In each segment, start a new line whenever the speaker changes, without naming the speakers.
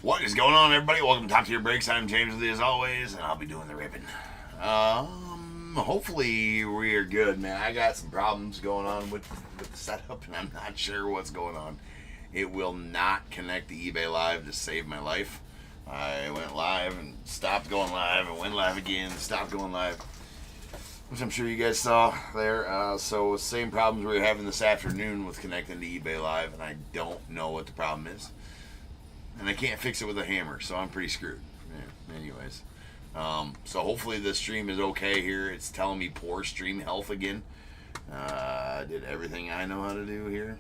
What is going on, everybody? Welcome to Top Tier Breaks. I'm James with you as always, and I'll be doing the ripping. Hopefully we are good, man. I got some problems going on with the setup, and I'm not sure what's going on. It will not connect to eBay Live to save my life. I went live and stopped going live, and went live again, stopped going live, which I'm sure you guys saw there. So same problems we were having this afternoon with connecting to eBay Live, and I don't know what the problem is. And I can't fix it with a hammer, so I'm pretty screwed. Yeah, anyways. So hopefully the stream is okay here. It's telling me poor stream health again. I did everything I know how to do here,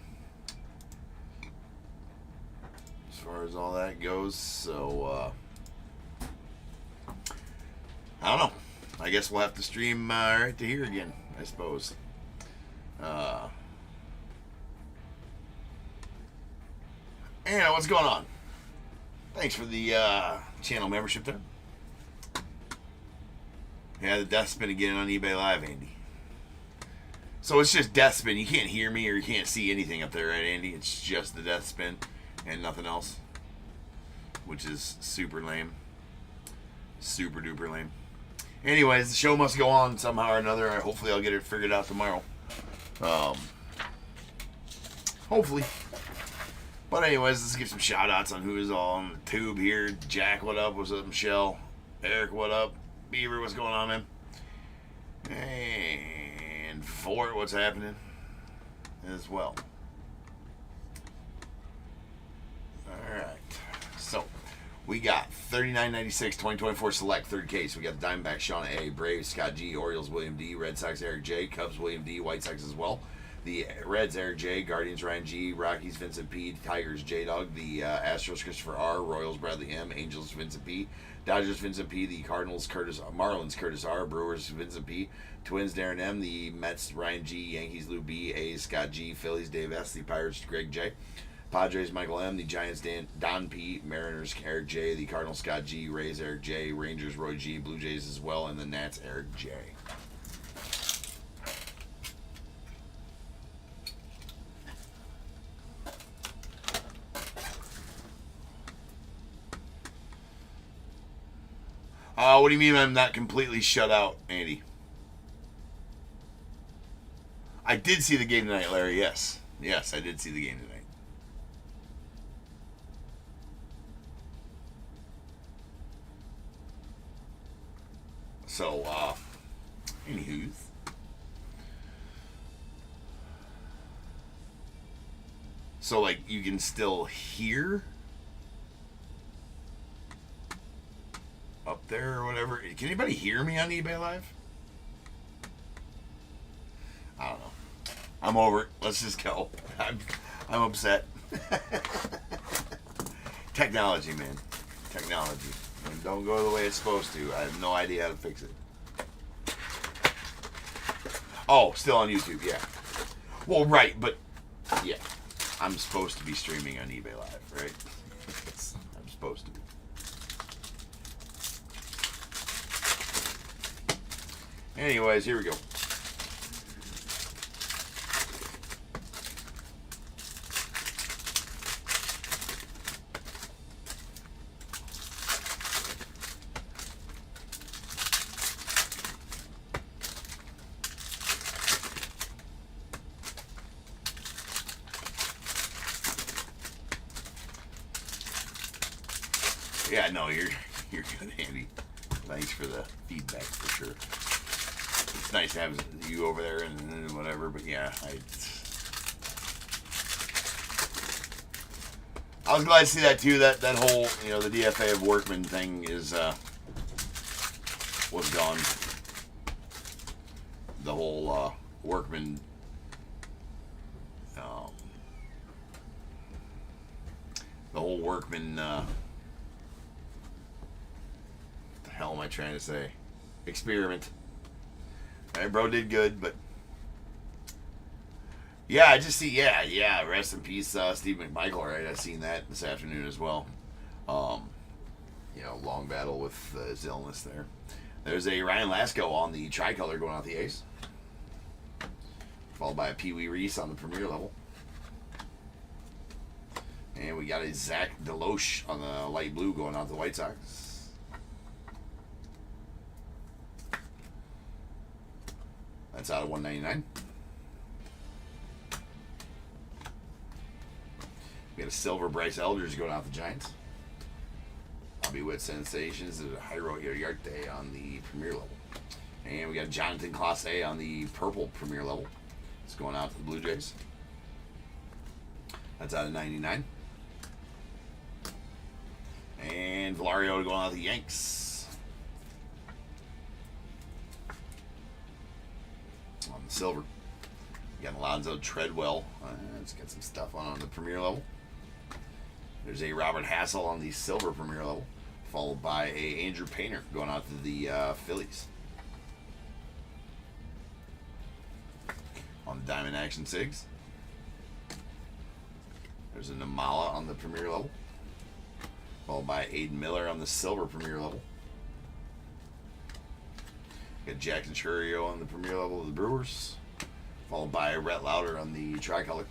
as far as all that goes. So, I don't know. I guess we'll have to stream right to here again, I suppose. And what's going on? Thanks for the channel membership there. Yeah, the death spin again on eBay Live, Andy. So it's just death spin. You can't hear me or you can't see anything up there, right, Andy? It's just the death spin and nothing else, which is super lame. Super duper lame. Anyways, the show must go on somehow or another. Hopefully I'll get it figured out tomorrow. Hopefully. But anyways, let's get some shout outs on who is all on the tube here. Jack, what up? What's up, Michelle? Eric, what up? Beaver, what's going on, man? And Fort, what's happening as well. Alright. So, we got 3996 2024 Select, third case. We got the Diamondbacks, Shauna A, Braves, Scott G, Orioles, William D, Red Sox, Eric J, Cubs, William D, White Sox as well. The Reds, Eric J, Guardians, Ryan G, Rockies, Vincent P, Tigers, J-Dog, the Astros, Christopher R, Royals, Bradley M, Angels, Vincent P, Dodgers, Vincent P, the Cardinals, Marlins, Curtis R, Brewers, Vincent P, Twins, Darren M, the Mets, Ryan G, Yankees, Lou B, A's, Scott G, Phillies, Dave S, the Pirates, Greg J, Padres, Michael M, the Giants, Don P, Mariners, Eric J, the Cardinals, Scott G, Rays, Eric J, Rangers, Roy G, Blue Jays as well, and the Nats, Eric J. What do you mean I'm not completely shut out, Andy? I did see the game tonight, Larry, yes. Yes, I did see the game tonight. So, anywho. So, like, you can still hear up there or whatever. Can anybody hear me on eBay Live? I don't know. I'm over it. Let's just go. I'm upset. Technology, man. Technology. And don't go the way it's supposed to. I have no idea how to fix it. Oh, still on YouTube, yeah. Well, right, but yeah. I'm supposed to be streaming on eBay Live, right? I'm supposed to be. Anyways, here we go. Yeah, no, you're good, Andy. Thanks for the feedback for sure. It's nice to have you over there and whatever, but yeah, I was glad to see that too. That whole, you know, the DFA of Workman thing is was gone. The whole Workman what the hell am I trying to say? Experiment. Right, bro did good, but yeah, I just see, yeah. Rest in peace, Steve McMichael. Right, I seen that this afternoon as well. You know, long battle with his illness there. There's a Ryan Lasko on the tricolor going out the ace, followed by a Pee Wee Reese on the premier level. And we got a Zach Deloche on the light blue going out to the White Sox. That's out of 199. We got a silver Bryce Elders going out to the Giants. I'll be with Sensations. There's a Jairo Iriarte on the Premier level. And we got Jonathan Clase on the purple Premier level. It's going out to the Blue Jays. That's out of 99. And Valario going out to the Yanks. On the silver. We got Alonzo Treadwell. Let's get some stuff on the Premier level. There's a Robert Hassel on the silver Premier level, followed by a Andrew Painter going out to the Phillies. On the Diamond Action Sigs, there's a Namala on the Premier level, followed by Aiden Miller on the silver Premier level. Got Jackson Churio on the Premier level of the Brewers, followed by Rhett Lauder on the tricolor.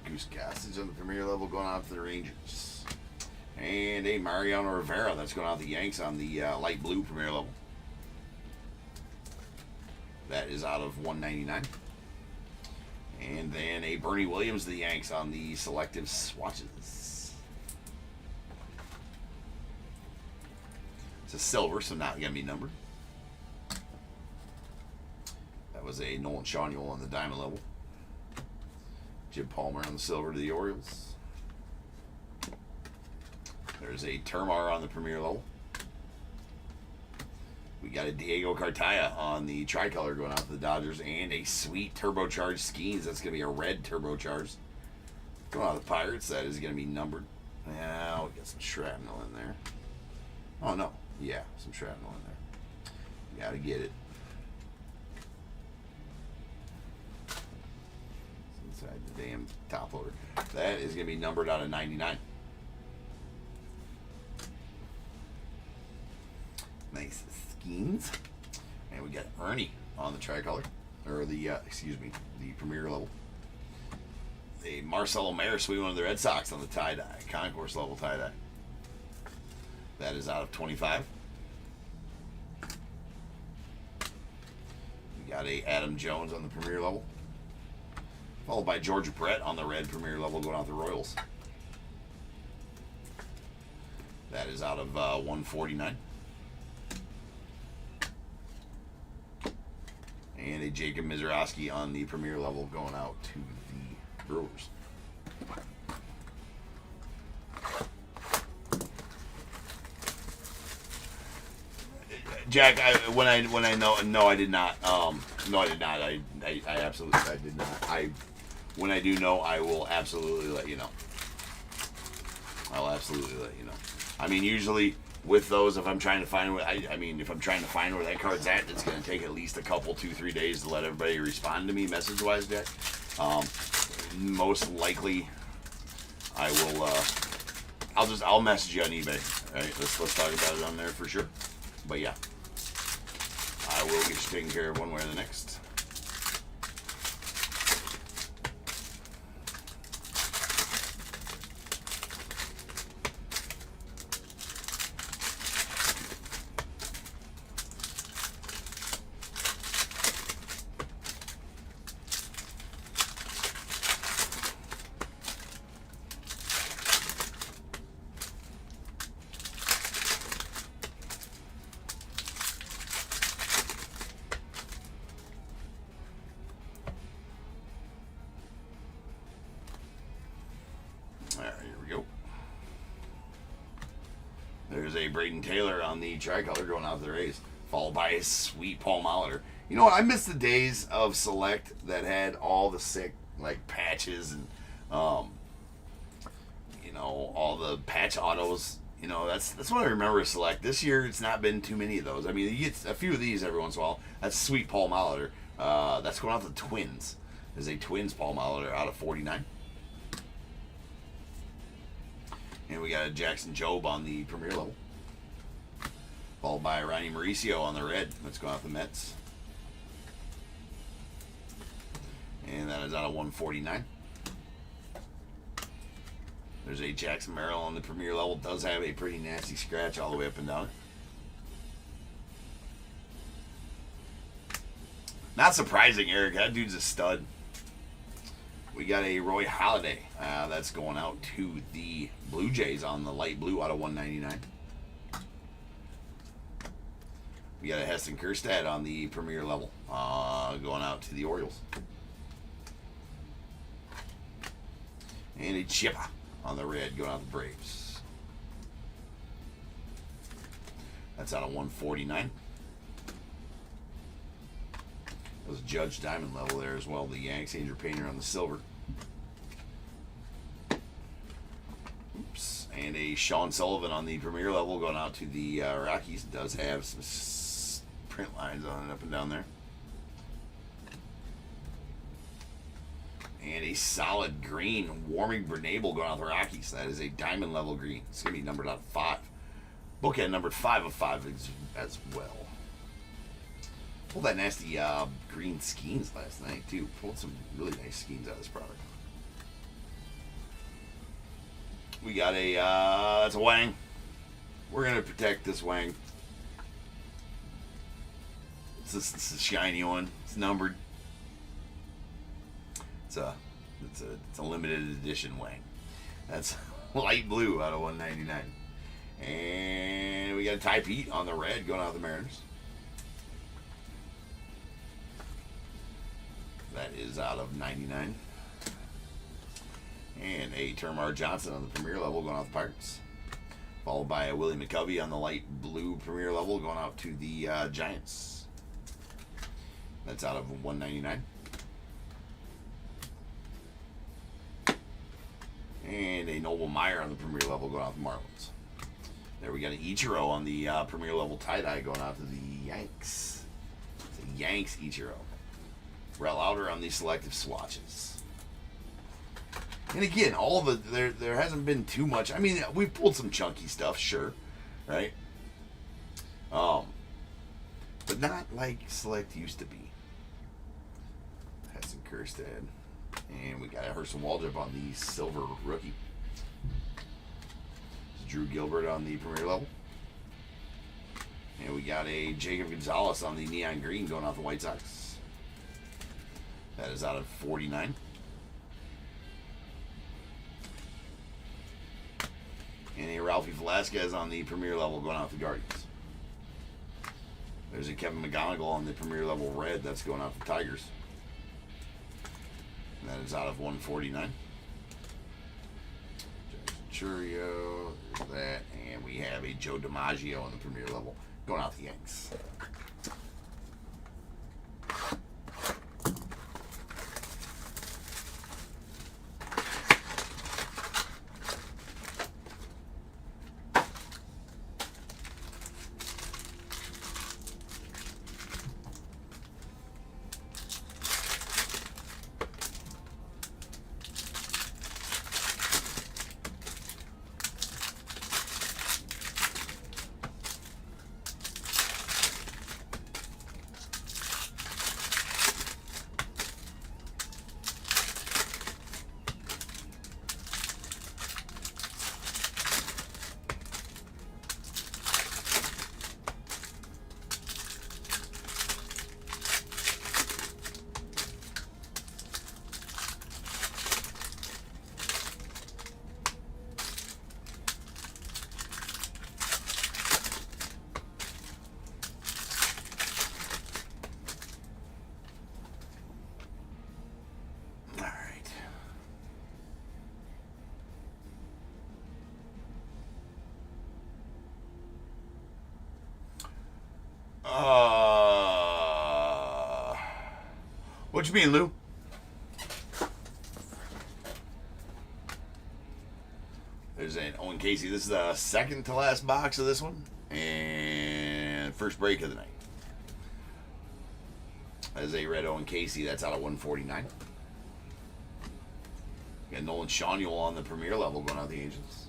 Goose Gossage on the Premier level going out to the Rangers. And a Mariano Rivera that's going out to the Yanks on the light blue Premier level. That is out of 199. And then a Bernie Williams to the Yanks on the selective swatches. It's a silver, so not going to be numbered. That was a Nolan Shawniel on the diamond level. Jim Palmer on the silver to the Orioles. There's a Termar on the Premier level. We got a Diego Cartaya on the tricolor going out to the Dodgers, and a sweet turbocharged Skeens. That's going to be a red turbocharged. Going out to the Pirates. That is going to be numbered. Yeah, we'll get some shrapnel in there. Oh, no. Yeah, some shrapnel in there. You got to get it. Inside the damn top loader. That is going to be numbered out of 99. Nice Skeens. And we got Ernie on the tricolor. Or the, the Premier level. A Marcelo Mayer, sweet one of the Red Sox on the tie-dye. Concourse level tie-dye. That is out of 25. We got a Adam Jones on the Premier level. Followed by Georgia Brett on the red Premier level going out the Royals. That is out of 149. And a Jacob Mizorowski on the Premier level going out to the Brewers. Jack, I did not. No, I did not. I absolutely, I did not. When I do know, I will absolutely let you know. I'll absolutely let you know. I mean, usually with those, if I'm trying to find where, if I'm trying to find where that card's at, it's going to take at least a couple, 2-3 days to let everybody respond to me message-wise, Jack. Most likely, I will. I'll message you on eBay. All right, let's talk about it on there for sure. But yeah, I will get you taken care of one way or the next. There's a Braden Taylor on the tricolor going out to the Rays, followed by a sweet Paul Molitor. You know what? I miss the days of Select that had all the sick patches and all the patch autos. That's what I remember of Select. This year, it's not been too many of those. I mean, you get a few of these every once in a while. That's sweet Paul Molitor. That's going out to the Twins. There's a Twins Paul Molitor out of 49. And we got a Jackson Jobe on the Premier level. Followed by Ronnie Mauricio on the red. Let's go out the Mets. And that is out of 149. There's a Jackson Merrill on the premier level. Does have a pretty nasty scratch all the way up and down. Not surprising, Eric. That dude's a stud. We got a Roy Halladay. That's going out to the Blue Jays on the light blue out of 199. We got a Heston Kjerstad on the premier level going out to the Orioles. And a Chippa on the red going out to the Braves. That's out of 149. That was Judge Diamond level there as well. The Yanks, Andrew Painter on the silver. Oops. And a Sean Sullivan on the premier level going out to the Rockies. Does have some print lines on it up and down there. And a solid green Warming Bernabel going out to the Rockies. That is a diamond level green. It's going to be numbered out of 5. Bookend numbered 5 of 5 as well. Pulled that nasty green skeins last night too. Pulled some really nice skeins out of this product. We got a that's a Wang. We're gonna protect this Wang. It's a shiny one. It's numbered. It's a limited edition Wang. That's light blue out of 199. And we got a Ty Pete on the red going out of the Mariners. That is out of 99. And a Termar Johnson on the premier level going out the Pirates. Followed by a Willie McCovey on the light blue premier level going out to the Giants. That's out of 199. And a Noble Meyer on the premier level going out to the Marlins. There we got an Ichiro on the premier level tie-dye going out to the Yanks. It's a Yanks Ichiro. Rel Outer on these selective swatches. And again, all the there hasn't been too much. I mean, we've pulled some chunky stuff, sure, right? But not like Select used to be. Heston Kjerstad. And we got a Herschel Waldrop on the silver rookie. Drew Gilbert on the premier level. And we got a Jacob Gonzalez on the neon green going off the White Sox. That is out of 49. And a Ralphie Velasquez on the premier level going off the Guardians. There's a Kevin McGonigal on the premier level red that's going off the Tigers. And that is out of 149. Churio, there's that, and we have a Joe DiMaggio on the premier level going out the Yanks. What you mean, Lou? There's an Owen Casey. This is the second to last box of this one. And first break of the night. There's a red Owen Casey. That's out of 149. Got Nolan Shawniel on the premier level going out the Angels.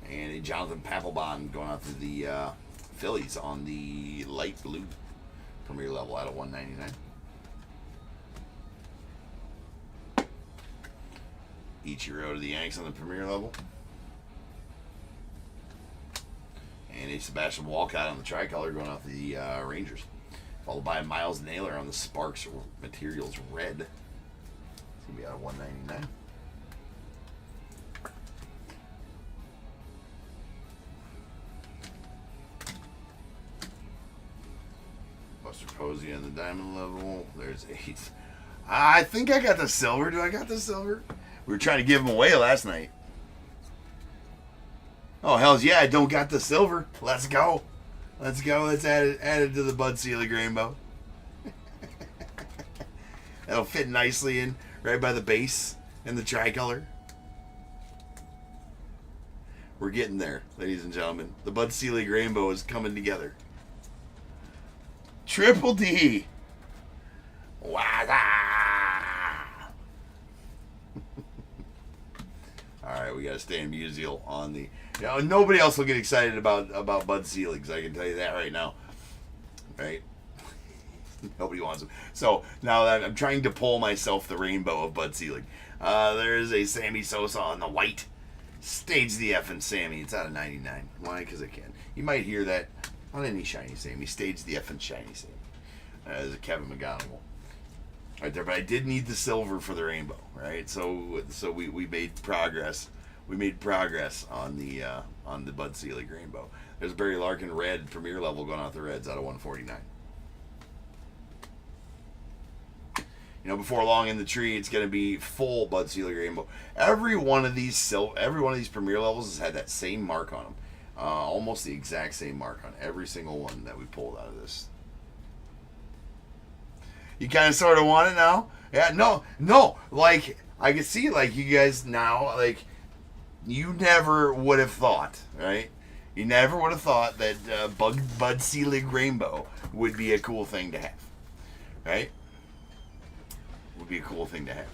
And a Jonathan Papelbon going out to the Phillies on the light blue premier level out of 199. Ichiro to the Yanks on the premier level. And a Sebastian Walcott on the tricolor going off the Rangers. Followed by Miles Naylor on the Sparks Materials red. It's going to be out of 199. Buster Posey on the diamond level. There's 8. I think I got the silver. Do I got the silver? We were trying to give them away last night. Oh, hells yeah, I don't got the silver. Let's go. Let's go. Let's add it to the Bud Selig rainbow. That'll fit nicely in right by the base and the tricolor. We're getting there, ladies and gentlemen. The Bud Selig rainbow is coming together. Triple D. Waza. All right, we got to stay in Musial on the. Nobody else will get excited about Bud Seligs. I can tell you that right now. Right? Nobody wants them. So now that I'm trying to pull myself the rainbow of Bud Selig. There is a Sammy Sosa on the white. Stage the F and Sammy. It's out of 99. Why? Because I can. You might hear that on any shiny Sammy. Stage the F and shiny Sammy. There's a Kevin McGonigal. Right there, but I did need the silver for the rainbow, right? So we made progress. We made progress on the Bud Selig rainbow. There's Barry Larkin red premier level going out the Reds out of 149. Before long in the tree, it's going to be full Bud Selig rainbow. Every one of these premier levels has had that same mark on them, almost the exact same mark on every single one that we pulled out of this. You kind of sort of want it now? Yeah, no. Like, I can see, like, you guys now, like, you never would have thought, right? You never would have thought that Bud Selig rainbow would be a cool thing to have, right? Would be a cool thing to have.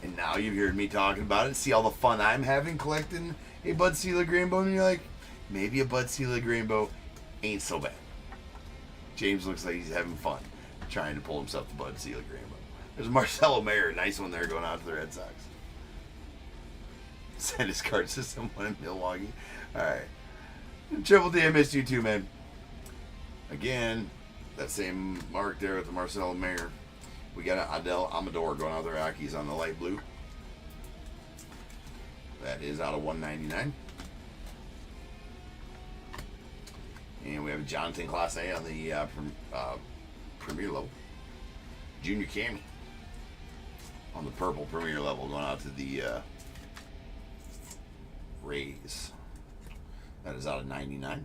And now you've heard me talking about it. See all the fun I'm having collecting a Bud Selig rainbow, and you're like, maybe a Bud Selig rainbow ain't so bad. James looks like he's having fun trying to pull himself the Bud Selig rainbow. There's Marcelo Mayer, nice one there going out to the Red Sox. Send his cards to someone in Milwaukee. All right. Triple D, I missed you too, man. Again, that same mark there with the Marcelo Mayer. We got an Adel Amador going out the Rockies on the light blue. That is out of 199. And we have Jonathan Class A on the Premier level. Junior Cammy on the purple Premier level going out to the Rays. That is out of 99.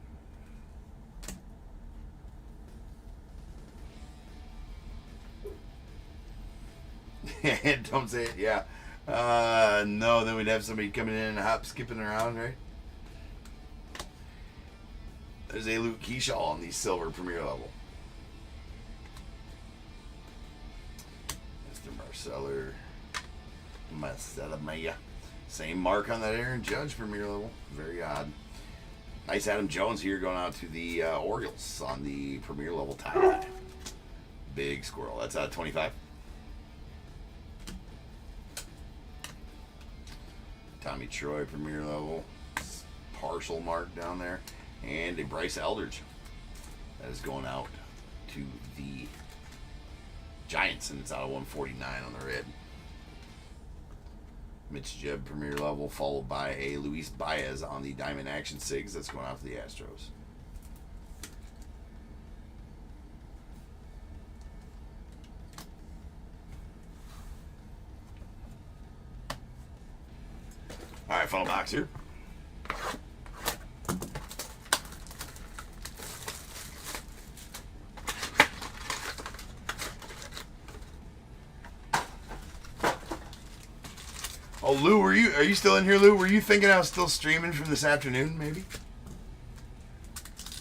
Don't say it, yeah. No, then we'd have somebody coming in and hop skipping around, right? There's a Luke Keyshaw on the silver Premier level. Marcelo Maya. Same mark on that Aaron Judge Premier level. Very odd. Nice Adam Jones here going out to the Orioles on the Premier level tie. Big squirrel. That's out of 25. Tommy Troy Premier level. Partial mark down there. And a Bryce Eldridge. That is going out to the Giants, and it's out of 149 on the red. Mitch Jeb Premier level, followed by a Luis Baez on the Diamond Action Sigs. That's going out to the Astros. All right, final box here. Oh, Lou, are you still in here, Lou? Were you thinking I was still streaming from this afternoon, maybe?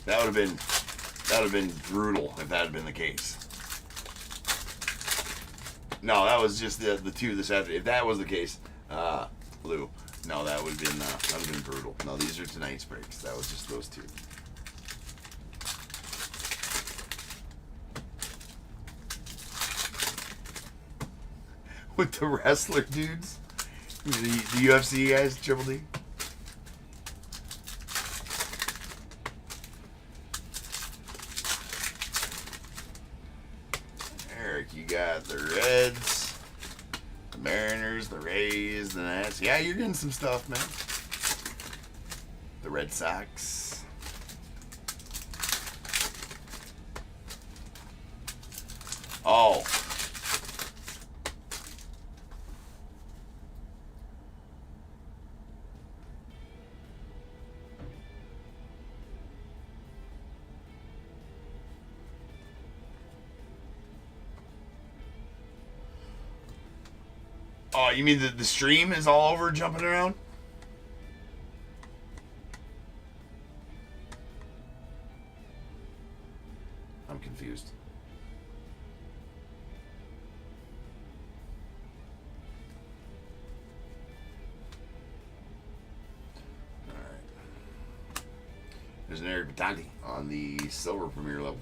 That would have been brutal if that had been the case. No, that was just the two this afternoon. If that was the case, Lou, no, that would have been brutal. No, these are tonight's breaks. That was just those two. With the wrestler dudes. The UFC guys, Triple D. Eric, you got the Reds, the Mariners, the Rays, the Nats. Yeah, you're getting some stuff, man. The Red Sox. Oh. Oh, you mean the stream is all over jumping around? I'm confused. All right. There's an Eric Batanti on the silver premier level.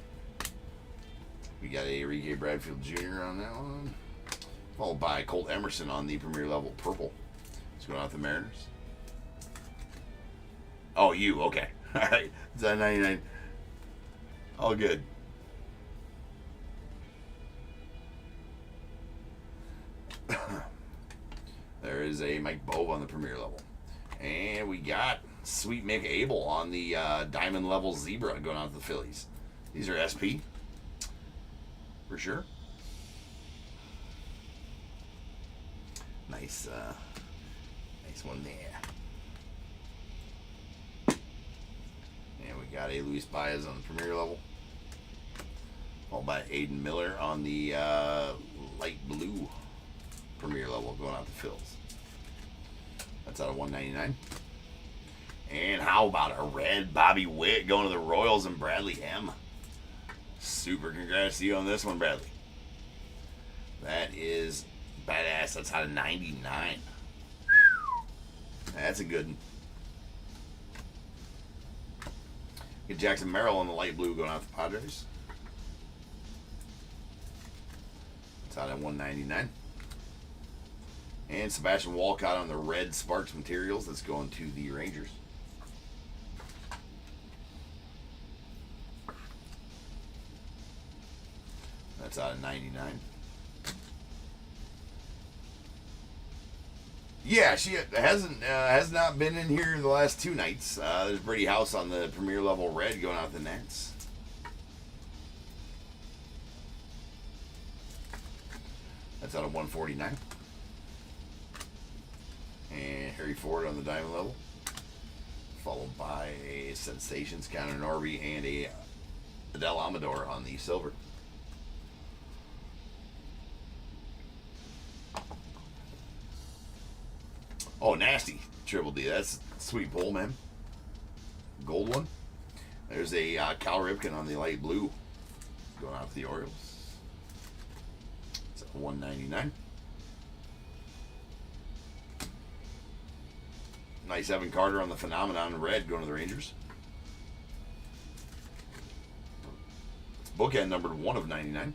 We got a Enrique Bradfield Jr. on that one. Followed by Colt Emerson on the premier level purple. Let's go out the Mariners. Oh, you. Okay. All right. It's at 99. All good. There is a Mike Bowe on the premier level. And we got Sweet Mick Abel on the diamond level zebra going out to the Phillies. These are SP. For sure. Nice, nice one there. And we got a Luis Baez on the premier level. Followed by Aiden Miller on the light blue premier level going out to Phils. That's out of 199. And how about a red Bobby Witt going to the Royals and Bradley M. Super congrats to you on this one, Bradley. That is badass. That's out of 99. That's a good one. Get Jackson Merrill on the light blue going out to the Padres. That's out at 199. And Sebastian Walcott on the red Sparks materials. That's going to the Rangers. That's out of 99. Yeah, she has not been in here the last two nights. There's Brady House on the premier level red going out the Nets. That's out of 149. And Harry Ford on the diamond level. Followed by a Sensations Connor Norby and a Adele Amador on the silver. Oh, nasty. Triple D. That's sweet pull, man. Gold one. There's a Cal Ripken on the light blue going out to the Orioles. It's at 199. Nice Evan Carter on the Phenomenon red going to the Rangers. It's bookend numbered 1 of 99.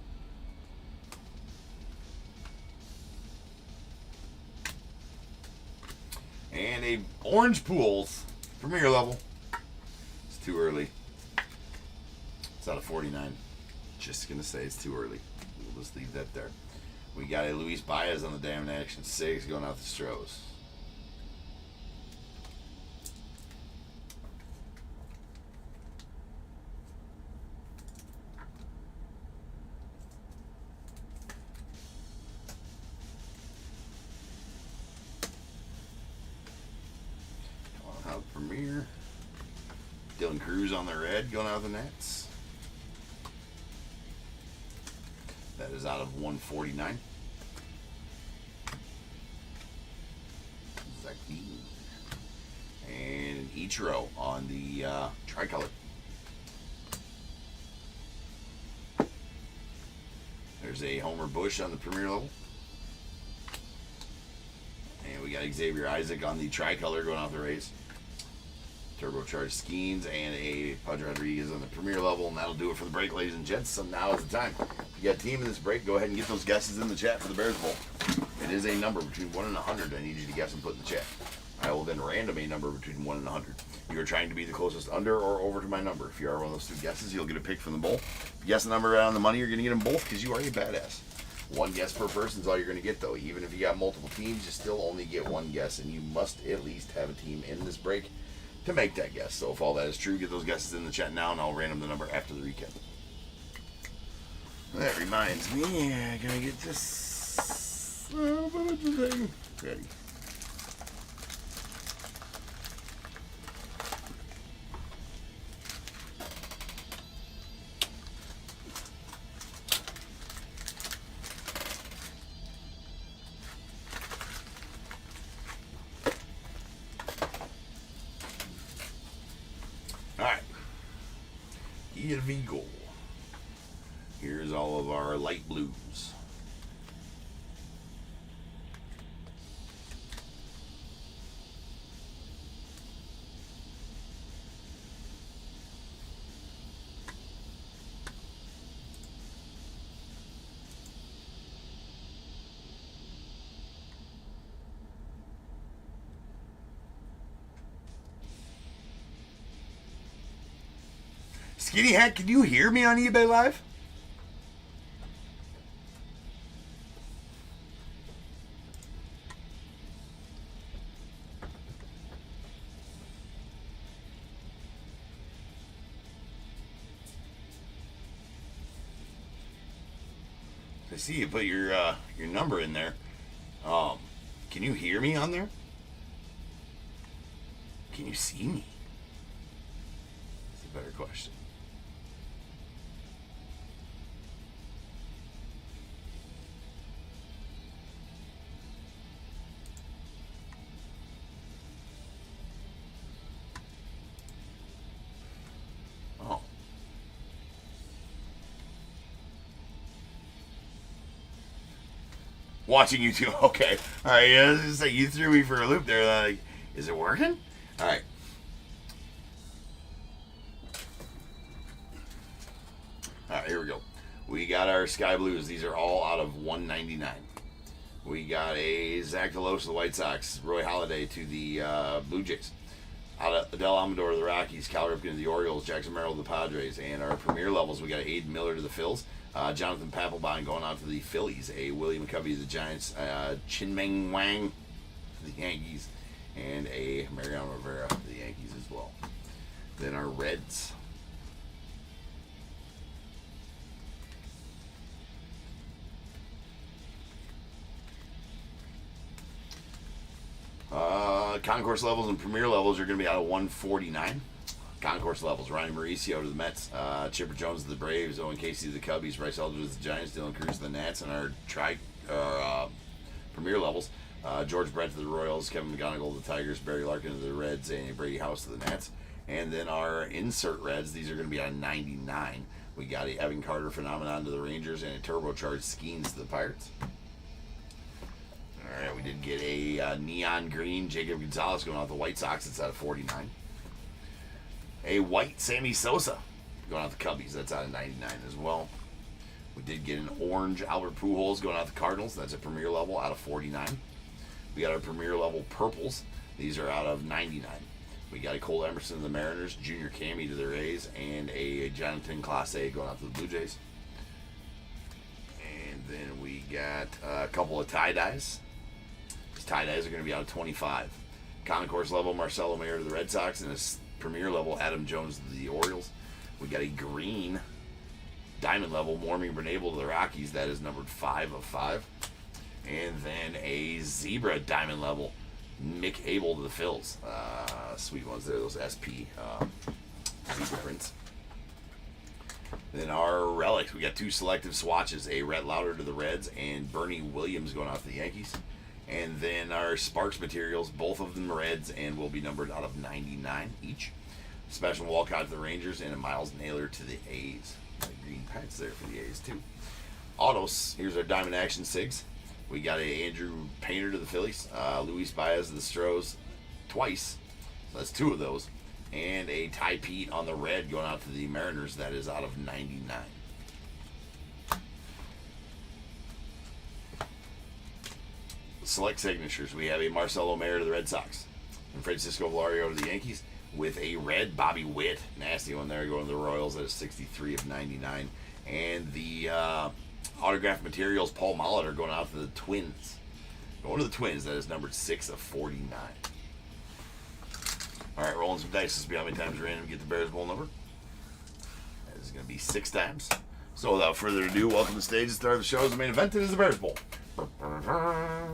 And a Orange Pools premier level. It's too early. It's out of 49. Just gonna say it's too early. We'll just leave that there. We got a Luis Baez on the Diamond Action 6 going out the Stros. Premier. Dylan Cruz on the red going out of the Nets. That is out of 149. Zach Dean. And an Ichiro on the tricolor. There's a Homer Bush on the premier level. And we got Xavier Isaac on the tricolor going off the Rays. Turbocharged Skeens and a Pudge Rodriguez on the premier level, and that'll do it for the break, ladies and gents. So now is the time. If you got a team in this break, go ahead and get those guesses in the chat for the Bears Bowl. is a number between 1 and 100 I need you to guess and put in the chat. I will then random a number between 1 and 100. You are trying to be the closest under or over to my number. If you are one of those two guesses, you'll get a pick from them both. If you guess the number on the money, you're going to get them both because you are a badass. One guess per person is all you're going to get, though. Even if you got multiple teams, you still only get one guess, and you must at least have a team in this break to make that guess. So if all that is true, get those guesses in the chat now, and I'll random the number after the recap. That reminds me, I gotta get this thing ready. Alright. Il Vigo. Here's all of our light blues. Skinny Hat, can you hear me on eBay Live? I see you put your number in there. Can you hear me on there? Can you see me? That's a better question. Watching you two. Okay. All right. Yeah, I was gonna say, you threw me for a loop there. Like, is it working? All right. All right. Here we go. We got our Sky Blues. These are all out of 199. We got a Zach DeLoach to the White Sox, Roy Halladay to the Blue Jays. Out of Adele Amador to the Rockies, Cal Ripken to the Orioles, Jackson Merrill to the Padres. And our premier levels, we got Aiden Miller to the Phils. Jonathan Papelbon going out to the Phillies, a William McCovey to the Giants, Chin-Meng Wang to the Yankees, and a Mariano Rivera to the Yankees as well. Then our Reds. Concourse levels and premier levels are going to be out of 149. Concourse levels, Ryan Mauricio to the Mets, Chipper Jones to the Braves, Owen Casey to the Cubbies, Bryce Elder to the Giants, Dylan Cruz to the Nats, and our premier levels, George Brett to the Royals, Kevin McGonigal to the Tigers, Barry Larkin to the Reds, and Brady House to the Nats. And then our insert Reds, these are going to be on 99. We got a Evan Carter phenomenon to the Rangers and a turbocharged Skeens to the Pirates. All right, we did get a neon green Jacob Gonzalez going out the White Sox. It's out of 49. A white Sammy Sosa going out the Cubbies. That's out of 99 as well. We did get an orange Albert Pujols going out the Cardinals. That's a premier level out of 49. We got our premier level purples. These are out of 99. We got a Cole Emerson to the Mariners, Junior Cammy to the Rays, and a Jonathan Clase going out to the Blue Jays. And then we got a couple of tie-dyes. These tie-dyes are going to be out of 25. Concourse level, Marcelo Mayer to the Red Sox, and a premier level, Adam Jones to the Orioles. We got a green diamond level, Mormie Bernabel to the Rockies. That is numbered 5 of 5. And then a zebra diamond level, Mick Abel to the Phils. Sweet ones there, those SP zebra prints. Then our relics, we got 2 selective swatches, a Rhett Lauder to the Reds and Bernie Williams going out to the Yankees. And then our Sparks materials, both of them Reds, and will be numbered out of 99 each. Special Walcott to the Rangers and a Miles Naylor to the A's. Green packs there for the A's too. Autos, here's our Diamond Action Sigs. We got a Andrew Painter to the Phillies, Luis Baez to the Stros twice. So that's 2 of those. And a Ty Pete on the red going out to the Mariners. That is out of 99. select signatures. We have a Marcelo Mayer to the Red Sox, and Francisco Valario to the Yankees, with a red Bobby Witt, nasty one there, going to the Royals at a 63 of 99. And the autographed materials, Paul Molitor, going out to the Twins. Going to the Twins, that is numbered 6 of 49. All right, rolling some dice. This will be how many times random get the Bears Bowl number. That is going to be 6 times. So without further ado, welcome to the stage. The start of the show is the main event. It is the Bears Bowl. Kaboom.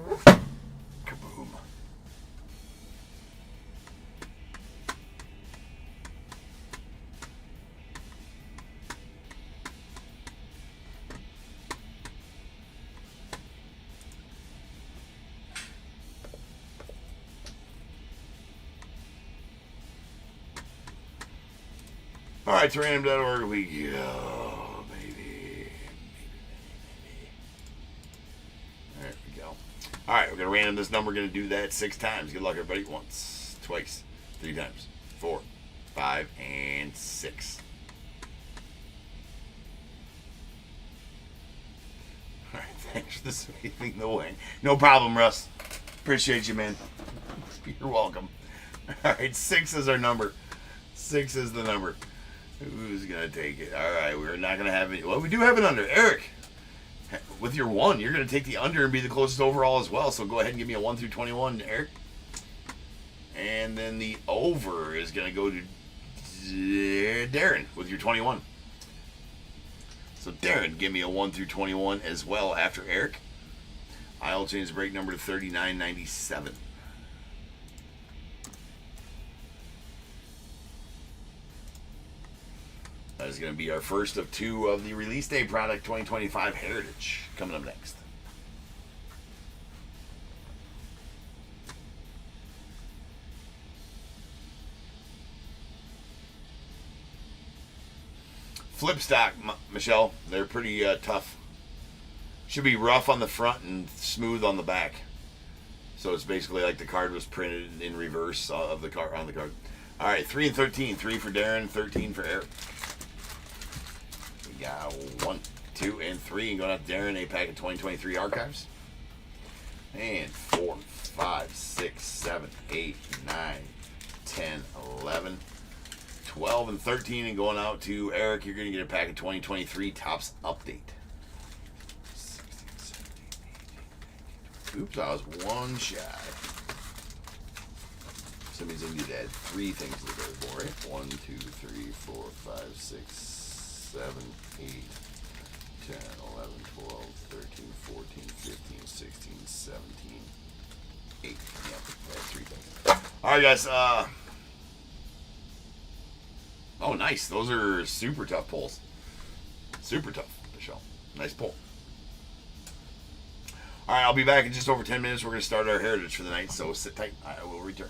All right, to random.org we go, baby. There we go. All right, we're going to random this number. We're going to do that 6 times. Good luck, everybody. Once, twice, 3 times, 4, 5, and 6. All right, thanks for sweeping the way. No problem, Russ. Appreciate you, man. You're welcome. All right, 6 is our number. 6 is the number. Who's going to take it? All right, we're not going to have any. Well, we do have an under. Eric, with your 1, you're going to take the under and be the closest overall as well. So go ahead and give me a 1 through 21, Eric. And then the over is going to go to Darren with your 21. So Darren, give me a 1 through 21 as well after Eric. I'll change the break number to 39.97. That is going to be our first of 2 of the release day product 2025 Heritage coming up next. Flip stock, Michelle. They're pretty tough. Should be rough on the front and smooth on the back. So it's basically like the card was printed in reverse of the card on the card. All right, 3 and 13. 3 for Darren, 13 for Eric. We got 1, 2, and 3. And going out to Darren, a pack of 2023 archives. And 4, 5, 6, 7, 8, 9, 10, 11, 12, and 13. And going out to Eric, you're going to get a pack of 2023 Topps Update. 16, 17, 18, 19, 20. Oops, I was 1 shy. Somebody's going to do that. 3 things to the very board, right? 1, 2, 3, 4, 5, 6, 7, 8, 10, 11, 12, 13, 14, 15, 16, 17, 8. Yep, that's 3 things. All right, guys. Oh, nice. Those are super tough pulls. Super tough, Michelle. Nice pull. All right, I'll be back in just over 10 minutes. We're going to start our Heritage for the night, so sit tight. I will return.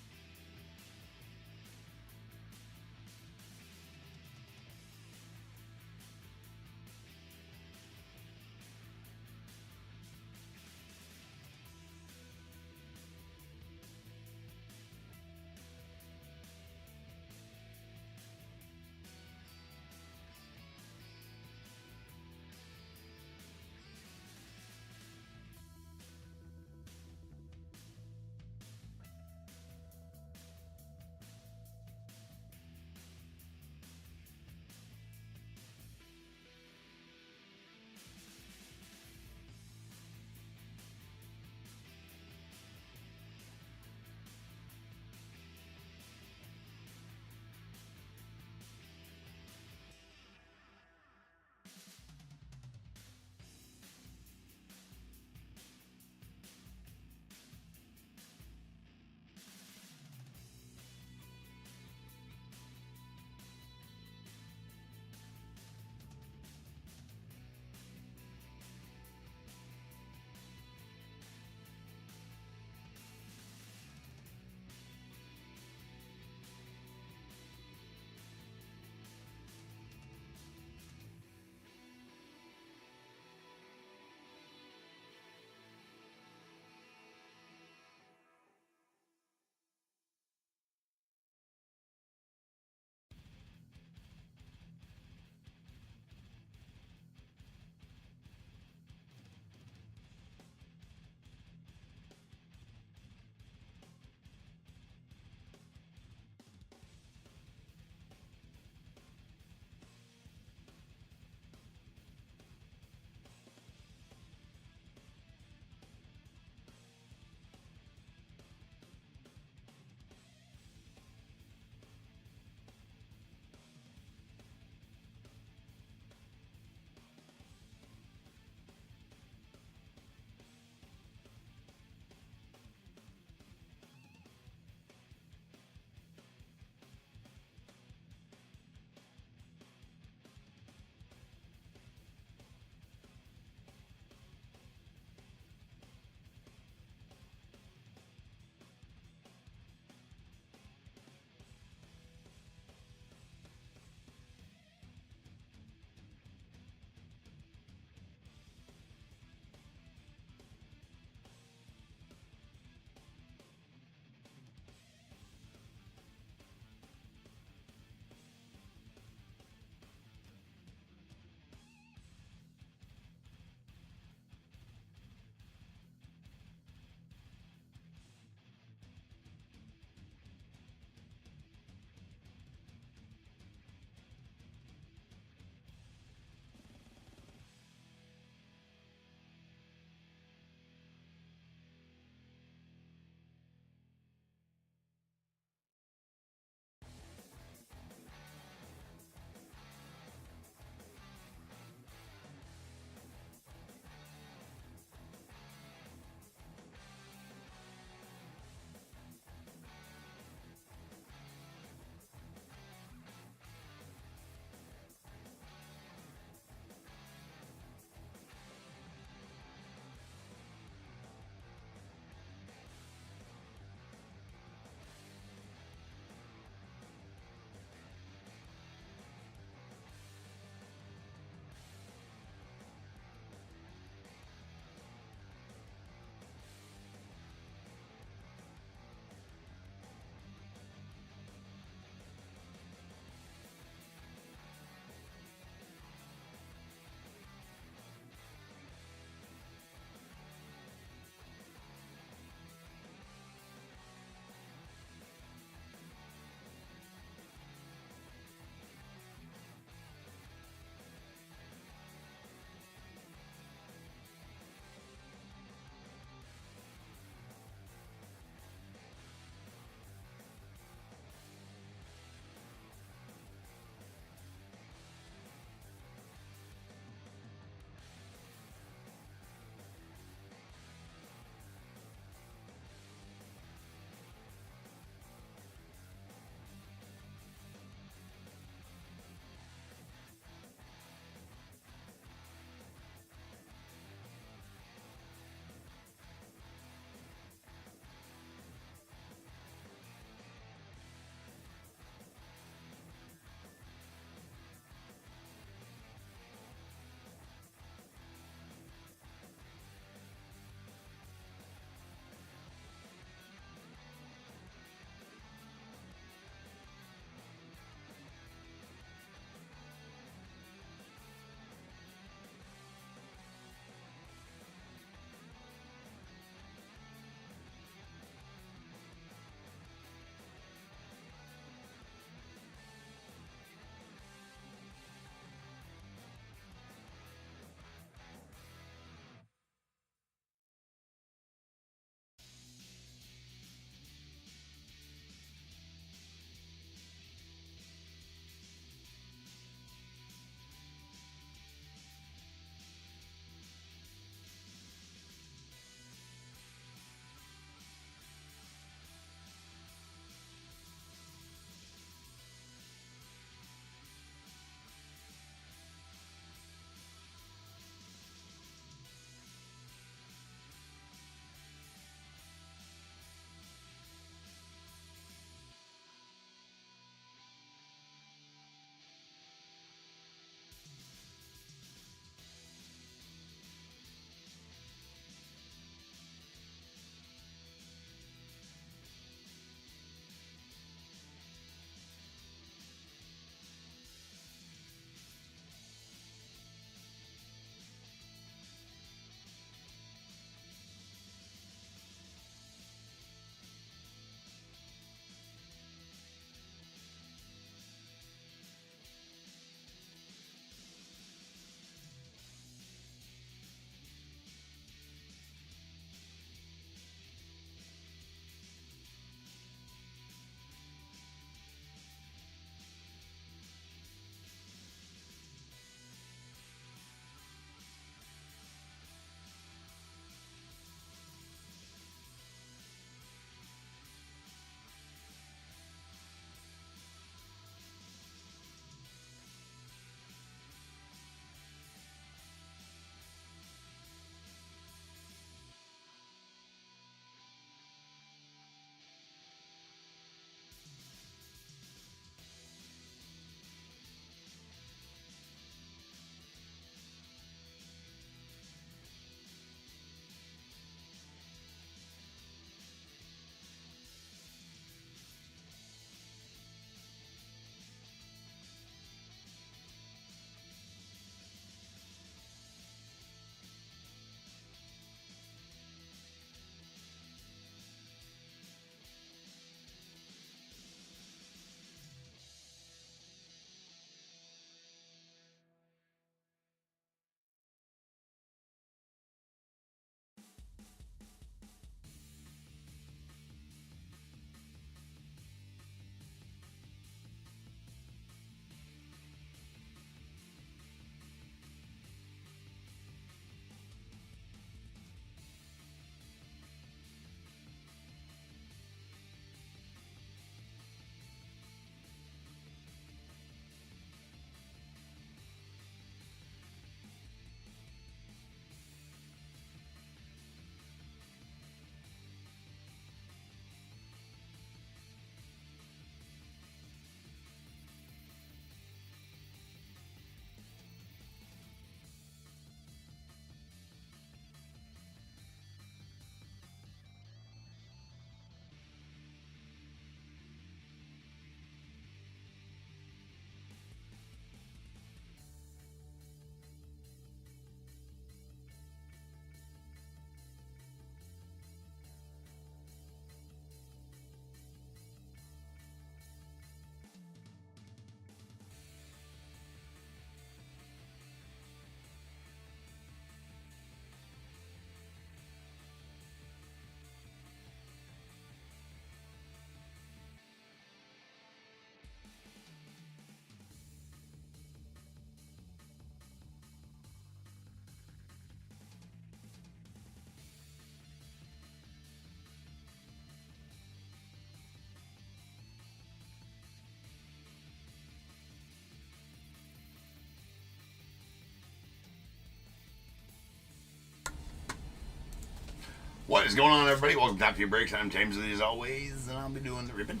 What is going on, everybody? Welcome to Top Tier Breaks. I'm James, as always, and I'll be doing the ribbon.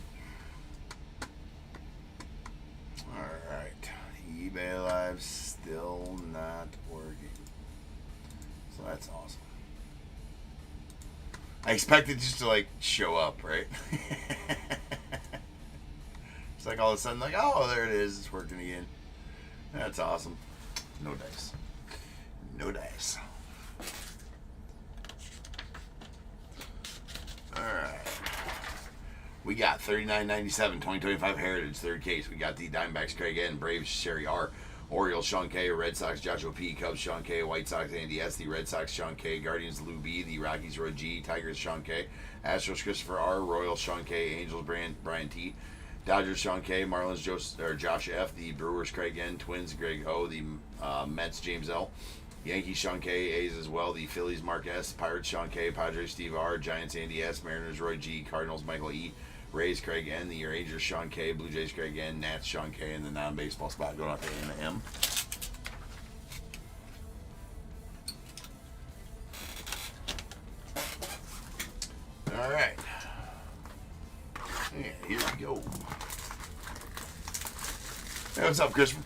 Alright. eBay Live still not working. So that's awesome. I expect it just to, like, show up, right? It's like all of a sudden, like, oh, there it is. It's working again. That's awesome. No dice. No dice. Alright. We got 39.97, 2025 Heritage, third case. We got the Diamondbacks, Craig N, Braves, Sherry R, Orioles, Sean K, Red Sox, Joshua P, Cubs, Sean K, White Sox, Andy S, the Red Sox, Sean K, Guardians, Lou B, the Rockies, Roy G, Tigers, Sean K, Astros, Christopher R, Royals, Sean K, Angels, Brian T, Dodgers, Sean K, Marlins, Josh F, the Brewers, Craig N, Twins, Greg O, the Mets, James L, Yankees, Sean K, A's as well, the Phillies, Mark S, Pirates, Sean K, Padres, Steve R, Giants, Andy S, Mariners, Roy G, Cardinals, Michael E, Rays, Craig N, the Rangers, Sean K, Blue Jays, Craig N, Nats, Sean K, and the non-baseball spot going out to A and M. All right. Yeah, here we go. Hey, what's up, Christopher?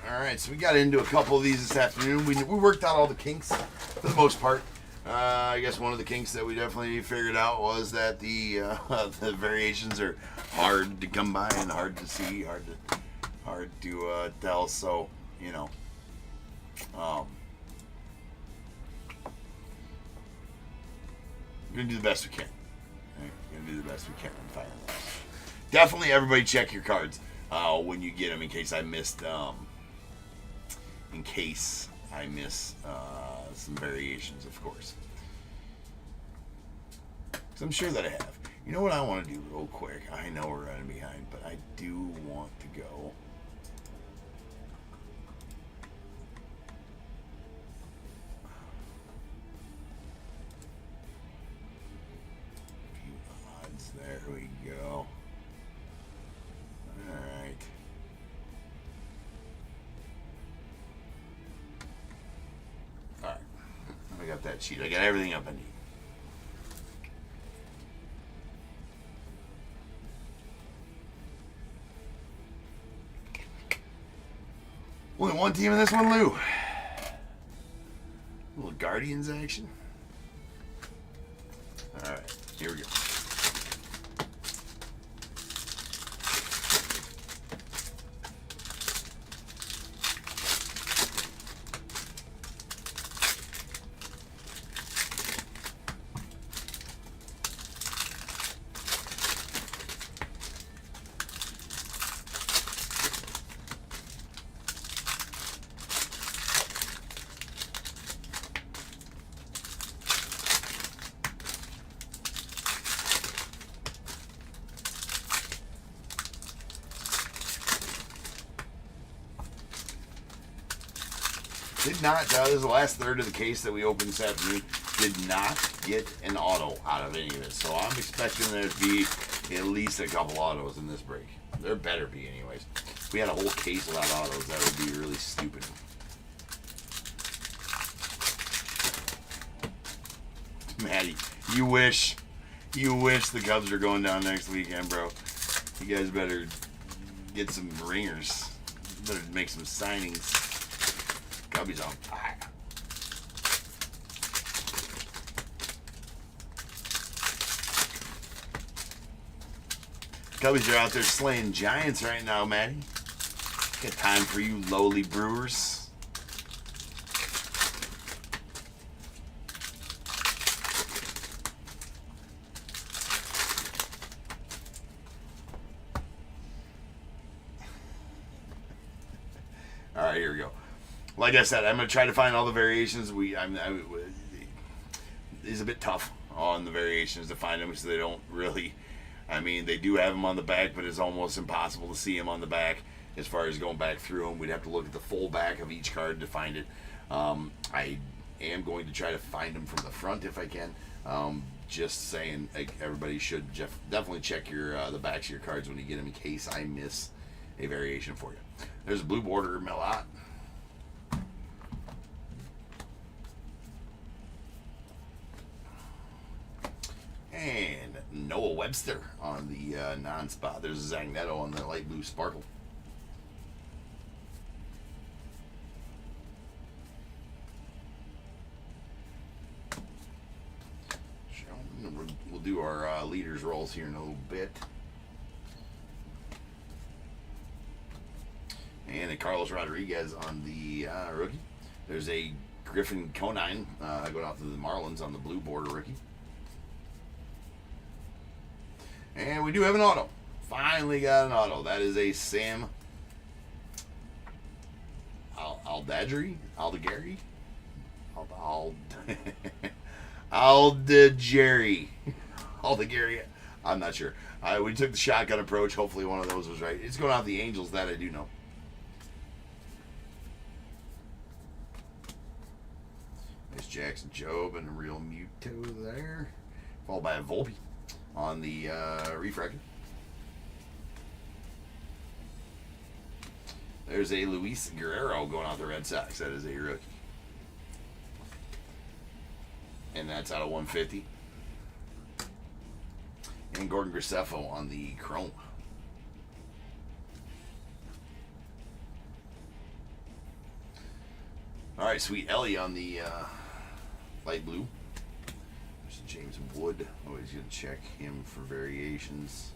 Alright, so we got into a couple of these this afternoon. We worked out all the kinks for the most part. I guess one of the kinks that we definitely figured out was that the variations are hard to come by and hard to see, hard to tell. So, you know, we're gonna do the best we can. We're gonna do the best we can on finding those. Definitely, everybody check your cards when you get them, in case I missed. In case I miss some variations, of course. Because I'm sure that I have. You know what I want to do real quick? I know we're running behind, but I do want to go. A few odds. There we go. Alright. Alright, I got that sheet. I got everything up I need. Only one team in this one, Lou. A little Guardians action. Alright, here we go. Did not, that was the last third of the case that we opened this afternoon, did not get an auto out of any of it. So I'm expecting there to be at least a couple autos in this break. There better be anyways. If we had a whole case without autos, that would be really stupid. Maddie, you wish the Cubs were going down next weekend, bro. You guys better get some ringers. Better make some signings. Cubbies on fire. Cubbies are out there slaying giants right now, Maddie. Got time for you lowly Brewers. All right, here we go. Like I said, I'm going to try to find all the variations. It's a bit tough on the variations to find them because they don't really, I mean, they do have them on the back, but it's almost impossible to see them on the back as far as going back through them. We'd have to look at the full back of each card to find it. I am going to try to find them from the front if I can. Just saying, like, everybody should definitely check your the backs of your cards when you get them in case I miss a variation for you. There's a blue border Melot. And Noah Webster on the non-spot. There's a Zagnetto on the light blue Sparkle. We'll do our leaders rolls here in a little bit. And a Carlos Rodriguez on the rookie. There's a Griffin Conine going out to the Marlins on the blue border rookie. And we do have an auto. Finally got an auto. That is a Sam Aldageri. Aldageri. I'm not sure. We took the shotgun approach. Hopefully one of those was right. It's going out the Angels, that I do know. There's Jackson Jobe and a real Muto there. Followed by a Volpe on the refractor. There's a Luis Guerrero going out the Red Sox. That is a rookie. And that's out of 150. And Gordon Graceffo on the chrome. All right, Sweet Ellie on the light blue. There's James Wood. Always going to check him for variations.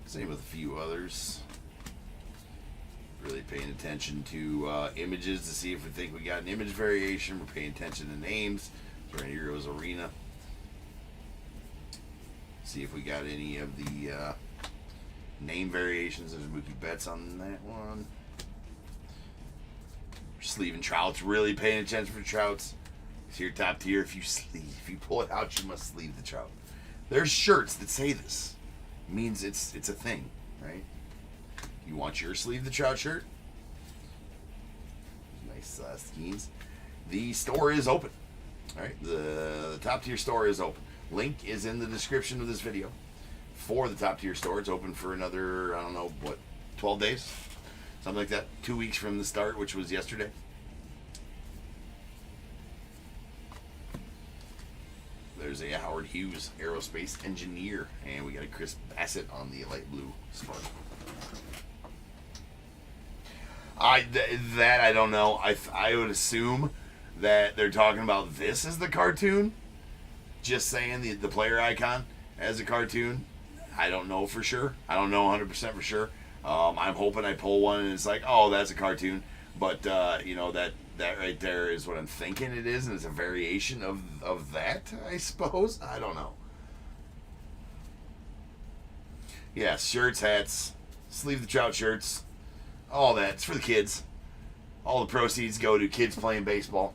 Same with a few others. Really paying attention to images to see if we think we got an image variation. We're paying attention to names. Right here goes Arena. See if we got any of the name variations. There's Mookie Betts on that one. Sleeve and Trouts. Really paying attention for Trouts. It's here top tier. If you pull it out, you must sleeve the Trout. There's shirts that say this. It means it's a thing, right? You want your sleeve the Trout shirt? Nice skins. The store is open. All right, the top tier store is open. Link is in the description of this video for the top tier store. It's open for another, I don't know, 12 days? Something like that. 2 weeks from the start, which was yesterday. There's a Howard Hughes aerospace engineer, and we got a Chris Bassett on the light blue Spark. I don't know. I would assume that they're talking about this as the cartoon. Just saying the player icon as a cartoon. I don't know for sure. I don't know 100% for sure. I'm hoping I pull one and it's like, oh, that's a cartoon. But you know, that right there is what I'm thinking it is, and it's a variation of that, I suppose. I don't know. Yeah, shirts, hats, sleeve the Trout shirts, all that. It's for the kids. All the proceeds go to kids playing baseball.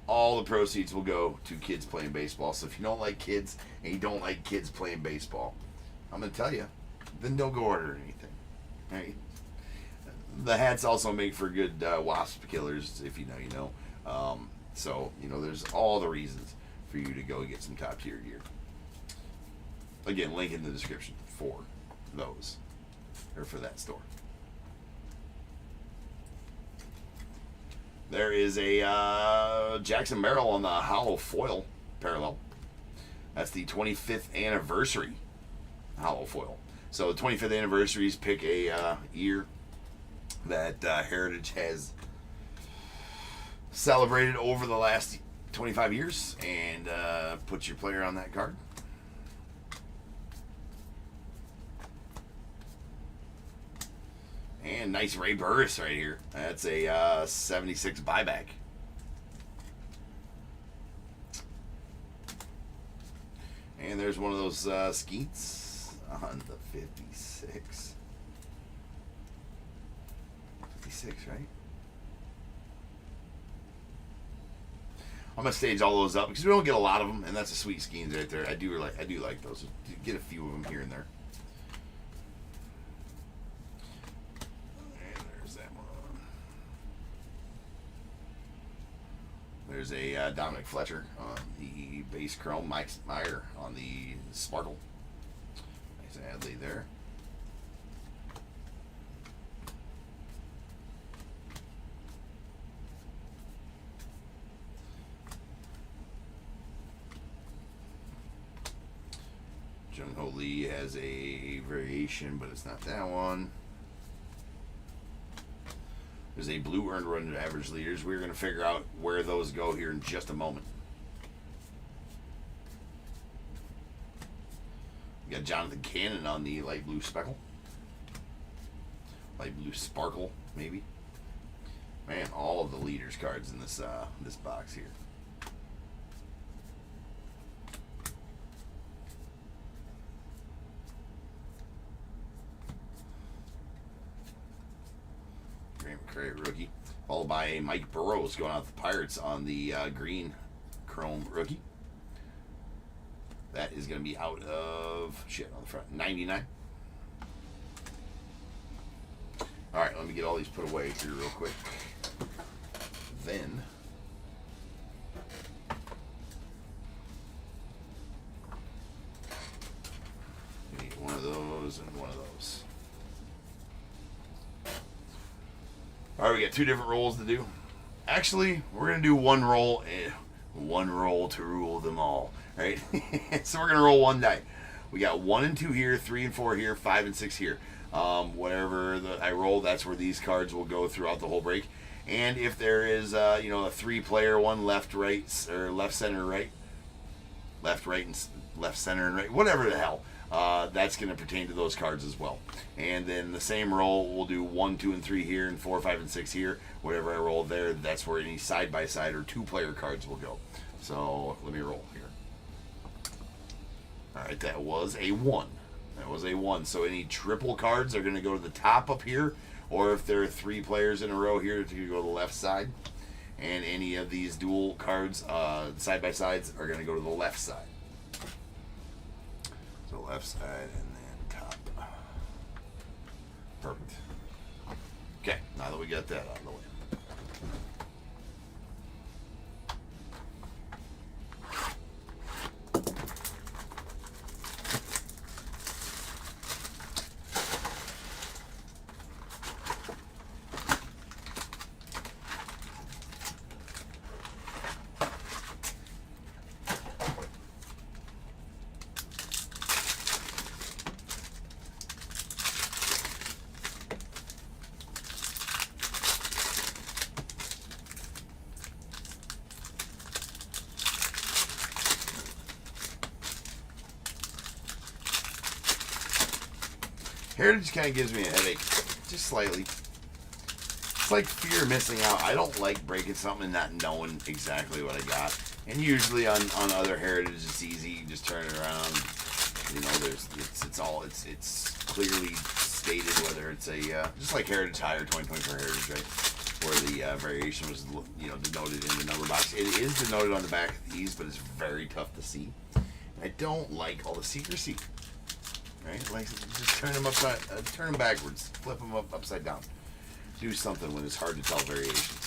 All the proceeds will go to kids playing baseball. So if you don't like kids and you don't like kids playing baseball, I'm going to tell you, then don't go order anything. Right? The hats also make for good wasp killers, if you know, you know. So, you know, there's all the reasons for you to go get some top tier gear. Again, link in the description for those, or for that store. There is a Jackson Merrill on the hollow foil parallel. That's the 25th anniversary hollow foil. So the 25th anniversaries, pick a year that Heritage has celebrated over the last 25 years and put your player on that card. And nice Ray Burris right here. That's a 76 buyback. And there's one of those Skeets on the 56. 56, right? I'm gonna stage all those up because we don't get a lot of them, and that's a sweet Skeens right there. I do like those. Get a few of them here and there. There's a Dominic Fletcher on the base chrome. Mike Meyer on the Sparkle. Nice Adley there. Jung Ho Lee has a variation, but it's not that one. There's a blue earned run to average leaders. We're going to figure out where those go here in just a moment. We got Jonathan Cannon on the light blue speckle. Light blue sparkle, maybe. Man, all of the leaders cards in this this box here. Grant McCray rookie, followed by a Mike Burrows going out the Pirates on the green chrome rookie. That is going to be out of shit on the front 99. All right, let me get all these put away here real quick. Then we need one of those and one of those. All right, we got two different rolls to do. Actually, we're gonna do one roll to rule them all. Right? So we're gonna roll one die. We got 1 and 2 here, 3 and 4 here, 5 and 6 here. Whatever I roll, that's where these cards will go throughout the whole break. And if there is, a 3-player one, left, right, or left, center, right, left, right, and left, center, and right, whatever the hell, that's going to pertain to those cards as well. And then the same roll, we'll do 1, 2, and 3 here, and 4, 5, and 6 here. Whatever I roll there, that's where any side-by-side or 2-player cards will go. So let me roll here. All right, that was a 1. That was a 1. So any triple cards are going to go to the top up here, or if there are 3 players in a row here, to go to the left side. And any of these dual cards, side by sides, are going to go to the left side. So left side and then top. Perfect. Okay, now that we got that out of the way. Heritage kind of gives me a headache, just slightly. It's like fear of missing out. I don't like breaking something and not knowing exactly what I got. And usually on other Heritage, it's easy. You just turn it around. You know, it's clearly stated whether it's a just like Heritage High or 2024 Heritage, right? Where the variation was denoted in the number box. It is denoted on the back of these, but it's very tough to see. I don't like all the secrecy. Right? Like, just turn them backwards, flip them upside down. Do something when it's hard to tell variations.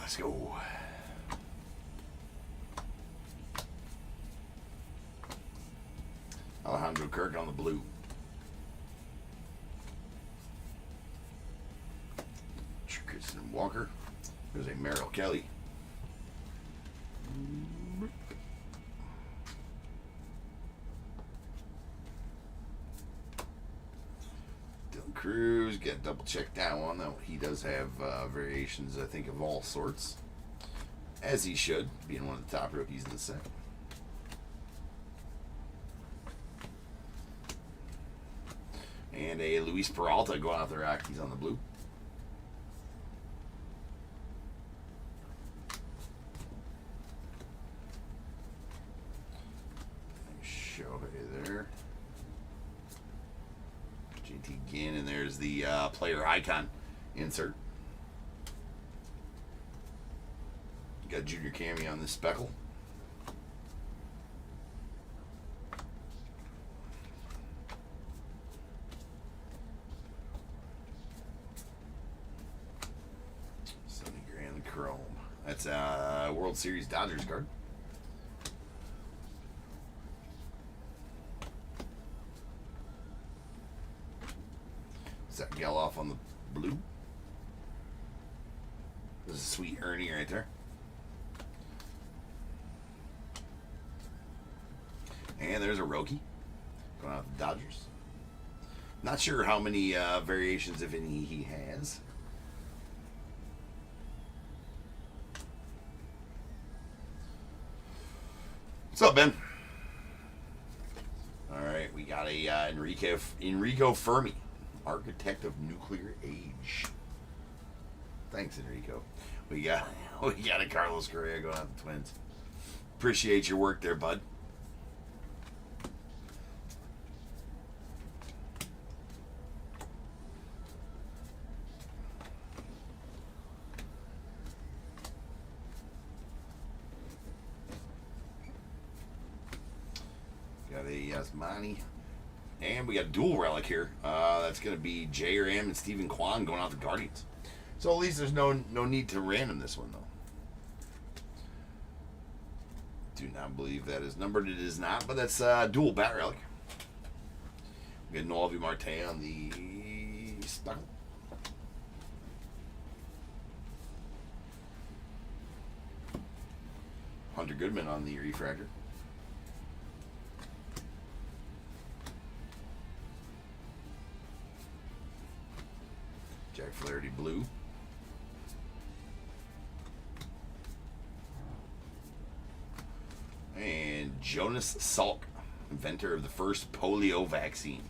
Let's go. Alejandro Kirk on the blue. Kristen Walker. There's a Merrill Kelly. Dylan Cruz. Got to double check that one. Though he does have variations, I think, of all sorts. As he should, being one of the top rookies in the set. And a Luis Peralta going out the Rockies on the blue. Show there. JT Ginn, and there's the player icon insert. Got Junior Cammy on this speckle. $70,000 chrome. That's a World Series Dodgers card. Zach Geloff on the blue. This is a sweet Ernie right there. And there's a Roki going out the Dodgers. Not sure how many variations, if any, he has. What's up, Ben? All right, we got a Enrico Fermi, Architect of Nuclear Age. Thanks, Enrico. We got a Carlos Correa going out the Twins. Appreciate your work there, bud. Got a Yasmani. And we got a dual relic here. That's going to be J.R.M. and Stephen Kwan going out the Guardians. So at least there's no need to random this one, though. Do not believe that is numbered. It is not, but that's dual bat relic. We got Noel V. Marte on the speckle. Hunter Goodman on the refractor. Jack Flaherty blue. And Jonas Salk, inventor of the first polio vaccine.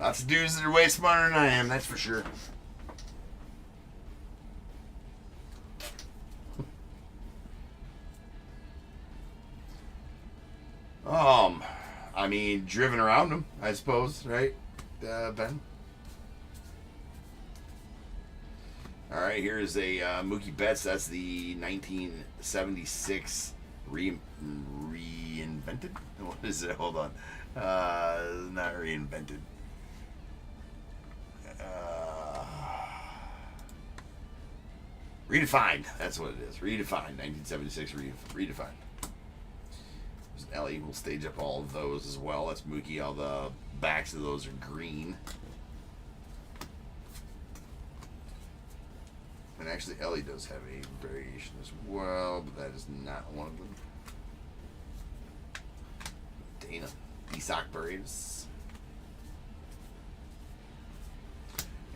Lots of dudes that are way smarter than I am, that's for sure. I mean, driven around them, I suppose, right, Ben? All right, here's a Mookie Betts. That's the 1976 reinvented. What is it? Hold on. Not reinvented. Redefined. That's what it is. Redefined. 1976 redefined. Ellie will stage up all of those as well. That's Mookie. All the backs of those are green. And actually, Ellie does have a variation as well, but that is not one of them. Dana. Isak Barrios.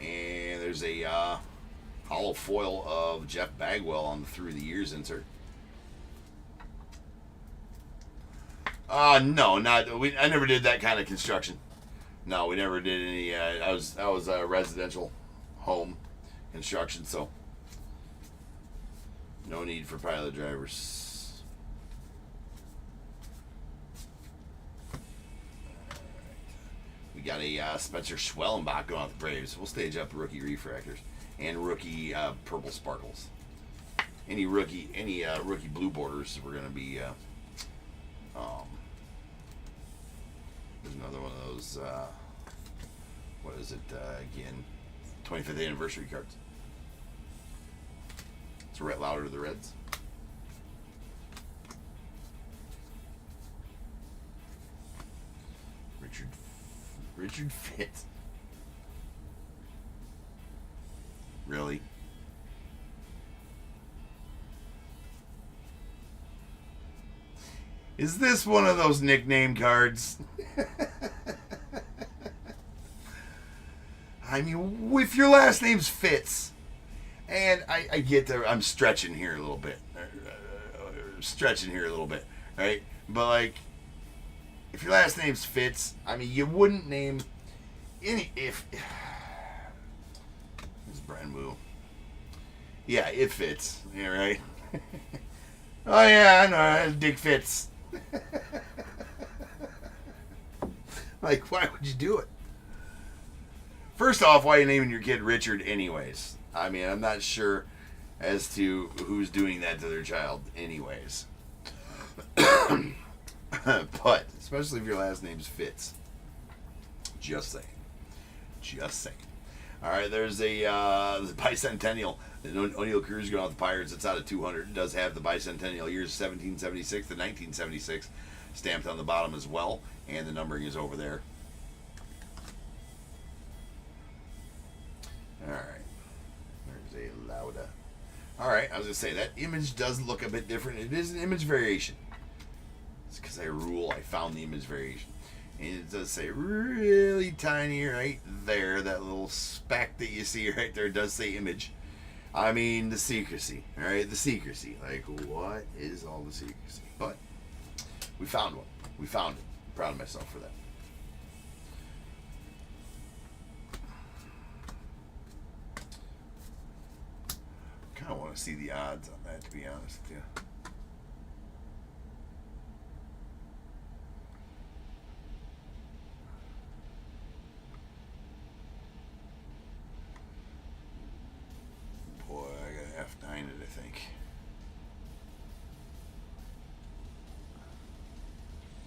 And there's a hollow foil of Jeff Bagwell on the Through the Years insert. No, I never did that kind of construction. No, we never did any. I was a residential home construction, so no need for pilot drivers. We got a Spencer Schwellenbach going out the Braves. We'll stage up rookie refractors and rookie purple sparkles. Any rookie blue borders we're gonna be. There's another one of those. What is it again? 25th anniversary cards. It's Rhett Lauder to the Reds. Richard Fitz. Really? Is this one of those nickname cards? I mean, if your last name's Fitz, and I get that I'm stretching here a little bit, right? But like, if your last name's Fitz, I mean, you wouldn't name any if. This is Brand Wu. Yeah, it fits. Yeah, right. Oh yeah, I know. Dick Fitz. Like, why would you do it? First off, why are you naming your kid Richard anyways? I mean, I'm not sure as to who's doing that to their child anyways. But, especially if your last name's Fitz. Just saying. Just saying. Alright, there's a bicentennial. The O'Neill Cruz going out the Pirates. It's out of 200. It does have the bicentennial years 1776 to 1976 stamped on the bottom as well. And the numbering is over there. Alright. There's a Lauda. Alright, I was going to say, that image does look a bit different. It is an image variation. It's because I found the image variation. And it does say really tiny right there. That little speck that you see right there does say image. I mean, the secrecy. Alright, the secrecy. Like, what is all the secrecy? But we found one. We found it. I'm proud of myself for that. I want to see the odds on that, to be honest with you. Boy, I got F9 it, I think.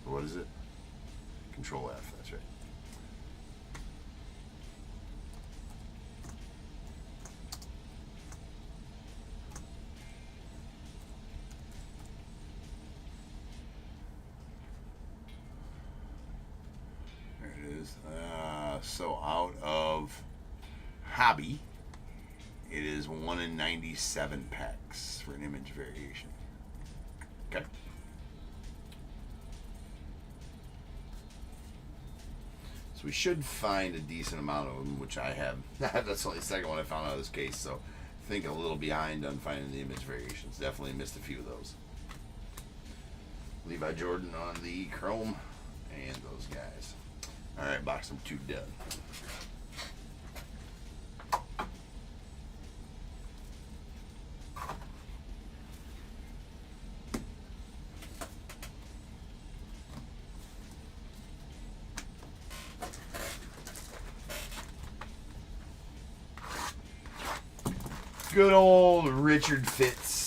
What is it? Control F, that's right. So out of hobby, it is 1 in 97 packs for an image variation. Okay. So we should find a decent amount of them, which I have. That's only the second one I found out of this case, so I think a little behind on finding the image variations. Definitely missed a few of those. Levi Jordan on the chrome and those guys. Alright, box number 2 done. Good old Richard Fitz.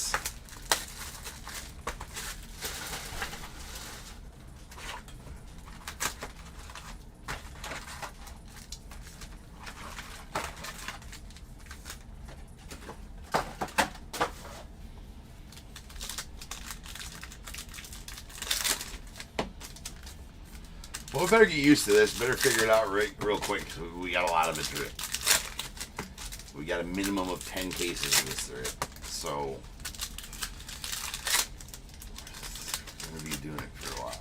Well, we better get used to this. Better figure it out real quick, because we got a lot of it through it. We got a minimum of 10 cases of this through it. So, we're going to be doing it for a while.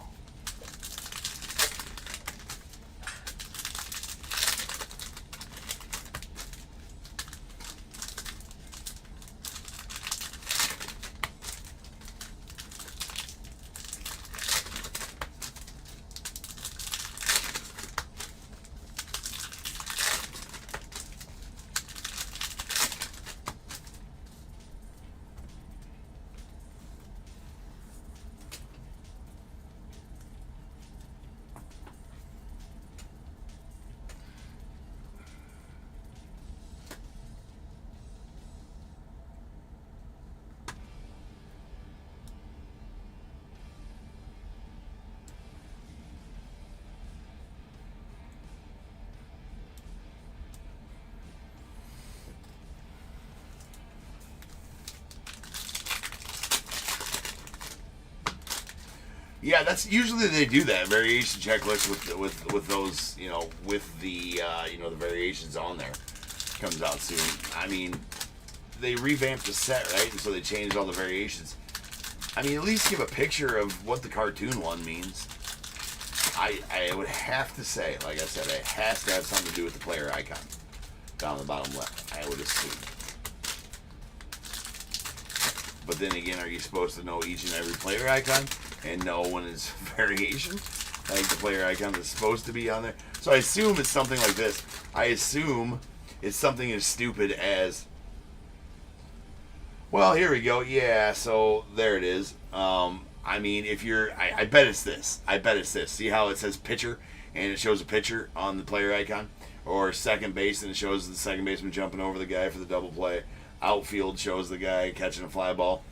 Yeah, that's usually they do that variation checklist with those, you know, with the the variations on there. Comes out soon. I mean, they revamped the set, right? And so they changed all the variations. I mean, at least give a picture of what the cartoon one means. I would have to say, like I said, it has to have something to do with the player icon down the bottom left, I would assume. But then again, are you supposed to know each and every player icon and know when it's variation? like the player icon that's supposed to be on there. So I assume it's something like this. I assume it's something as stupid as, well, here we go. Yeah, so there it is. I mean, if you're, I bet it's this. I bet it's this. See how it says pitcher and it shows a pitcher on the player icon? Or second base and it shows the second baseman jumping over the guy for the double play. Outfield shows the guy catching a fly ball.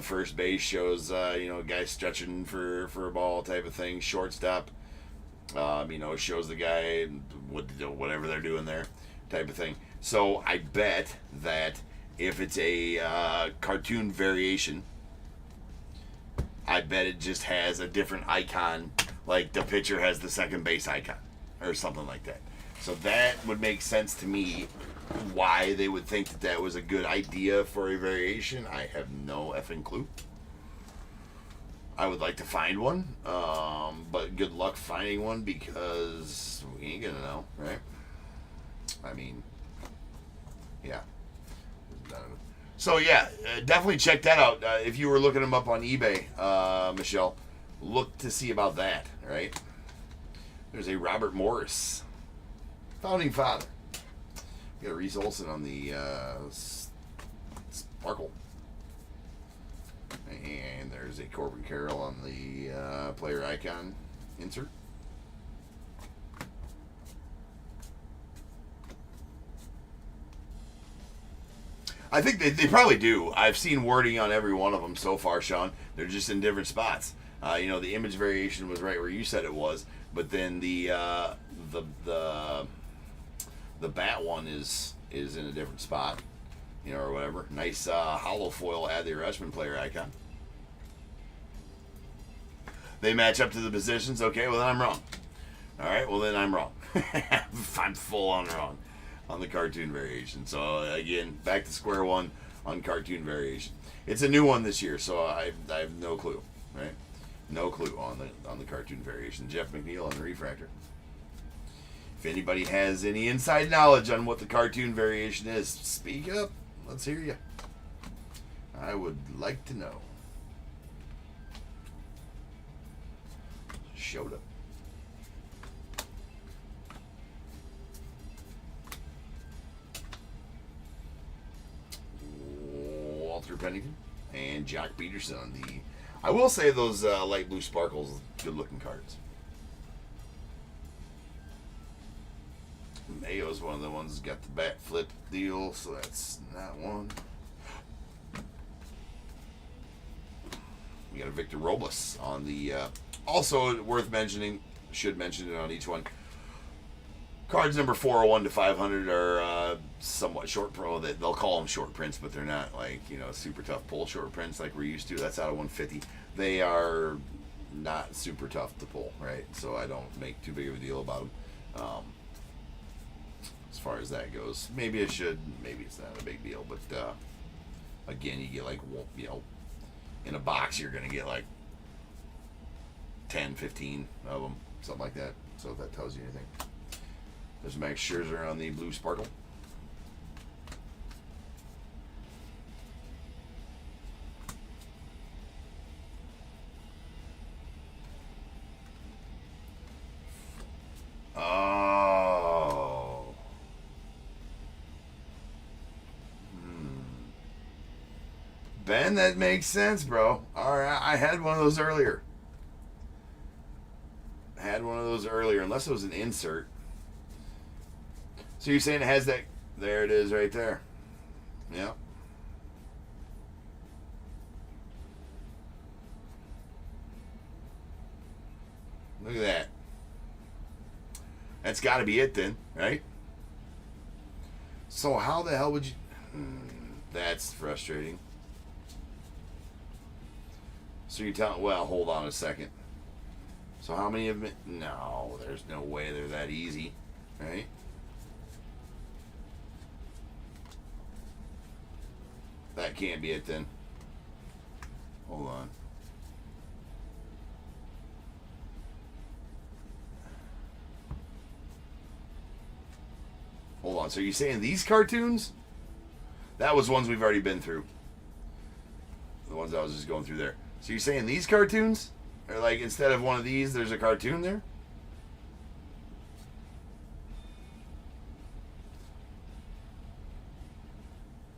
First base shows, a guy stretching for a ball type of thing. Shortstop, shows the guy whatever they're doing there type of thing. So I bet that if it's a cartoon variation, I bet it just has a different icon, like the pitcher has the second base icon or something like that. So that would make sense to me why they would think that was a good idea for a variation. I have no effing clue. I would like to find one, but good luck finding one because we ain't gonna know, right? I mean, yeah. So yeah, definitely check that out. If you were looking them up on eBay, Michelle, look to see about that, right? There's a Robert Morris, founding father. We got a Reese Olson on the Sparkle. And there's a Corbin Carroll on the player icon insert. I think they probably do. I've seen wording on every one of them so far, Sean. They're just in different spots. The image variation was right where you said it was, but then the bat one is in a different spot, or whatever. Nice hollow foil Adley Rutschman player icon. They match up to the positions. Okay, well then I'm wrong. All right, well then I'm wrong. I'm full on wrong on the cartoon variation. So again, back to square one on cartoon variation. It's a new one this year, so I have no clue, right? No clue on the cartoon variation. Jeff McNeil on the refractor. If anybody has any inside knowledge on what the cartoon variation is, speak up. Let's hear you. I would like to know. Showed up. Walter Pennington and Jock Peterson on the. I will say those light blue sparkles, good looking cards. Mayo's one of the ones that's got the bat flip deal, so that's not one. We got a Victor Robles on the. Also worth mentioning, should mention it on each one. Cards number 401 to 500 are somewhat short pro. They'll call them short prints, but they're not like super tough pull short prints like we're used to. That's out of 150. They are not super tough to pull, right? So I don't make too big of a deal about them. As far as that goes, maybe I should, maybe it's not a big deal, but again, you get like, in a box you're gonna get like 10, 15 of them, something like that. So if that tells you anything. There's Max Scherzer on the blue sparkle. Ben, that makes sense, bro. All right, I had one of those earlier. Unless it was an insert. So you're saying it has that? There it is, right there. Yep. Look at that. That's got to be it then, right? So how the hell would you? That's frustrating. So you're telling, well, hold on a second. So how many of them? No, there's no way they're that easy, right? That can't be it then. Hold on. Hold on. So you're saying these cartoons? That was ones we've already been through. The ones I was just going through there. So you're saying these cartoons Or like instead of one of these, there's a cartoon there?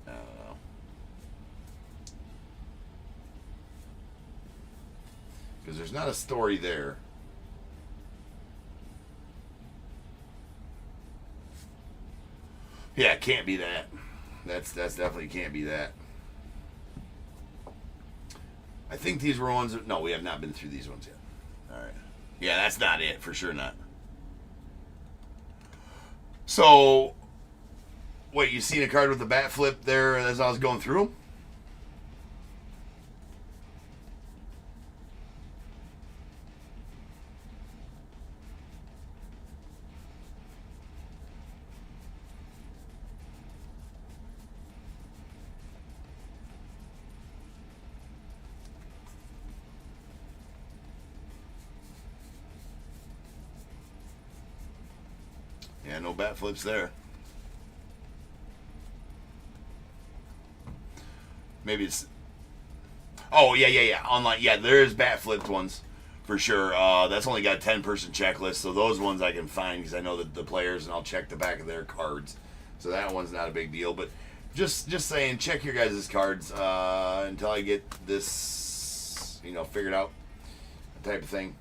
I don't know. Because there's not a story there. Yeah, it can't be that. That's definitely can't be that. I think these were ones that, no, we have not been through these ones yet. All right. Yeah, that's not it. For sure not. So, wait, you seen a card with the bat flip there as I was going through them? Yeah, no bat flips there. Maybe it's. Oh, yeah. Online. Yeah, there is bat flipped ones for sure. That's only got a 10-person checklist, so those ones I can find because I know the players and I'll check the back of their cards. So that one's not a big deal. But just saying, check your guys' cards until I get this, figured out, type of thing.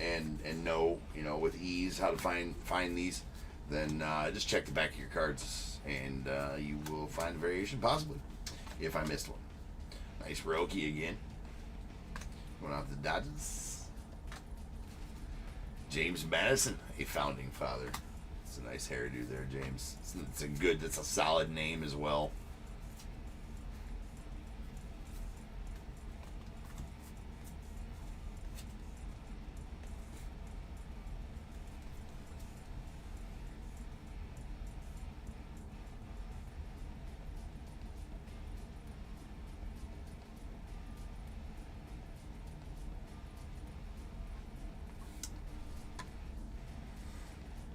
And know, with ease how to find these, then just check the back of your cards and you will find a variation possibly if I missed one. Nice Roki again. Going out the Dodgers. James Madison, a founding father. It's a nice hairdo there, James. It's a solid name as well.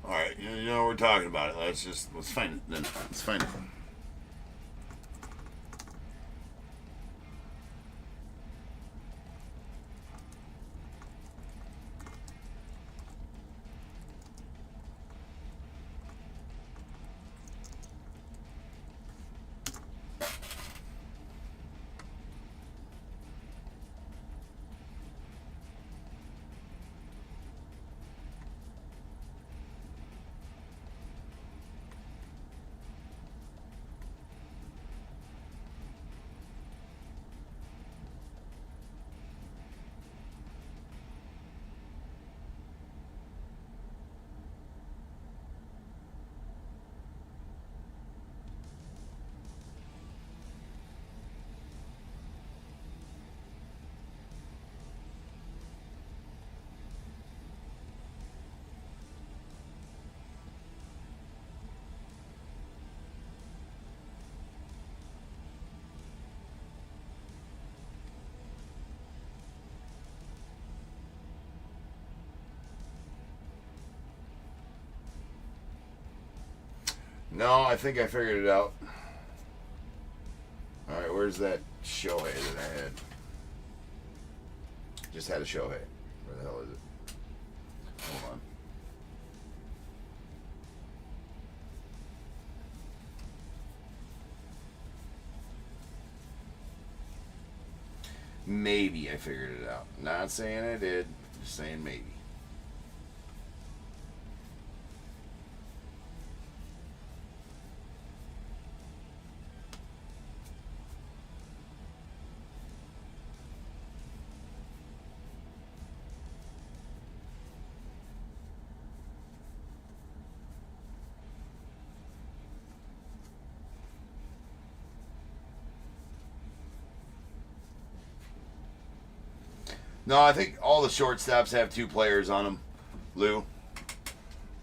All right, you know what we're talking about it. Let's find it then. Let's find it. No, I think I figured it out. All right, where's that Shohei that I had? Just had a Shohei. Where the hell is it? Hold on. Maybe I figured it out. Not saying I did, just saying maybe. No, I think all the shortstops have two players on them, Lou.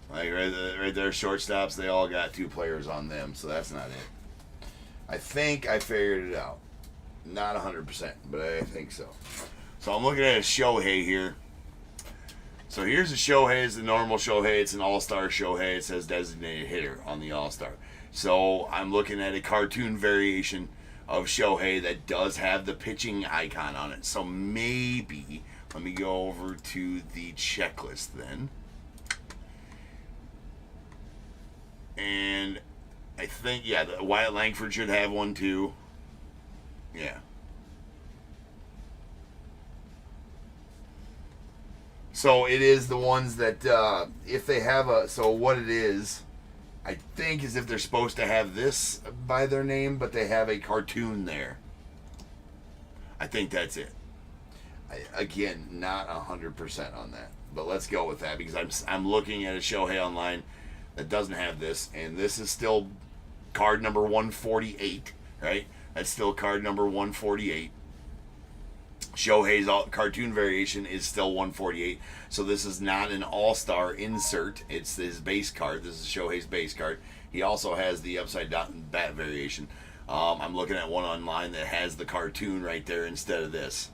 Like right there, shortstops, they all got two players on them, so that's not it. I think I figured it out. Not 100%, but I think so. So I'm looking at a Shohei here. So here's a Shohei. It's the normal Shohei. It's an all-star Shohei. It says designated hitter on the all-star. So I'm looking at a cartoon variation of Shohei that does have the pitching icon on it. So maybe Let me go over to the checklist then. And I think, yeah, the Wyatt Langford should have one too. Yeah. So it is the ones that, if they have a, so what it is, I think, is if they're supposed to have this by their name, but they have a cartoon there. I think that's it. Again, not 100% on that, but let's go with that because I'm looking at a Shohei online that doesn't have this, and this is still card number 148, right? That's still card number 148. Shohei's cartoon variation is still 148, so this is not an all-star insert. It's his base card. This is Shohei's base card. He also has the upside down bat variation. I'm looking at one online that has the cartoon right there instead of this.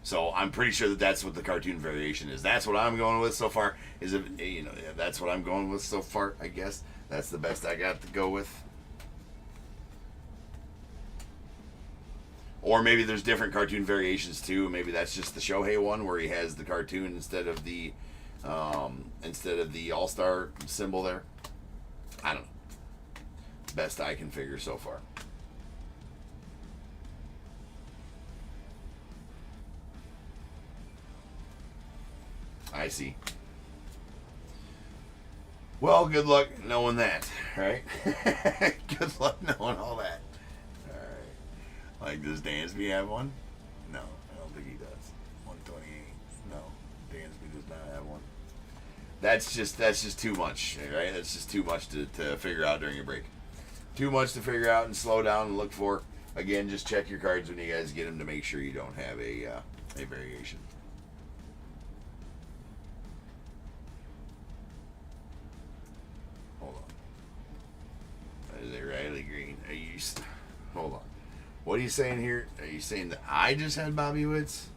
So I'm pretty sure that that's what the cartoon variation is. That's what I'm going with so far. That's what I'm going with so far. I guess that's the best I got to go with. Or maybe there's different cartoon variations too. Maybe that's just the Shohei one where he has the cartoon instead of the All-Star symbol there. I don't know. Best I can figure so far. I see. Well, good luck knowing that, right? Good luck knowing all that. All right. Like, does Dansby have one? No, I don't think he does. 128. No, Dansby does not have one. That's just too much, right? That's just too much to figure out during a break. Too much to figure out and slow down and look for. Again, just check your cards when you guys get them to make sure you don't have a variation. Hold on. Is it Riley Green? Hold on. What are you saying here? Are you saying that I just had Bobby Witts?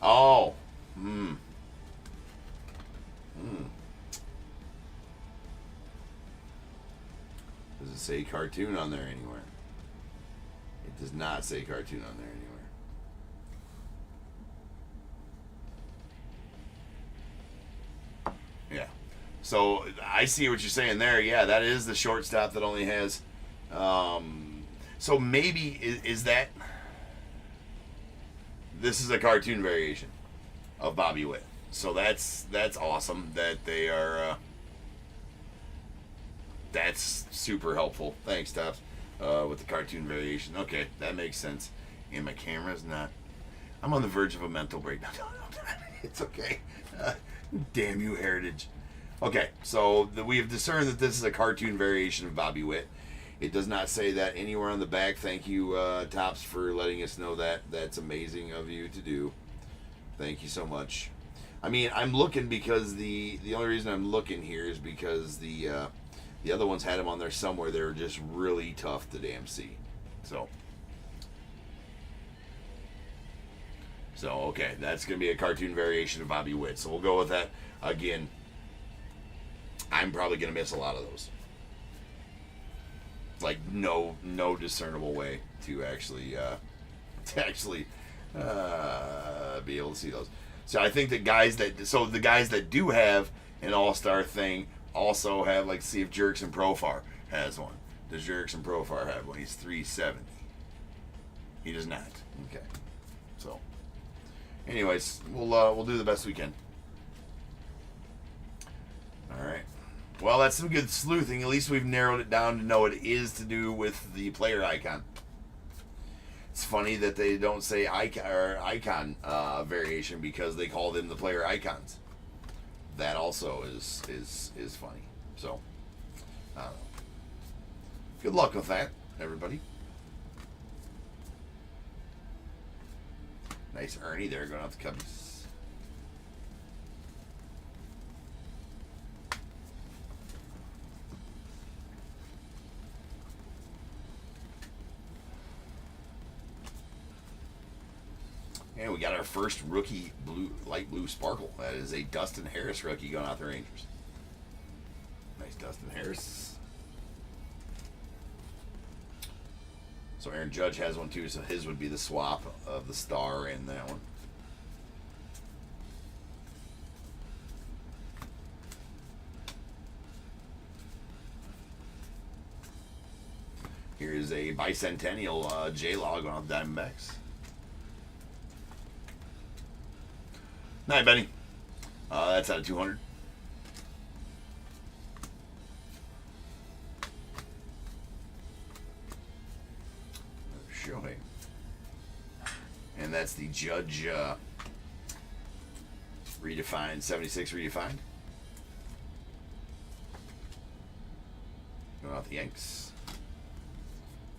Oh. Does it say cartoon on there anywhere? It does not say cartoon on there anywhere. Yeah. So I see what you're saying there. Yeah, that is the shortstop that only has. So maybe is that. This is a cartoon variation of Bobby Witt. So that's awesome that they are. That's super helpful. Thanks, Tops. With the cartoon variation. Okay, that makes sense. And my camera's not. I'm on the verge of a mental breakdown. It's okay. Damn you, Heritage. Okay, so we have discerned that this is a cartoon variation of Bobby Witt. It does not say that anywhere on the back. Thank you, Tops, for letting us know that. That's amazing of you to do. Thank you so much. I mean, I'm looking because the only reason I'm looking here is because the other ones had them on there somewhere. They were just really tough to damn see. So okay, that's going to be a cartoon variation of Bobby Witt. So we'll go with that. Again, I'm probably going to miss a lot of those. Like no discernible way to actually be able to see those. So I think the guys that do have an all-star thing also have, like, see if Jerkson Profar has one. Does Jerkson Profar have one? He's 370. He does not. Okay. So anyways, we'll do the best we can. All right. Well, that's some good sleuthing. At least we've narrowed it down to know what it is to do with the player icon. It's funny that they don't say icon variation because they call them the player icons. That also is funny. So, I don't know. Good luck with that, everybody. Nice Ernie there going off the Cubbies. And we got our first rookie blue, light blue sparkle. That is a Dustin Harris rookie going out the Rangers. Nice Dustin Harris. So Aaron Judge has one too, so his would be the swap of the star and that one. Here's a bicentennial J-Log on the Diamondbacks. Night, Benny. That's out of 200. Showing. And that's the Judge redefined, 76 redefined. Going out the Yanks.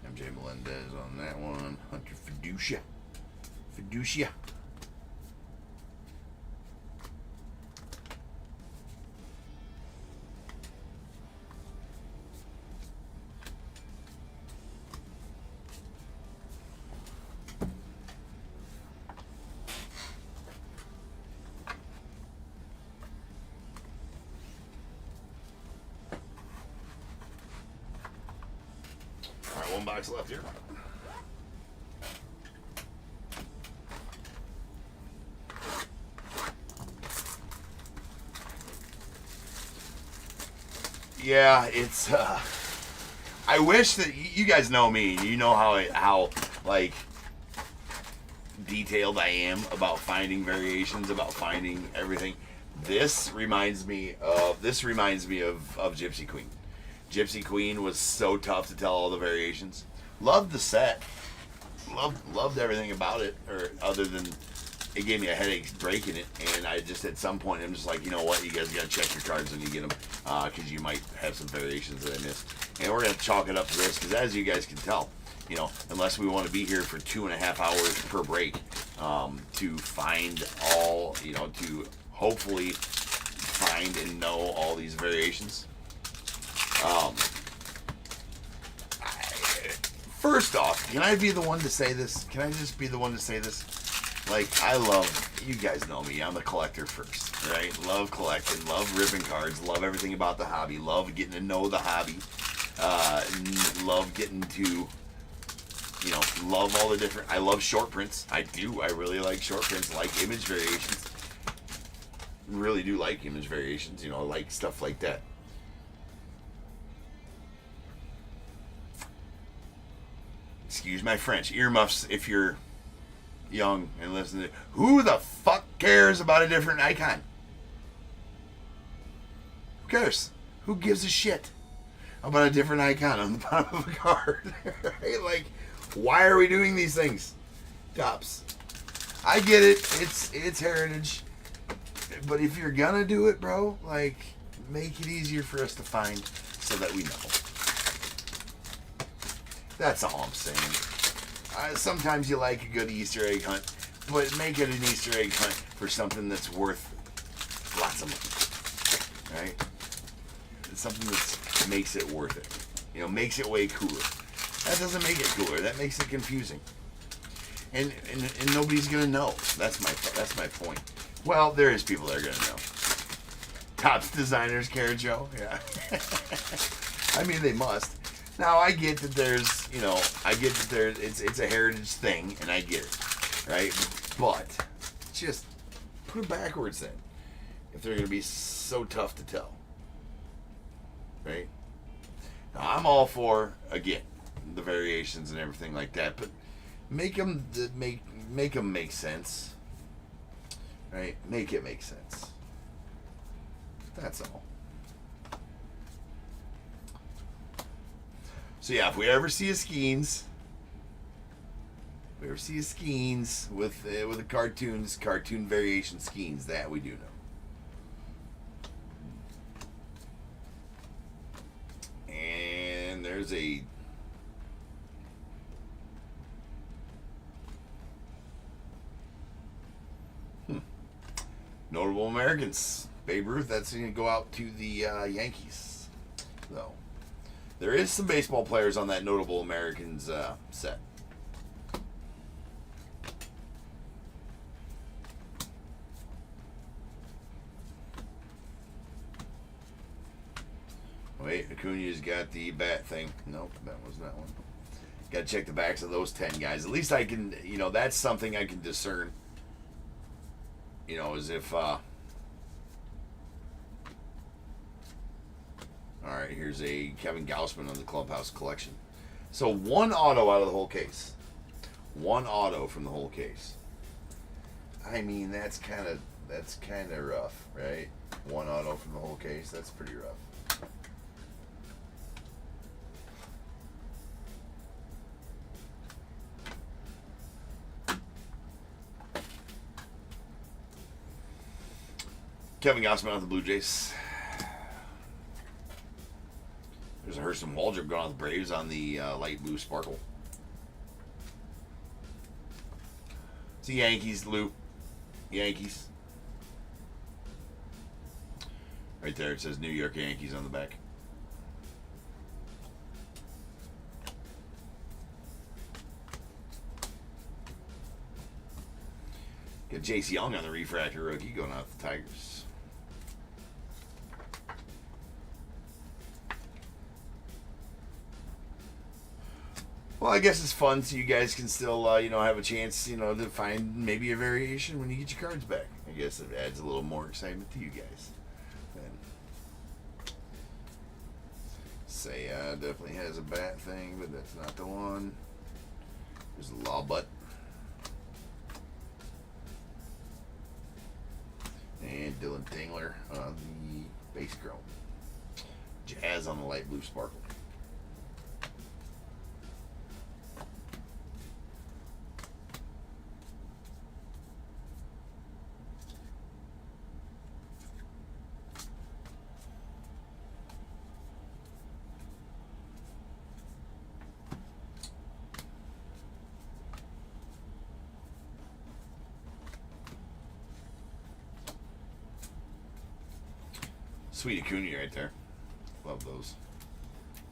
MJ Melendez on that one. Hunter Fiducia. Fiducia. One box left here. Yeah, it's I wish that you guys know me. You know how like detailed I am about finding variations, about finding everything. This reminds me of Gypsy Queen. Gypsy Queen was so tough to tell all the variations. Loved the set. Loved everything about it, or other than it gave me a headache breaking it. And I just, at some point, I'm just like, you know what? You guys got to check your cards when you get them, because you might have some variations that I missed. And we're going to chalk it up to this, because as you guys can tell, you know, unless we want to be here for 2.5 hours per break, to find all, you know, to hopefully find and know all these variations. First off, can I be the one to say this? Can I just be the one to say this? Like, I love, you guys know me, I'm a collector first, right? Love collecting, love ripping cards, love everything about the hobby, love getting to know the hobby, love getting to, you know, love all the different, I love short prints. I do, I really like short prints, like image variations. Really do like image variations, you know, like stuff like that. Excuse my French. Earmuffs if you're young and listen to. Who the fuck cares about a different icon? Who cares? Who gives a shit about a different icon on the bottom of a card? Right? Like, why are we doing these things? Tops. I get it. It's heritage. But if you're gonna do it, bro, like, make it easier for us to find so that we know. That's all I'm saying. Sometimes you like a good Easter egg hunt, but make it an Easter egg hunt for something that's worth lots of money, right? It's something that makes it worth it. You know, makes it way cooler. That doesn't make it cooler. That makes it confusing. And nobody's gonna know. That's my point. Well, there is people that are gonna know. Topps designers care, Joe. Yeah. I mean, they must. Now, I get that there's, you know, it's a heritage thing, and I get it, right? But just put it backwards then, if they're going to be so tough to tell, right? Now, I'm all for, again, the variations and everything like that, but make them make sense, right? Make it make sense. That's all. So yeah, if we ever see a Skeens, with the cartoon variation Skeens, that we do know. And there's a notable Americans. Babe Ruth, that's going to go out to the Yankees, though. There is some baseball players on that notable Americans set. Wait, Acuna's got the bat thing. Nope, that was that one. Got to check the backs of those 10 guys. At least I can, that's something I can discern. As if, all right, here's a Kevin Gausman on the Clubhouse collection. So 1 auto out of the whole case. 1 auto from the whole case. I mean, that's kind of rough, right? 1 auto from the whole case. That's pretty rough. Kevin Gausman on the Blue Jays. There's a Hurston Waldrop going on the Braves on the light blue sparkle. It's the Yankees, Lou. Yankees. Right there, it says New York Yankees on the back. Got Jace Young on the refractor rookie going out the Tigers. Well, I guess it's fun so you guys can still, have a chance, to find maybe a variation when you get your cards back. I guess it adds a little more excitement to you guys. Say, definitely has a bat thing, but that's not the one. There's a law butt. And Dylan Dingler on the base chrome. Jazz on the light blue sparkle. Sweet Acuna right there. Love those.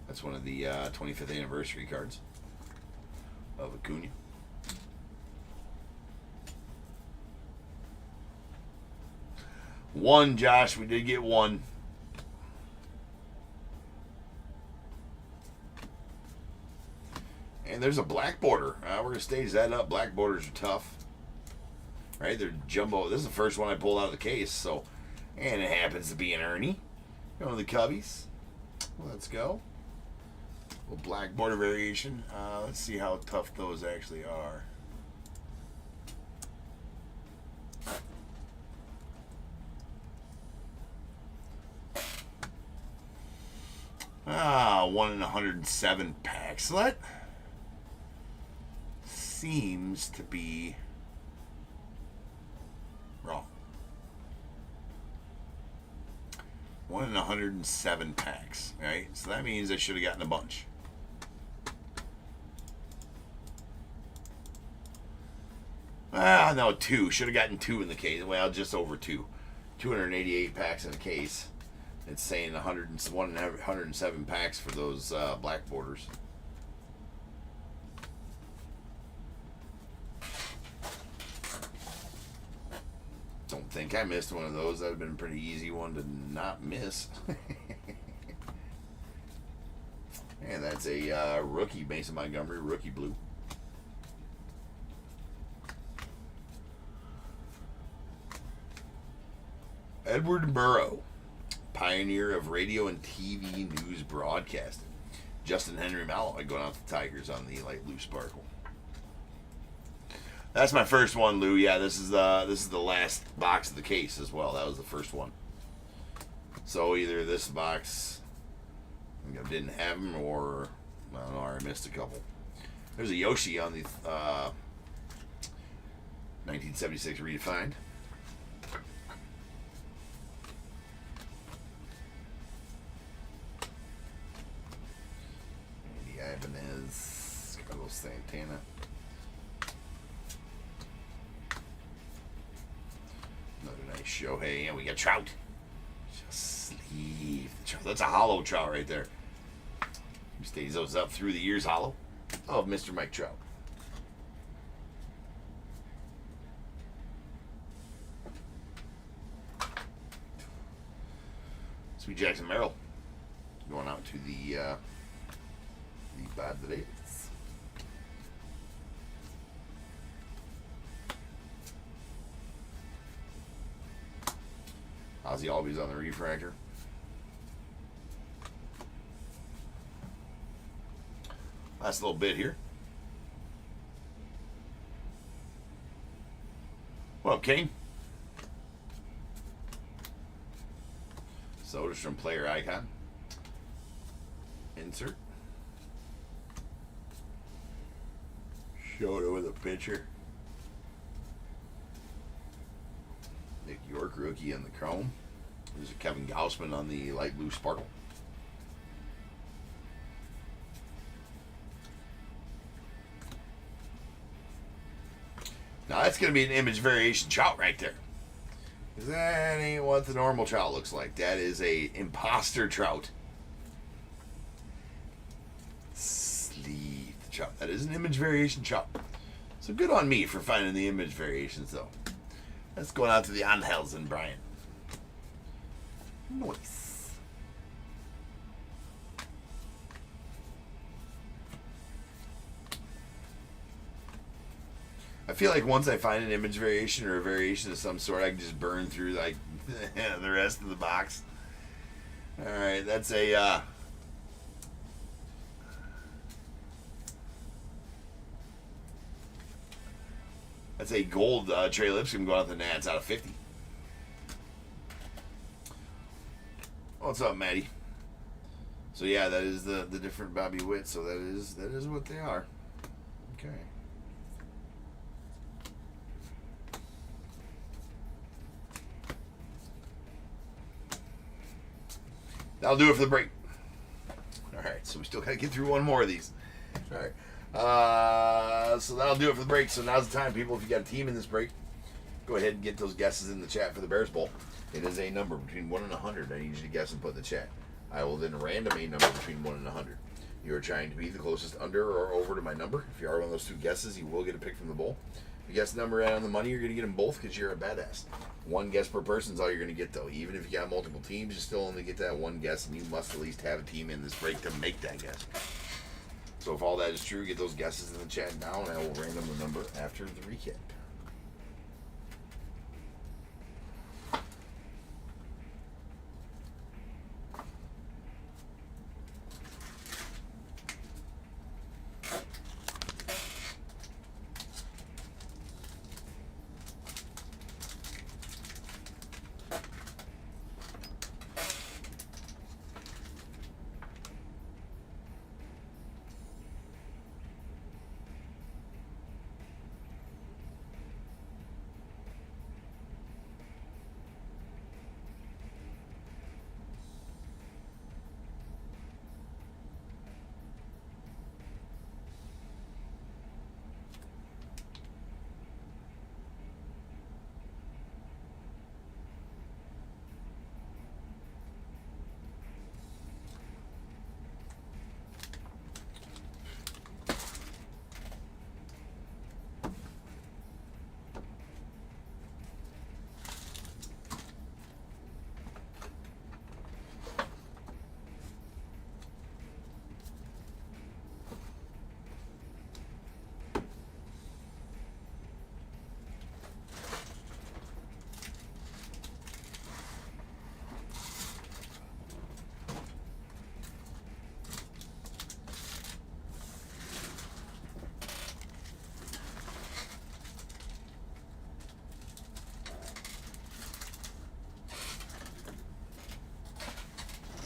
That's one of the 25th anniversary cards of Acuna. One, Josh. We did get one. And there's a black border. We're going to stage that up. Black borders are tough. Right? They're jumbo. This is the first one I pulled out of the case, so... And it happens to be an Ernie. Going to the Cubbies. Let's go. A little black border variation. Let's see how tough those actually are. One in 107 packs. So that seems to be wrong. 1 in 107 packs, right? So that means I should have gotten a bunch. No, 2. Should have gotten 2 in the case. Well, just over 2. 288 packs in a case. It's saying 1 in 107 packs for those black borders. Don't think I missed one of those. That would have been a pretty easy one to not miss. And that's a rookie, Mason Montgomery, rookie blue. Edward Burrow, pioneer of radio and TV news broadcasting. Justin Henry Malloy going out to the Tigers on the light blue sparkle. That's my first one, Lou. Yeah, this is the last box of the case as well. That was the first one. So either this box didn't have them, or I don't know, I missed a couple. There's a Yoshi on the 1976 redefined. Andy Ibanez, Carlos Santana. Another nice Shohei, and we got Trout. Just sleeve the Trout. That's a hollow Trout right there. He stays those up through the years hollow of Mr. Mike Trout. Sweet Jackson Merrill Going out to the Bad Davis. Ozzy Albies on the refractor. Last little bit here. What up, King? Soderstrom player icon. Insert. Showed it with a picture. Nick York, rookie in the chrome. There's a Kevin Gausman on the light blue sparkle. Now that's going to be an image variation trout right there. Because that ain't what the normal trout looks like. That is a imposter trout. Sleeve trout. That is an image variation trout. So good on me for finding the image variations though. That's going out to the Angels and Brian. Nice. I feel like once I find an image variation or a variation of some sort, I can just burn through like the rest of the box. All right, that's a gold Trey Lipscomb going out the Nats out of 50. What's up, Maddie? So yeah, that is the different Bobby Witt. So that is what they are. Okay. That'll do it for the break. All right, so we still gotta get through one more of these. All right. So that'll do it for the break. So now's the time, people. If you got a team in this break, go ahead and get those guesses in the chat for the Bears Bowl. It is a number between 1 and 100. I need you to guess and put in the chat. I will then random a number between 1 and 100. You are trying to be the closest under or over to my number. If you are one of those two guesses, you will get a pick from the bowl. If you guess the number and on the money, you're going to get them both because you're a badass. One guess per person is all you're going to get, though. Even if you got multiple teams, you still only get that one guess, and you must at least have a team in this break to make that guess. So if all that is true, get those guesses in the chat now, and I will random the number after the recap.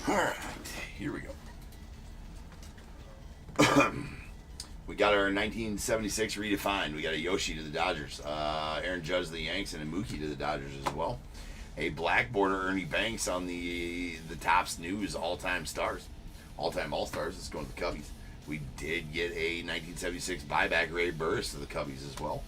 All right, here we go. We got our 1976 redefined. We got a Yoshi to the Dodgers, Aaron Judge to the Yanks, and a Mookie to the Dodgers as well. A black border Ernie Banks on the Topps News all-time stars, all-time all-stars. It's going to the Cubbies. We did get a 1976 buyback Ray Burris to the Cubbies as well.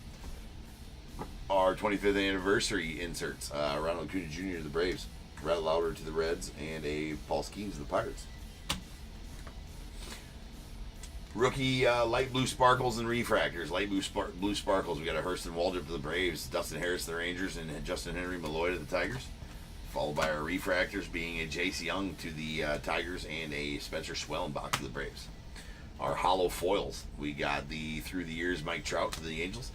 Our 25th anniversary inserts, Ronald Acuna Jr. to the Braves, Rhett Lauder to the Reds, and a Paul Skeens to the Pirates. Rookie light blue sparkles and refractors. Light blue sparkles. We got a Hurston Waldrop to the Braves, Dustin Harris to the Rangers, and Justin Henry Malloy to the Tigers. Followed by our refractors being a Jace Young to the Tigers and a Spencer Schwellenbach to the Braves. Our hollow foils, we got the through the years Mike Trout to the Angels.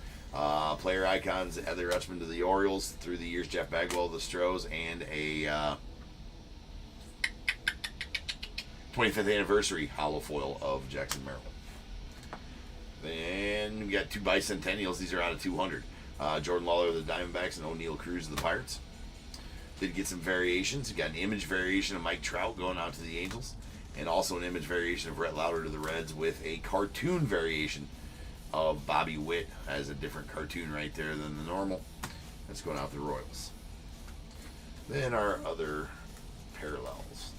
Player icons, Heather Rutschman to the Orioles. Through the years, Jeff Bagwell to the Stros. And a 25th anniversary hollow foil of Jackson, Maryland. Then we got 2 bicentennials. These are out of 200. Jordan Lawler of the Diamondbacks and O'Neill Cruz of the Pirates. Did get some variations. We got an image variation of Mike Trout going out to the Angels. And also an image variation of Rhett Lauder to the Reds with a cartoon variation of Bobby Witt as a different cartoon right there than the normal. That's going out to the Royals. Then our other parallels.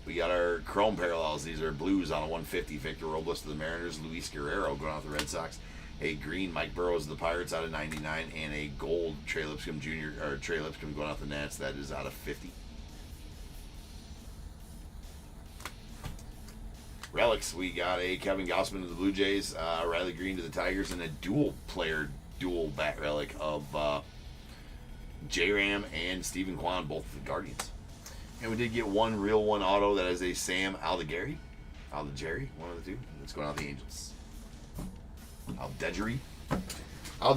We got our chrome parallels. These are blues on a 150. Victor Robles to the Mariners. Luis Guerrero going out to the Red Sox. A green Mike Burrows of the Pirates out of 99. And a gold Trey Lipscomb Jr. or Trey Lipscomb going out to the Nats. That is out of 50. Relics, we got a Kevin Gausman to the Blue Jays, Riley Green to the Tigers, and a dual bat relic of J-Ram and Stephen Kwan, both of the Guardians. And we did get one real one auto that is a Sam Aldegeri, one of the two. That's going out the Angels. Aldegeri, or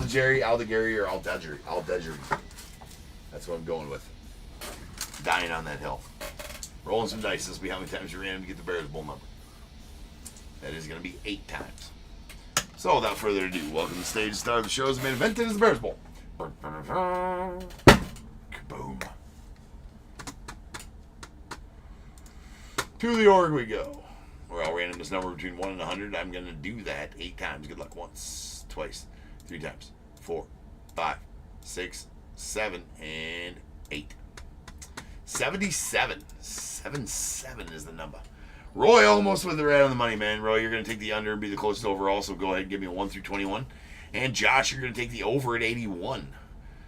Aldegeri. That's what I'm going with. Dying on that hill. Rolling some dice. This will be how many times you ran to get the Bears Bowl number. That is going to be 8 times. So without further ado, welcome to the stage. Star of the show's main event. It is the Bears Bowl. Kaboom. To the org we go. We're all random this number between 1 and 100. I'm going to do that 8 times. Good luck once, twice, 3 times, 4, 5, 6, 7, and 8. 77. 77 is the number. Roy almost with the right on the money, man. Roy, you're going to take the under and be the closest overall, so go ahead and give me a 1 through 21. And Josh, you're going to take the over at 81.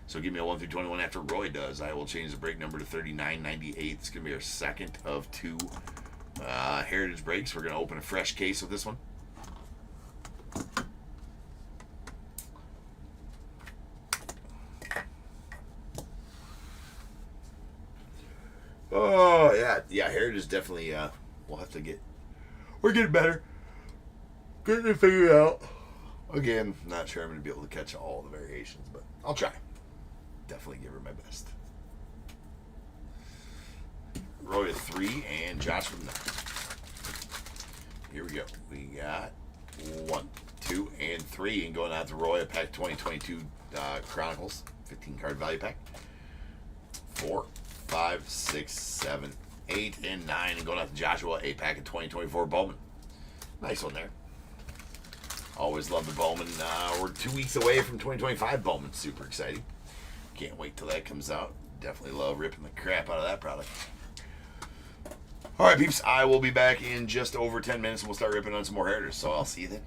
So give me a 1 through 21 after Roy does. I will change the break number to 39.98. It's going to be our second of 2 Heritage breaks. We're going to open a fresh case with this one. Oh, yeah, Heritage is definitely... we'll have to get... We're getting better. Getting it figured out. Again, not sure I'm going to be able to catch all the variations, but I'll try. Definitely give her my best. Roy with 3 and Josh with 9. Here we go. We got 1, 2, and 3. And going out to Roy, a pack 2022 Chronicles, 15 card value pack. 4, 5, 6, 7, 8, and 9. And going out to Joshua, a pack of 2024 Bowman. Nice one there. Always love the Bowman. We're 2 weeks away from 2025 Bowman. Super exciting. Can't wait till that comes out. Definitely love ripping the crap out of that product. All right, peeps. I will be back in just over 10 minutes, and we'll start ripping on some more Heritors. So I'll see you then.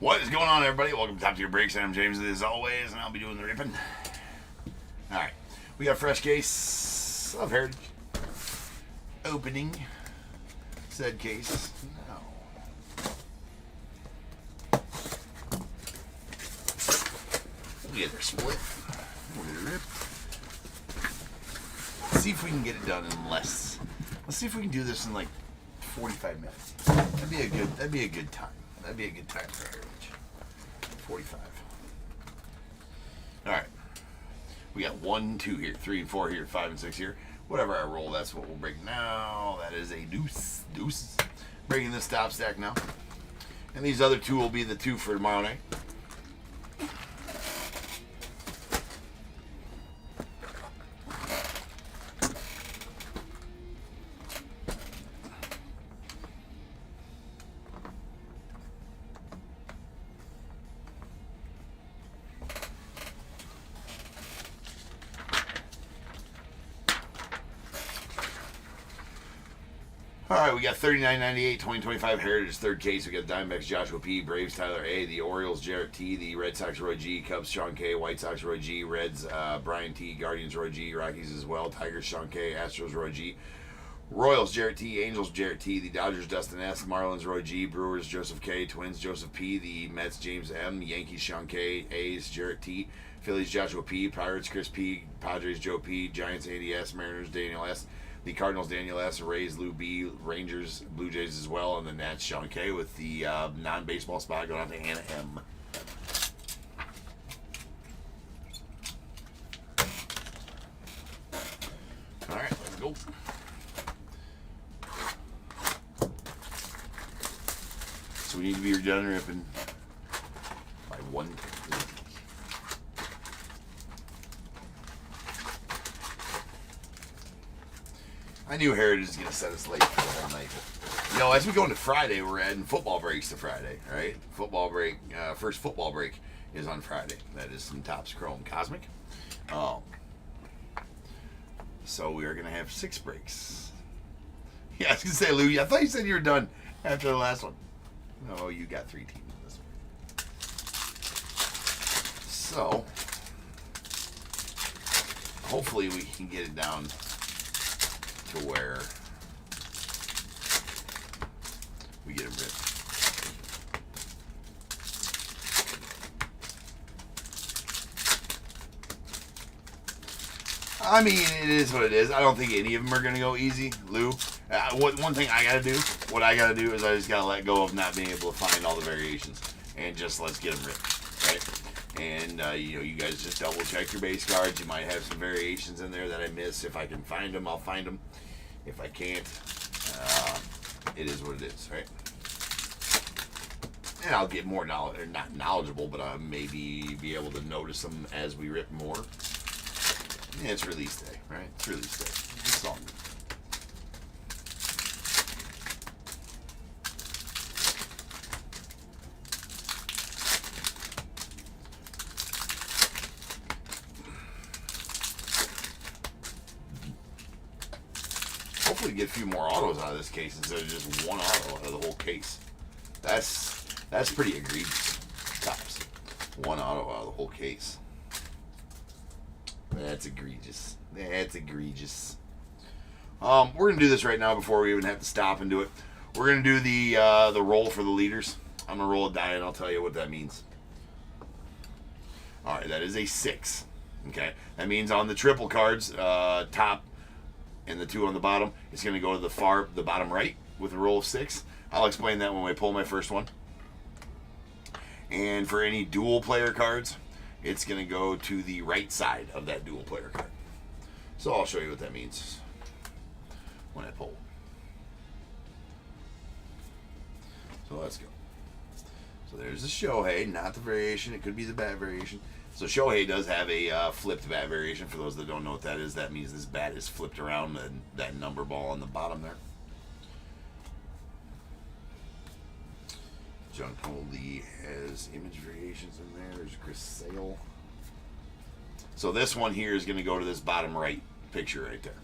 What is going on, everybody? Welcome to Top Tier Breaks. I'm James, as always, and I'll be doing the ripping. All right, we got a fresh case of Heritage. Opening said case now. We'll get her split. We'll get her ripped. Let's see if we can get it done in less. Let's see if we can do this in like 45 minutes. That'd be a good time. That'd be a good time for Heritage. 45. All right. We got 1, 2 here, 3 and 4 here, 5 and 6 here. Whatever I roll, that's what we'll break now. That is a deuce. Deuce. Breaking this top stack now. And these other two will be the two for tomorrow night. All right, we got 39.98, 2025 Heritage third case. We got Diamondbacks Joshua P, Braves Tyler A, the Orioles Jarrett T, the Red Sox Roy G, Cubs Sean K, White Sox Roy G, Reds Brian T, Guardians Roy G, Rockies as well, Tigers Sean K, Astros Roy G, Royals Jarrett T, Angels Jarrett T, the Dodgers Dustin S, Marlins Roy G, Brewers Joseph K, Twins Joseph P, the Mets James M, Yankees Sean K, A's Jarrett T, Phillies Joshua P, Pirates Chris P, Padres Joe P, Giants Andy S, Mariners Daniel S, the Cardinals Daniel S, Rays Lou B, Rangers Blue Jays as well, and the Nats Sean K with the non-baseball spot going out to Hannah M. All right, let's go. So we need to be done ripping by 1:30. I knew Heritage was going to set us late for the whole night. You know, as we go into Friday, we're adding football breaks to Friday, right? Football break, first football break is on Friday. That is some Topps Chrome Cosmic. So we are going to have 6 breaks. Yeah, I was going to say, Lou, I thought you said you were done after the last one. No, you got 3 teams in this one. So, hopefully we can get it down to where we get them ripped. I mean, it is what it is. I don't think any of them are going to go easy, Lou. One thing I got to do, what I got to do is I just got to let go of not being able to find all the variations and just let's get them ripped, right? And, you know, you guys just double check your base cards. You might have some variations in there that I miss. If I can find them, I'll find them. If I can't, it is what it is, right? And I'll get more knowledge, or not knowledgeable, but I'll maybe be able to notice them as we rip more. Yeah, it's release day, right? It's release day. It's all good. Hopefully get a few more autos out of this case instead of just one auto out of the whole case. That's pretty egregious. Topps. One auto out of the whole case. That's egregious. That's egregious. We're gonna do this right now before we even have to stop and do it. We're gonna do the roll for the leaders. I'm gonna roll a die and I'll tell you what that means. All right, that is a 6. Okay, that means on the triple cards, top and the 2 on the bottom, it's going to go to the bottom right with a roll of 6. I'll explain that when we pull my first one. And for any dual player cards, it's going to go to the right side of that dual player card. So I'll show you what that means when I pull. So let's go. So there's the Shohei, not the variation. It could be the bat variation. So Shohei does have a flipped bat variation. For those that don't know what that is, that means this bat is flipped around and that number ball on the bottom there. John Coley has image variations in there. There's Chris Sale. So this one here is going to go to this bottom right picture right there.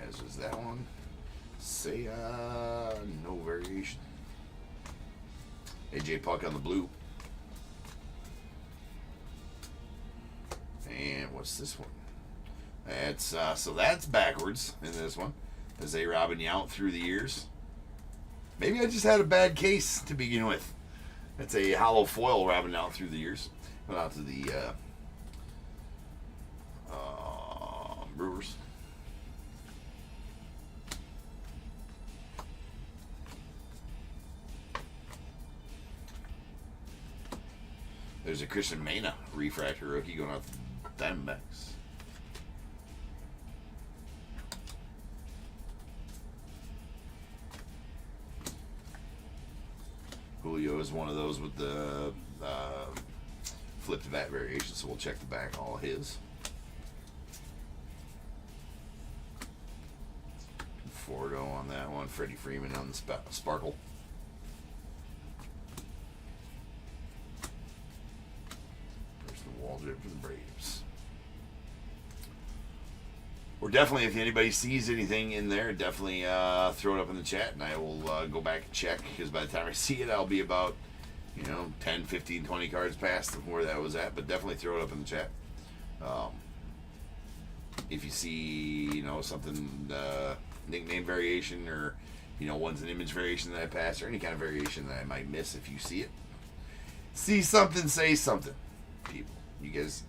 As is that one. Say, No variation. AJ Puck on the blue. And what's this one? That's so that's backwards in this one. There's a Robin Yount through the years. Maybe I just had a bad case to begin with. That's a hollow foil Robin Yount through the years. Went out to the Brewers. There's a Christian Mena refractor rookie going out to the Diamondbacks. Julio is one of those with the flipped bat variation, so we'll check the back, all of his. Fordo on that one, Freddie Freeman on the Sparkle. There's the wall drip for the Braves. We're definitely, if anybody sees anything in there, definitely throw it up in the chat, and I will go back and check, because by the time I see it, I'll be about, 10, 15, 20 cards past where that was at, but definitely throw it up in the chat. If you see, something, nickname variation, or, one's an image variation that I pass, or any kind of variation that I might miss, if you see it. See something, say something, people. You guys,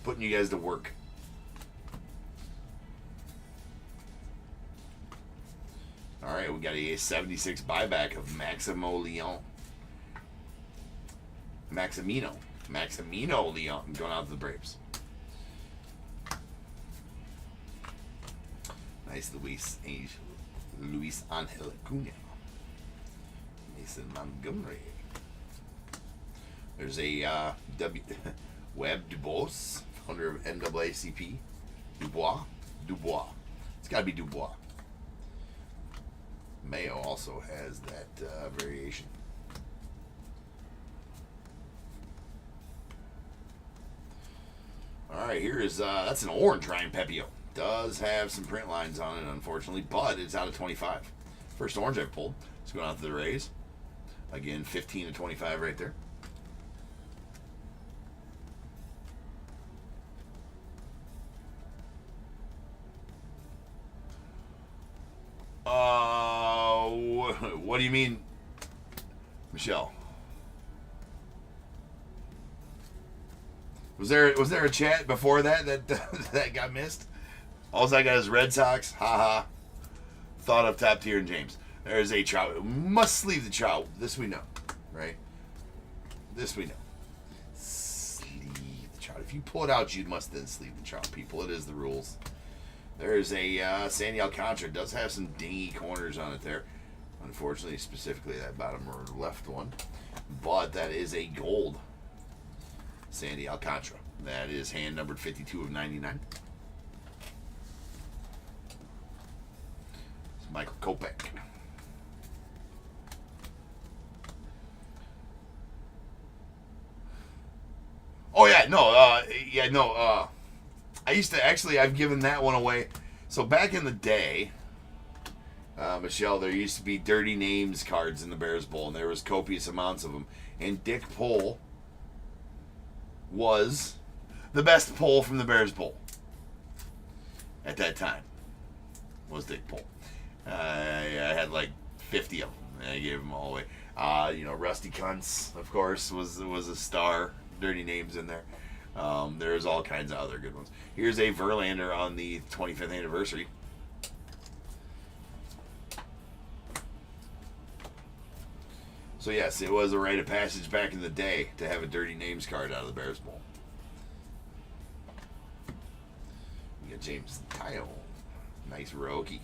putting you guys to work. All right, we got a 76 buyback of Maximino Leon going out to the Braves. Nice Luis Angel Acuna. Mason Montgomery. There's a Webb Dubois, founder of NAACP. Dubois. It's got to be Dubois. Mayo also has that variation. All right, here is that's an orange Ryan Pepio. Does have some print lines on it, unfortunately, but it's out of 25. First orange I've pulled. It's going out to the Rays. Again, 15 to 25 right there. What do you mean, Michelle? Was there a chat before that that got missed? All I got is Red Sox. Haha. Thought of top tier and James. There's a Trout. Must sleeve the Trout. This we know, right? This we know. Sleeve the Trout. If you pull it out, you must then sleeve the Trout, people. It is the rules. There's a Sandy Alcantara. Does have some dingy corners on it there. Unfortunately, specifically that bottom or left one. But that is a gold Sandy Alcantara. That is hand numbered 52 of 99. It's Michael Kopech. Oh, yeah, no. I used to, actually, I've given that one away. So back in the day, Michelle, there used to be dirty names cards in the Bears Bowl, and there was copious amounts of them. And Dick Pohl was the best Pohl from the Bears Bowl at that time. Was Dick Pohl. I had like 50 of them, and I gave them all away. Rusty Kuntz, of course, was a star. Dirty names in there. There's all kinds of other good ones. Here's a Verlander on the 25th anniversary. So yes, it was a rite of passage back in the day to have a dirty names card out of the Bears Bowl. We got James Tyo. Nice Roki.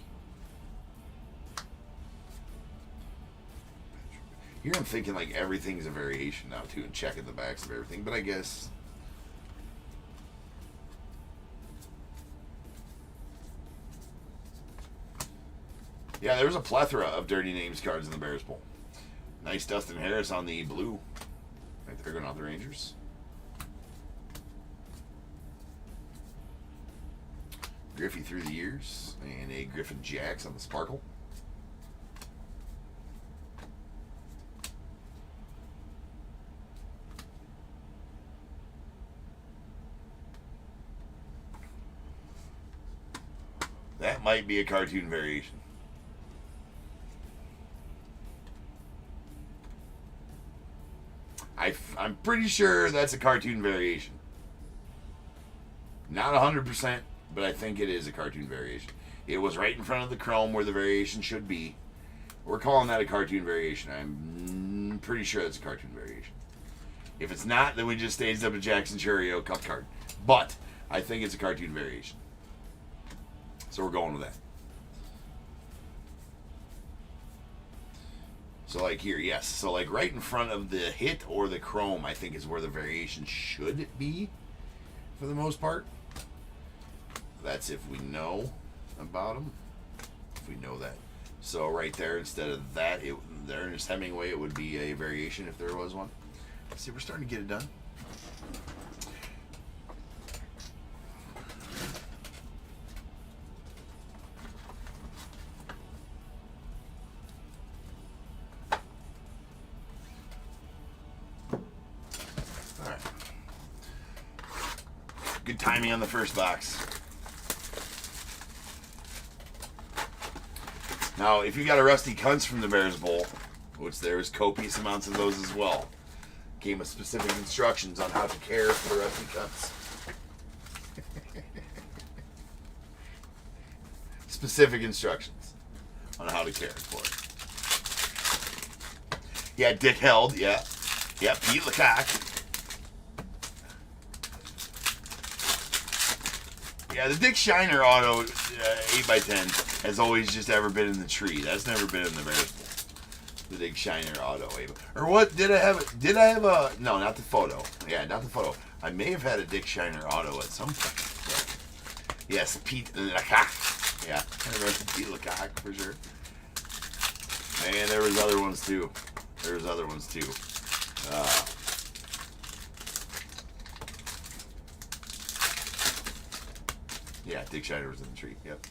Here I'm thinking like everything's a variation now too, and checking the backs of everything, but I guess yeah, there was a plethora of dirty names cards in the Bears Bowl. Nice Dustin Harris on the blue. Right there, going off the Rangers. Griffey through the years. And a Griffin Jacks on the Sparkle. might be a cartoon variation. I'm pretty sure that's a cartoon variation. Not 100%, but I think it is a cartoon variation. It was right in front of the chrome where the variation should be. We're calling that a cartoon variation. I'm pretty sure that's a cartoon variation. If it's not, then we just staged up a Jackson Churio cup card. But I think it's a cartoon variation. So we're going with that. So like here, yes. So like right in front of the hit or the chrome, I think is where the variation should be for the most part. That's if we know about them. If we know that. So right there, instead of that, there in Ernest Hemingway, it would be a variation if there was one. See, we're starting to get it done. All right. Good timing on the first box. Now, if you got a Rusty Cunts from the Bears Bowl, which there's copious amounts of those as well, came with specific instructions on how to care for the Rusty Cunts. Specific instructions on how to care for it. Yeah, Dick Held, yeah. Yeah, Pete Lecoq. Yeah, the Dick Shiner auto 8x10 has always just ever been in the tree. That's never been in the Bears Bowl. The Dick Shiner auto 8. Or what? Did I have a... No, not the photo. Yeah, not the photo. I may have had a Dick Shiner auto at some point. Yeah. Yes, Pete Lecoq. Yeah, I remember Pete Lecoq for sure. Man, there was other ones too. Yeah, Dick Shiner was in the tree. Yep.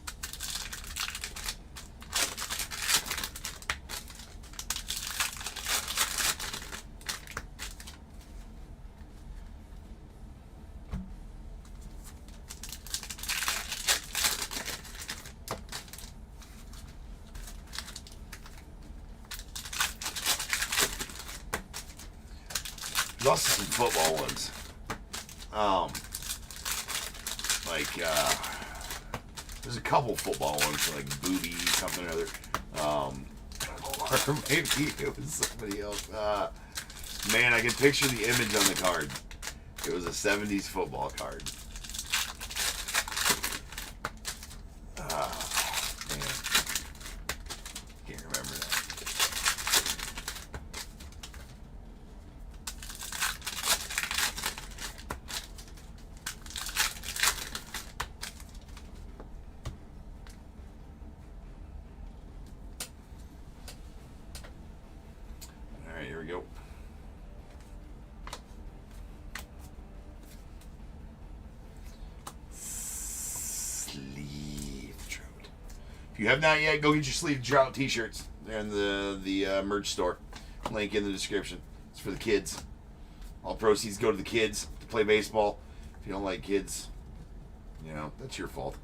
There's also some football ones. There's a couple football ones, like Booby, something or other. Or maybe it was somebody else. Man, I can picture the image on the card. It was a 70s football card. Man. Can't remember that. Alright, here we go. If you have not yet, go get your Sleeve Drought t-shirts. They're in the merch store. Link in the description. It's for the kids. All proceeds go to the kids to play baseball. If you don't like kids, you know, that's your fault.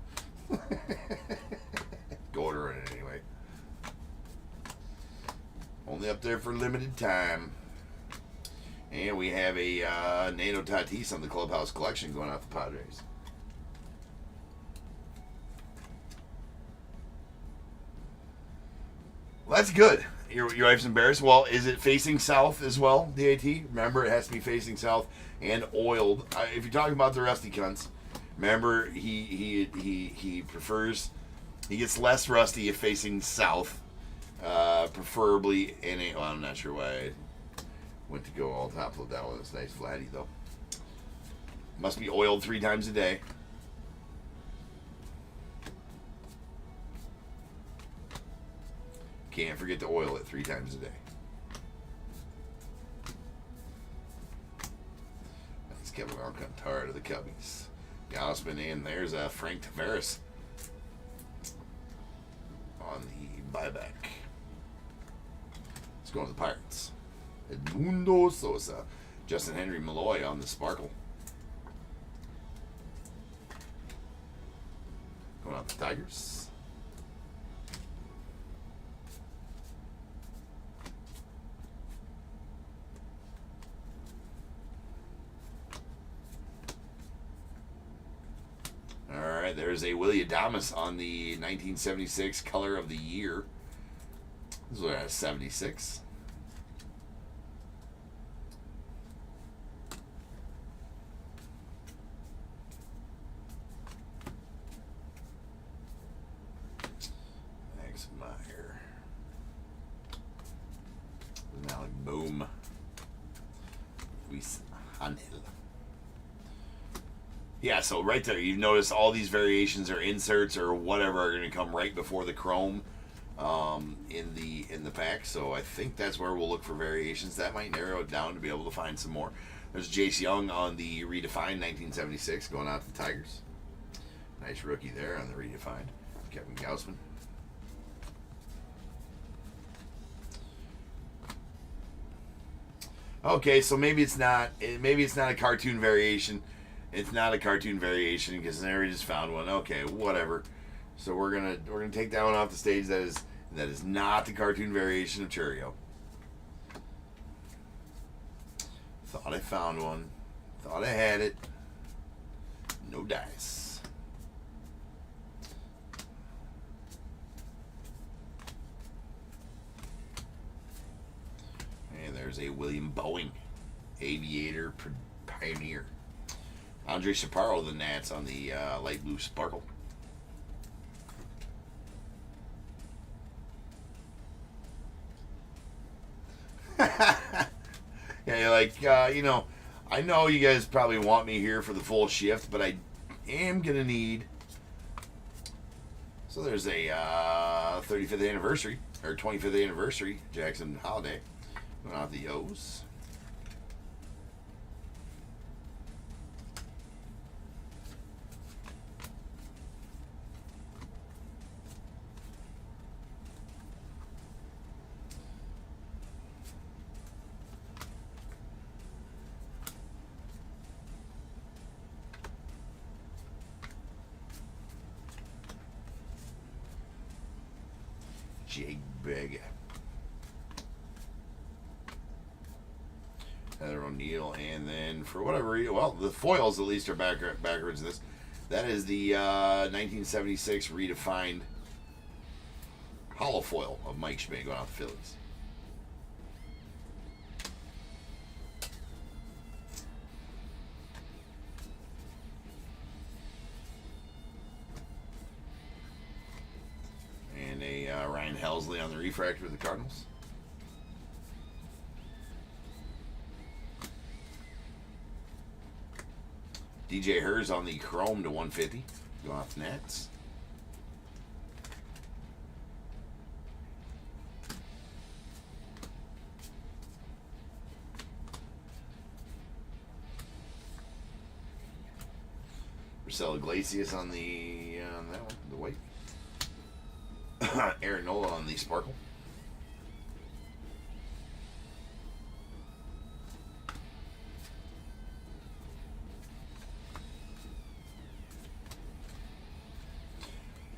Go order it anyway. Only up there for limited time. And we have a Nano Tatis on the Clubhouse collection going out the Padres. Well, that's good. Your wife's embarrassed. Well, is it facing south as well, DAT? Remember, it has to be facing south and oiled. If you're talking about the Rusty Cunts, remember, he prefers, he gets less rusty if facing south, preferably in a, well, I'm not sure why I went to go all top load down with this nice flatty, though. Must be oiled 3 times a day. Can't forget to oil it 3 times a day. That's Kevin Alcantara to the Cubbies. Gausman, and there's Frank Tavares on the buyback. Let's go to the Pirates. Edmundo Sosa. Justin Henry Malloy on the Sparkle. Going out the Tigers. there's a Willie Adamas on the 1976 Color of the Year. This is what I have, 76. Max Meyer. Now like boom. Luis Hanel. Yeah, so right there, you've noticed all these variations or inserts or whatever are going to come right before the chrome in the pack. So I think that's where we'll look for variations. That might narrow it down to be able to find some more. There's Jace Young on the Redefined 1976 going out to the Tigers. Nice rookie there on the Redefined. Kevin Gausman. Okay, so maybe it's not a cartoon variation. It's not a cartoon variation because I just found one. Okay, whatever. So we're gonna take that one off the stage. That is not the cartoon variation of Churio. Thought I found one. Thought I had it. No dice. And there's a William Boeing, Aviator Pioneer. Andre Chaparro, the Nats on the light blue sparkle. Yeah, you're like, I know you guys probably want me here for the full shift, but I am going to need... So there's a 35th anniversary, or 25th anniversary, Jackson Holiday. Going out the O's. Jake Big. Heather O'Neill, and then for whatever reason, well, the foils at least are backwards in this. That is the 1976 Redefined hollow foil of Mike Schmidt going out the Phillies. And a Ryan Helsley on the refractor of the Cardinals. DJ Hers on the chrome to 150. Going off the Nats. Marcelo Iglesias on the that one, the white. Aaron Nola on the sparkle.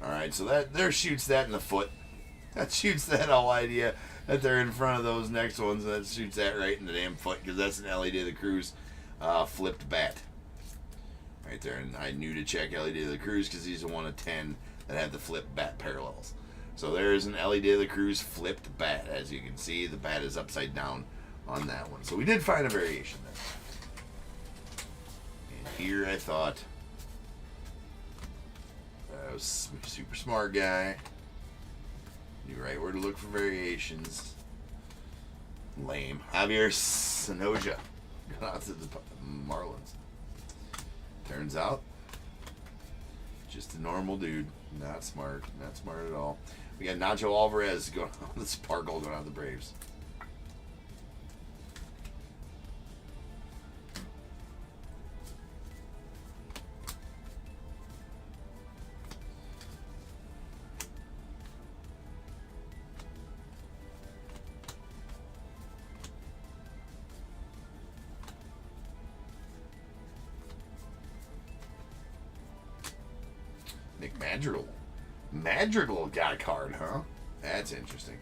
Alright, so that there shoots that in the foot. That shoots that whole idea that they're in front of those next ones. That shoots that right in the damn foot because that's an LED of the Cruz flipped bat. Right there. And I knew to check LED of the Cruz because he's the one of 10 that had the flipped bat parallels. So there's an LED of the Cruz flipped bat. As you can see, the bat is upside down on that one. So we did find a variation there. And here I thought... I was a super smart guy. Knew right where to look for variations. Lame. Javier Sanoja. Got out to the Marlins. Turns out, just a normal dude. Not smart. Not smart at all. We got Nacho Alvarez going on the sparkle going on the Braves. Nick Madrigal. Madrigal got a card, huh? That's interesting.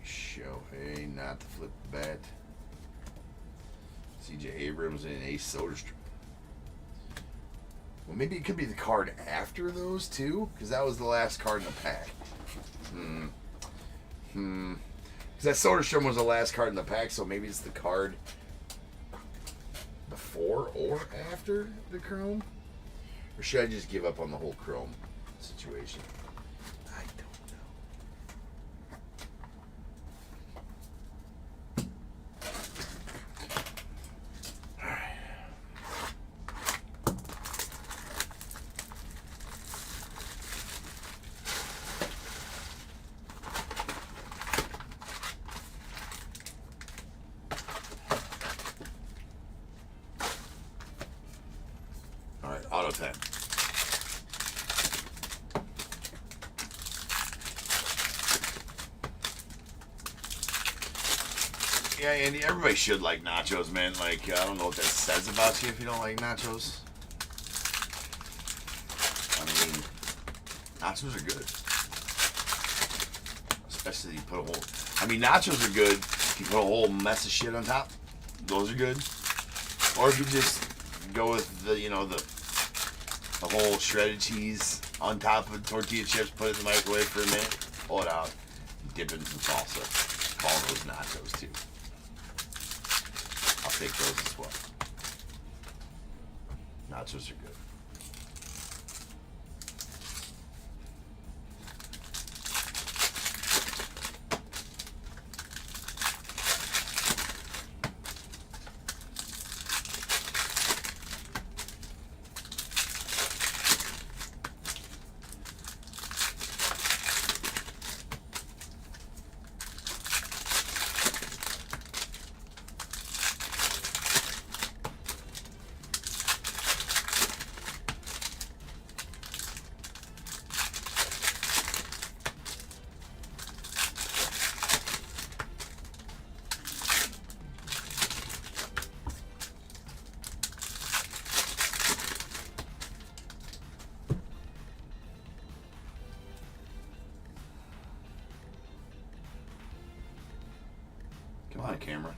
Shohei, not the flip bat. CJ Abrams and Ace Soderstrom. Well, maybe it could be the card after those two, because that was the last card in the pack. Because that Soderstrom was the last card in the pack, so maybe it's the card before or after the Chrome? Or should I just give up on the whole Chrome situation? I don't know. Alright. Alright, auto 10. Yeah, Andy, everybody should like nachos, man. Like, I don't know what that says about you if you don't like nachos. I mean, nachos are good. Especially you put a whole... I mean, nachos are good if you put a whole mess of shit on top. Those are good. Or if you just go with the, you know, the whole shredded cheese on top of tortilla chips, put it in the microwave for a minute, pull it out, dip it in some salsa. Call those nachos, too. I'll take those as well. Nachos are good. Come on, camera.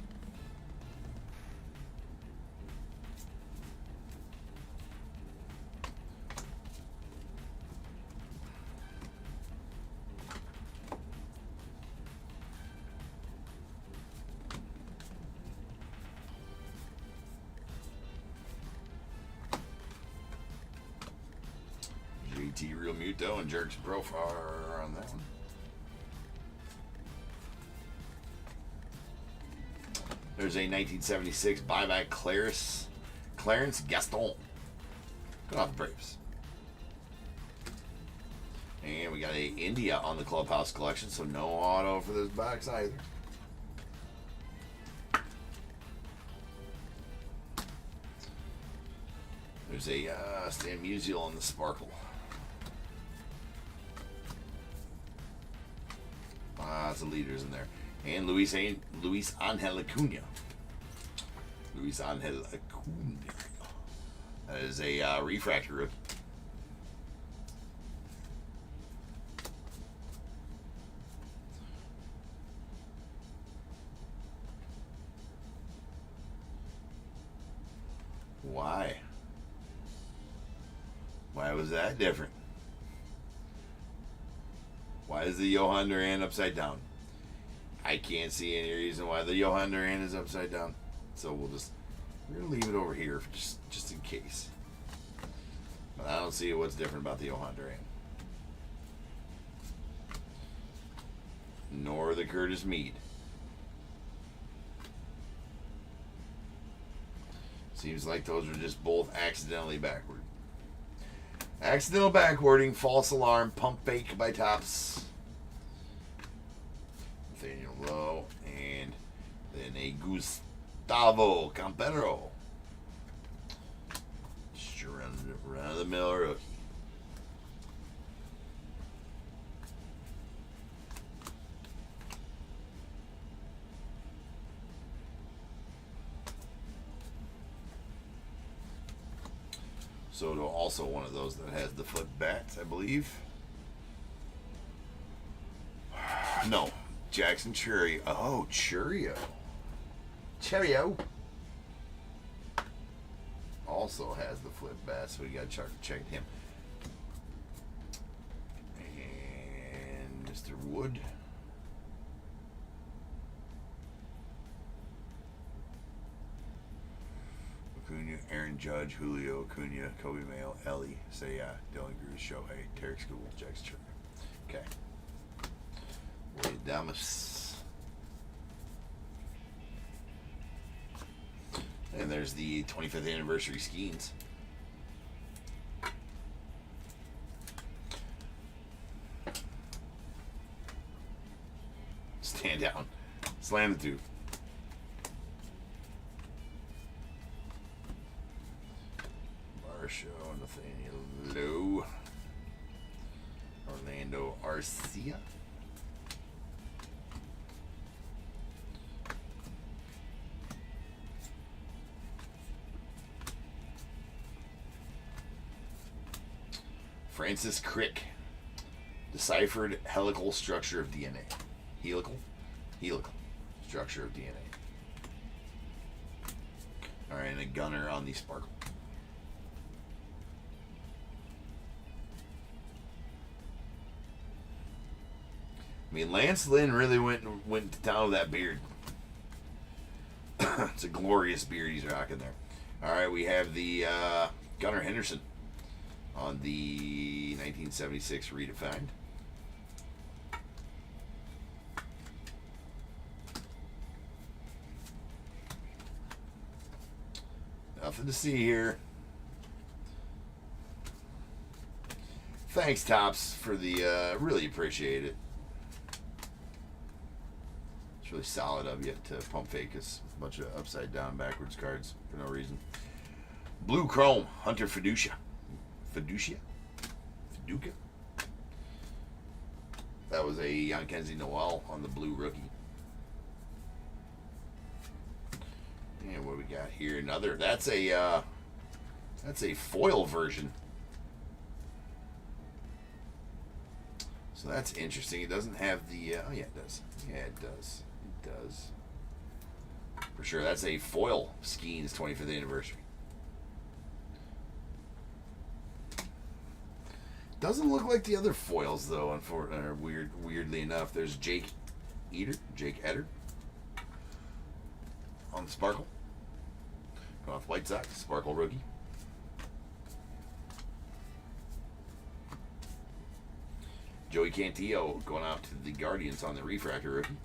GT Real Muto and Jerks Profile on that one. There's a 1976 buyback Clarence Gaston. Good off the Braves. And we got a India on the Clubhouse collection, so no auto for this box either. There's a Stan Musial on the Sparkle. Lots of leaders in there. And Luis Angel Acuna. Luis Angel Acuna. That is a refractor rip. Why? Why was that different? Why is the Johan Duran upside down? I can't see any reason why the Johan Duran is upside down. So we're gonna leave it over here for just in case. But I don't see what's different about the Johan Duran. Nor the Curtis Mead. Seems like those are just both accidentally backward. Accidental backwarding, false alarm, pump fake by Topps. Nathaniel Lowe, and then a Gustavo Campero. Just run of the mill rookie. Soto also one of those that has the foot bats, I believe. No. Jackson Churio. Oh, Churio. Cheerio. also has the flip bat, so we got to check him. And Mr. Wood. Acuna, Aaron Judge, Julio, Acuna, Kobe Mayo, Ellie, Seiya, Dylan Cruz, Shohei, Tarek School, Jack Scherzer. Okay. Wade Damas. And there's the 25th anniversary Skeens. Stand down. Slam the tube. Marshaw, Nathaniel Lowe. Orlando Arcia. Francis Crick. Deciphered helical structure of DNA. Helical structure of DNA. Alright, and a gunner on the Sparkle. I mean, Lance Lynn really went to town with that beard. It's a glorious beard he's rocking there. Alright, we have the Gunnar Henderson on the 1976 Redefined. Nothing to see here. Thanks, Topps, for the, really appreciate it. It's really solid of you to pump fake us. A bunch of upside down backwards cards for no reason. Blue Chrome, Hunter Fiducia. Fiducia? That was a Kenzie Noel on the blue rookie. And what we got here? Another. That's a foil version. So that's interesting. It doesn't have the. Oh yeah, it does. Yeah, it does. It does. For sure. That's a foil Skeens 25th anniversary. Doesn't look like the other foils though. Weirdly enough, there's Jake Eder on the Sparkle. Going off White Sox, Sparkle rookie. Joey Cantillo going out to the Guardians on the Refractor rookie.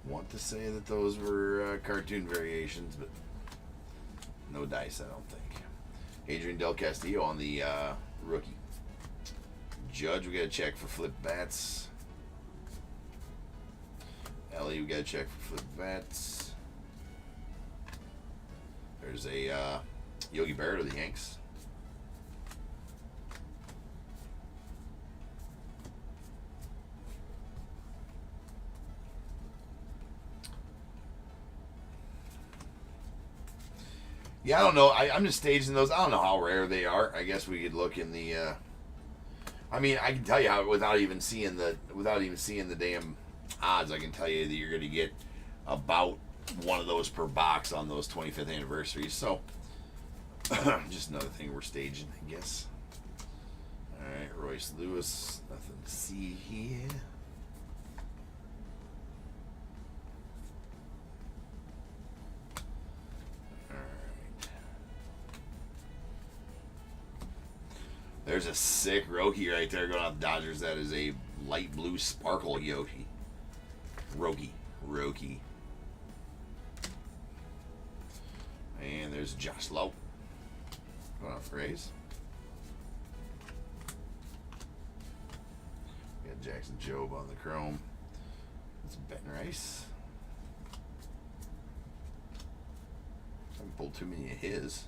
Want to say that those were cartoon variations, but no dice, I don't think. Adrian Del Castillo on the rookie. Judge, we got to check for flip bats. Ellie, we got to check for flip bats. There's a Yogi Berra of the Yanks. Yeah, I don't know. I'm just staging those. I don't know how rare they are. I guess we could look in the. I mean, I can tell you how without even seeing the damn odds. I can tell you that you're going to get about one of those per box on those 25th anniversaries. So, just another thing we're staging, I guess. All right, Royce Lewis. Nothing to see here. There's a sick Roki right there going off the Dodgers. That is a light blue sparkle Yogi. Roki. And there's Josh Lowe going off the Rays. We got Jackson Jobe on the chrome. That's Ben Rice. I haven't pulled too many of his.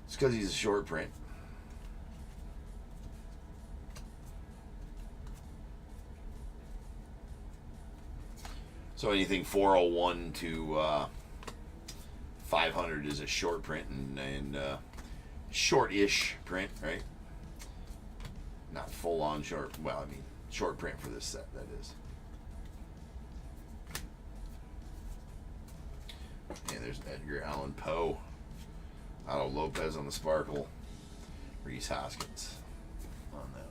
It's because he's a short print. So anything 401 to 500 is a short print and short-ish print, right? Not full-on short. Well, I mean, short print for this set, that is. And there's Edgar Allan Poe. Otto Lopez on the Sparkle. Reese Hoskins on that.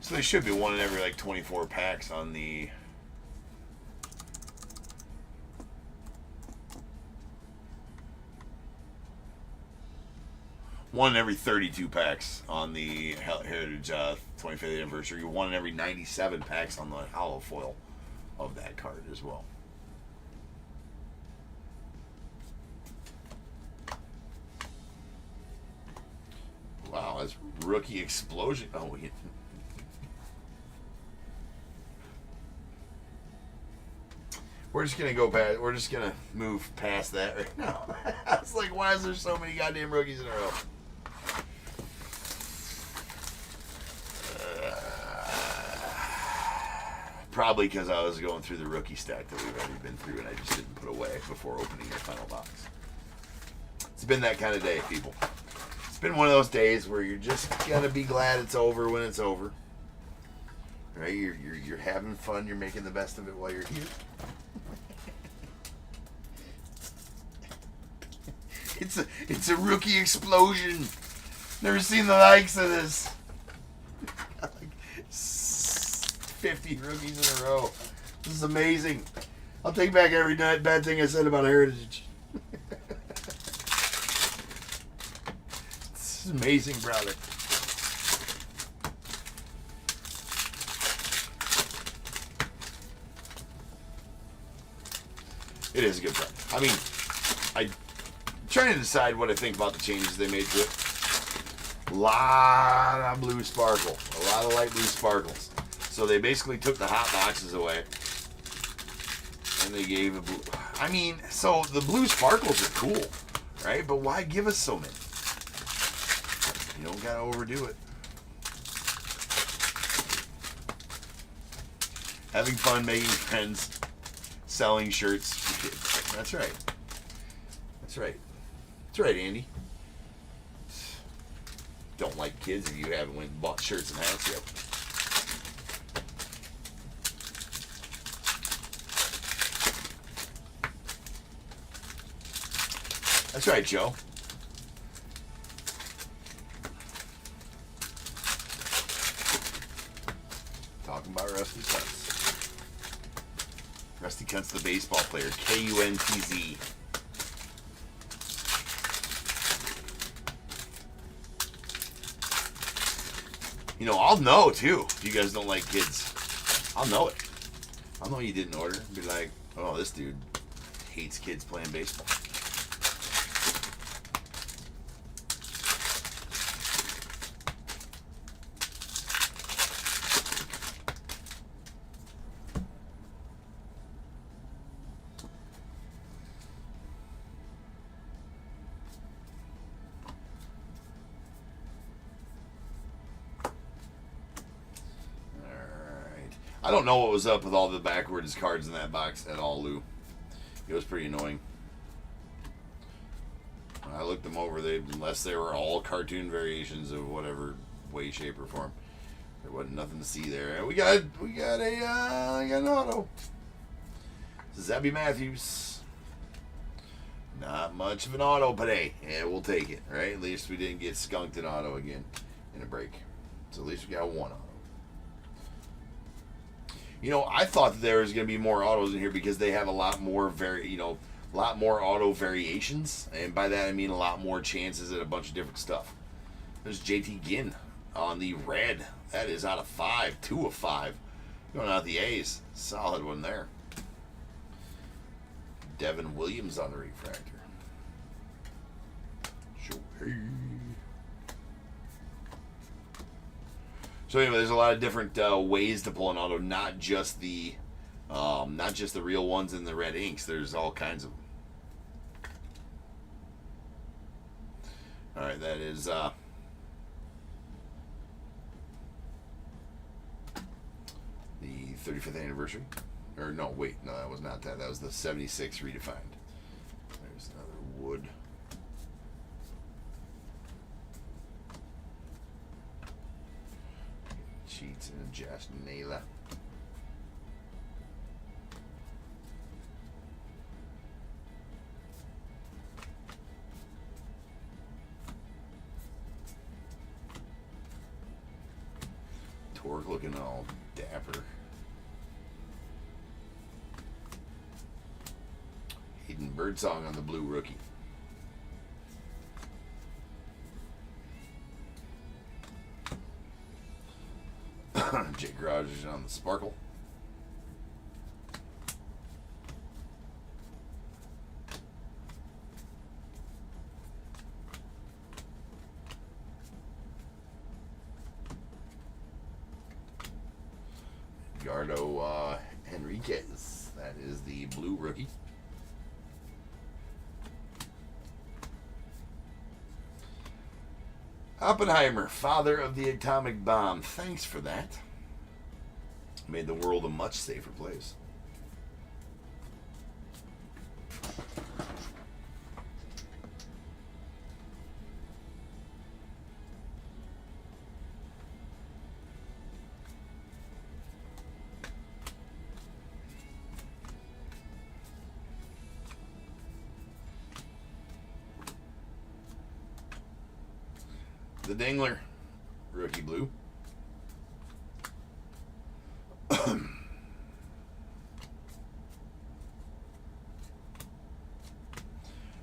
So they should be one in every like 24 packs on the one in every 32 packs on the Heritage 25th anniversary. One in every 97 packs on the hollow foil of that card as well. Wow, that's rookie explosion. Oh, yeah. We're just gonna go past. We're just gonna move past that right now. It's like, why is there so many goddamn rookies in a row? Probably because I was going through the rookie stack that we've already been through, and I just didn't put away before opening your final box. It's been that kind of day, people. It's been one of those days where you're just gonna be glad it's over when it's over. Right? You're having fun. You're making the best of it while you're here. It's a rookie explosion. Never seen the likes of this. 50 rookies in a row. This is amazing. I'll take back every bad thing I said about Heritage. This is amazing, brother. It is a good print. I mean, I'm trying to decide what I think about the changes they made to it. A lot of blue sparkle. A lot of light blue sparkles. So they basically took the hot boxes away. And they gave a blue. I mean, so the blue sparkles are cool, right? But why give us so many? You don't gotta overdo it. Having fun, making friends, selling shirts for kids. That's right. That's right. That's right, Andy. Don't like kids if you haven't went and bought shirts and hats yet. That's right, Joe. Talking about Rusty Kuntz. Rusty Kuntz, the baseball player. Kuntz. You know, I'll know, too, if you guys don't like kids. I'll know it. I'll know you didn't order. Be like, oh, this dude hates kids playing baseball. I don't know what was up with all the backwards cards in that box at all, Lou. It was pretty annoying. When I looked them over, unless they were all cartoon variations of whatever way, shape, or form, there wasn't nothing to see there. We got an auto. Zebby Matthews. Not much of an auto, but hey, yeah, we'll take it, right? At least we didn't get skunked in auto again in a break. So at least we got one auto. You know, I thought that there was going to be more autos in here because they have a lot more auto variations, and by that I mean a lot more chances at a bunch of different stuff. There's JT Ginn on the red. That is out of 5, 2 of 5. Going out the A's, solid one there. Devin Williams on the refractor. So anyway, there's a lot of different ways to pull an auto, not just the real ones in the red inks. There's all kinds of them. All right, that is The 35th anniversary. Or no, wait, no, that was not that. That was the 76 redefined. There's another wood. Cheats and Josh Naylor. Torque looking all dapper. Hayden Birdsong on the blue rookie. Jake Rogers on the sparkle. Edgardo Henriquez. That is the blue rookie. Oppenheimer, father of the atomic bomb. Thanks for that. Made the world a much safer place. The Dingler, rookie blue.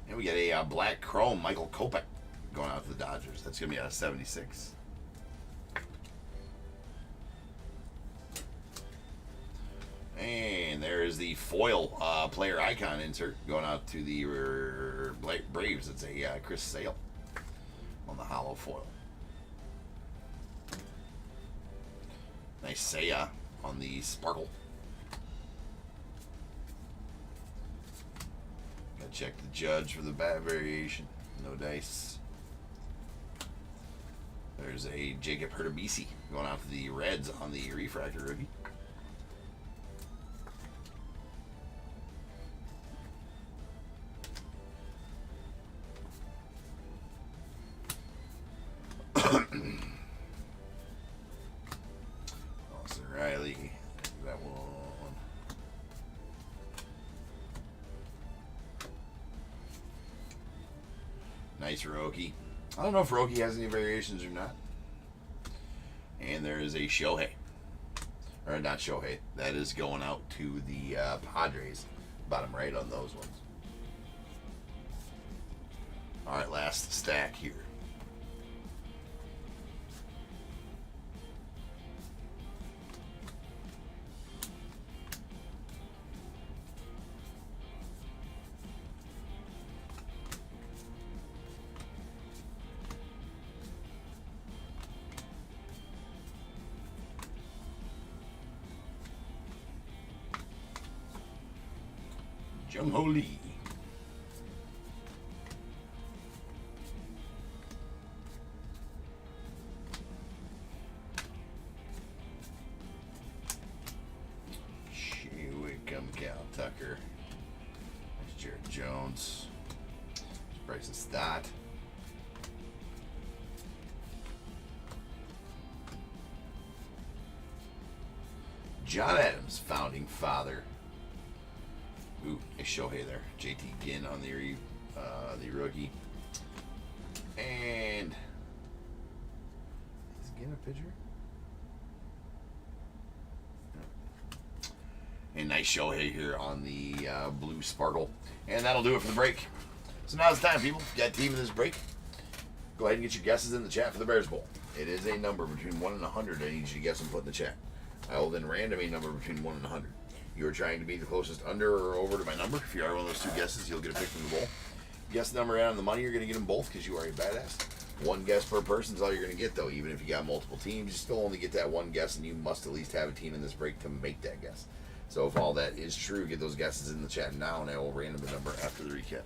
And we get a black chrome Michael Kopech going out to the Dodgers. That's going to be out of 76. And there is the foil player icon insert going out to the Braves. It's a Chris Sale on the hollow foil. Nice Saya on the sparkle. Gotta check the judge for the bat variation. No dice. There's a Jacob Hurtubise going out to the Reds on the refractor rookie. Riley, that one. Nice Roki. I don't know if Roki has any variations or not. And there is a Shohei. Or not Shohei. That is going out to the Padres. Bottom right on those ones. Alright, last stack here. Jung Ho Lee. Here we come, Cal Tucker. There's Jared Jones. There's Bryson Stott. John Adams, founding father. Ooh, nice Shohei there. JT Ginn on the rookie. And is Ginn a pitcher? No. And nice Shohei here on the blue sparkle. And that'll do it for the break. So now it's time, people. If you got a team in this break, go ahead and get your guesses in the chat for the Bears Bowl. It is a number between 1 and 100. I need you to guess and put in the chat. I will then random a number between 1 and 100. You are trying to be the closest under or over to my number. If you are one of those two guesses, you'll get a pick from the bowl. Guess the number out on the money, you're going to get them both because you are a badass. One guess per person is all you're going to get, though. Even if you got multiple teams, you still only get that one guess, and you must at least have a team in this break to make that guess. So if all that is true, get those guesses in the chat now, and I will random the number after the recap.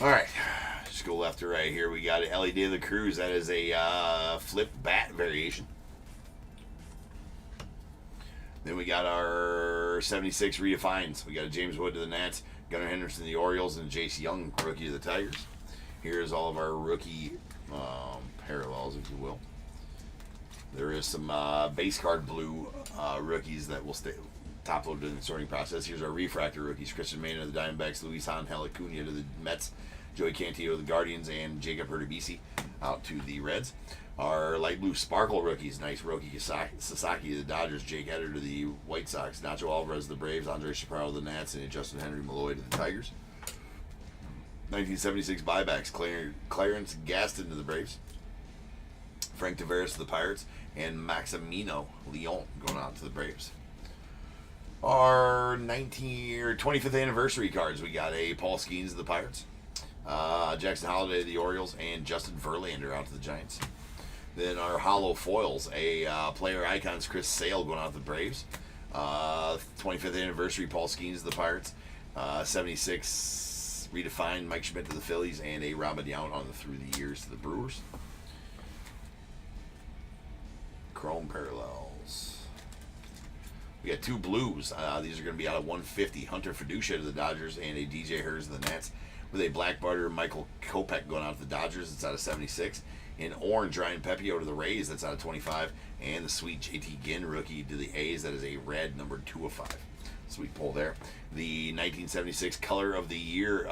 All right, just go left to right here. We got Ellie De La Cruz. That is a flip bat variation. Then we got our 76 redefines. We got a James Wood to the Nats, Gunnar Henderson to the Orioles, and Jace Young, rookie to the Tigers. Here's all of our rookie parallels, if you will. There is some base card blue rookies that will stay top loaded in the sorting process. Here's our refractor rookies: Christian Maynard of the Diamondbacks, Luis Angel Acuna to the Mets, Joey Cantillo of the Guardians, and Jacob Hurtubise out to the Reds. Our light blue sparkle rookies: nice Roki Sasaki to the Dodgers, Jake Eder to the White Sox, Nacho Alvarez to the Braves, Andre Chaparro to the Nats, and Justin Henry Malloy to the Tigers. 1976 buybacks: Clarence Gaston to the Braves, Frank Tavares to the Pirates, and Maximino Leon going out to the Braves. Our 25th anniversary cards: we got a Paul Skeens to the Pirates, Jackson Holliday to the Orioles, and Justin Verlander out to the Giants. Then our hollow foils: a player icons, Chris Sale going out to the Braves, 25th anniversary Paul Skeens to the Pirates, 76 redefined Mike Schmidt to the Phillies, and a Robin Yount on the through the years to the Brewers. Chrome parallels. We got two blues. These are going to be out of 150. Hunter Fiducia to the Dodgers, and a DJ Hers to the Nats, with a black butter Michael Kopech going out to the Dodgers. It's out of 76. In orange, Ryan Pepio to the Rays. That's out of 25. And the sweet JT Ginn rookie to the A's. That is a red, number 2 of 5. Sweet pull there. The 1976 color of the year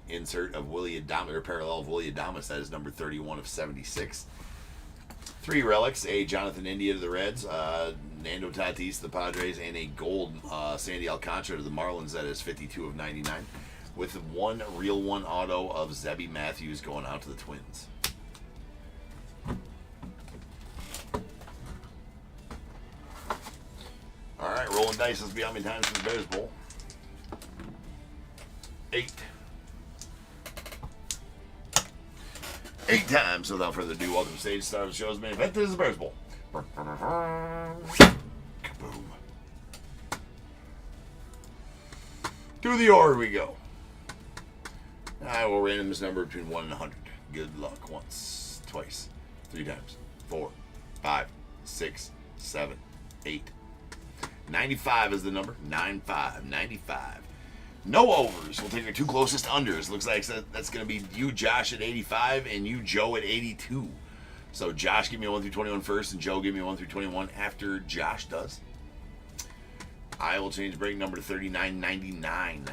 insert of Willie Adames, or parallel of Willie Adames. That is number 31 of 76. 3 relics: a Jonathan India to the Reds, Nando Tatis to the Padres, and a gold Sandy Alcantara to the Marlins. That is 52 of 99, with 1 real 1 auto of Zebby Matthews going out to the Twins. All right, rolling dice. Let's be how many times for the Bears Bowl. 8. 8 times. So without further ado, welcome to stage star of the show's main event. This is the Bears Bowl. Kaboom. To the order we go. I will random this number between 1 and 100. Good luck. Once, twice, 3 times, 4, 5, 6, 7, 8. 95 is the number. 95. No overs. We'll take our 2 closest unders. Looks like that's going to be you, Josh, at 85, and you, Joe, at 82. So Josh, give me a 1 through 21 first, and Joe, give me a 1 through 21 after Josh does. I will change break number to 39.99.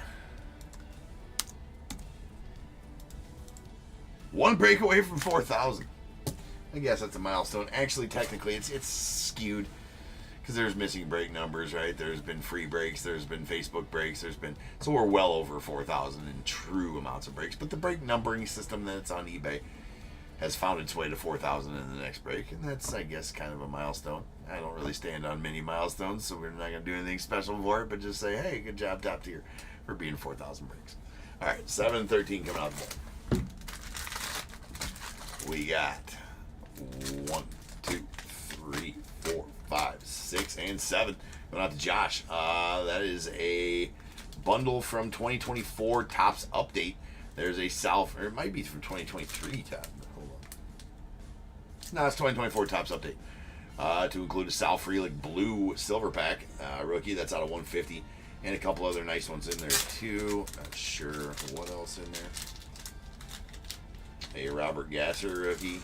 1 break away from 4,000. I guess that's a milestone. Actually, technically, it's skewed, because there's missing break numbers, right? There's been free breaks, there's been Facebook breaks, so we're well over 4,000 in true amounts of breaks. But the break numbering system that's on eBay has found its way to 4,000 in the next break, and that's, I guess, kind of a milestone. I don't really stand on many milestones, so we're not going to do anything special for it, but just say, hey, good job, top tier, for being 4,000 breaks. All right, 7 and 13 coming out the bowl. We got 1, 2, 3, 4, 5, 6, and 7. Going out to Josh. That is a bundle from 2024 Topps Update. There's a South, or it might be from 2023 Top. Hold on. No, it's 2024 Topps Update. To include a Sal Frelick Blue Silver Pack rookie. That's out of 150. And a couple other nice ones in there too. Not sure what else in there. A Robert Gasser rookie.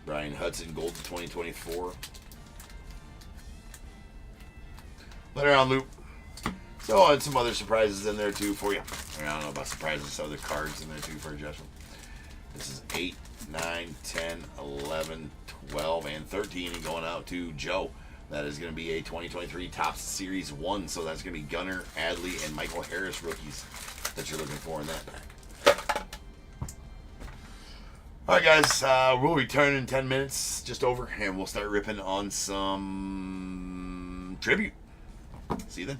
Brian Hudson Gold to 2024. Let her on loop. So and some other surprises in there too for you. I don't know about surprises, other cards in there too for adjustment. This is 8, 9, 10, 11, 12, and 13, and going out to Joe. That is going to be a 2023 Topps Series 1. So that's going to be Gunnar, Adley, and Michael Harris rookies that you're looking for in that pack. All right, guys. We'll return in 10 minutes, just over, and we'll start ripping on some tribute. See you then.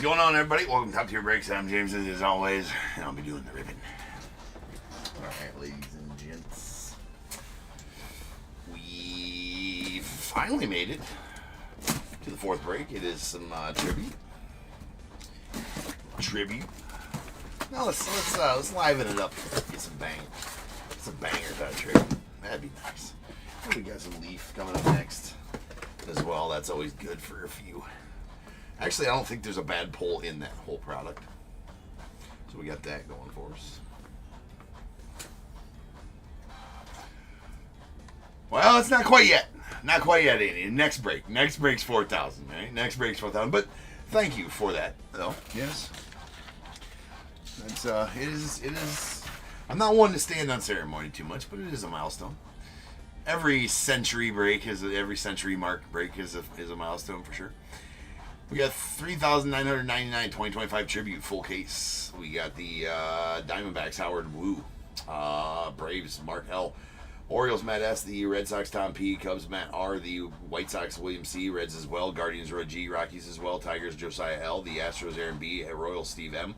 What's going on, everybody? Welcome to Top Tier Breaks. I'm James, as always, and I'll be doing the ribbon. Alright, ladies and gents. We finally made it to the fourth break. It is some tribute. Now let's liven it up. Get some bangers out of tribute. That'd be nice. And we got some leaf coming up next as well. That's always good for a few. Actually, I don't think there's a bad pull in that whole product. So we got that going for us. Well, it's not quite yet. Not quite yet, Andy. Next break. Next break's 4,000, right? Next break's 4,000. But thank you for that, though. Yes. That's, it is. I'm not one to stand on ceremony too much, but it is a milestone. Every century mark break is a milestone for sure. We got 3,999 2025 tribute full case. We got the Diamondbacks Howard Wu, Braves Mark L, Orioles Matt S, the Red Sox Tom P, Cubs Matt R, the White Sox William C, Reds as well, Guardians Roy G, Rockies as well, Tigers Josiah L, the Astros Aaron B, Royals Steve M,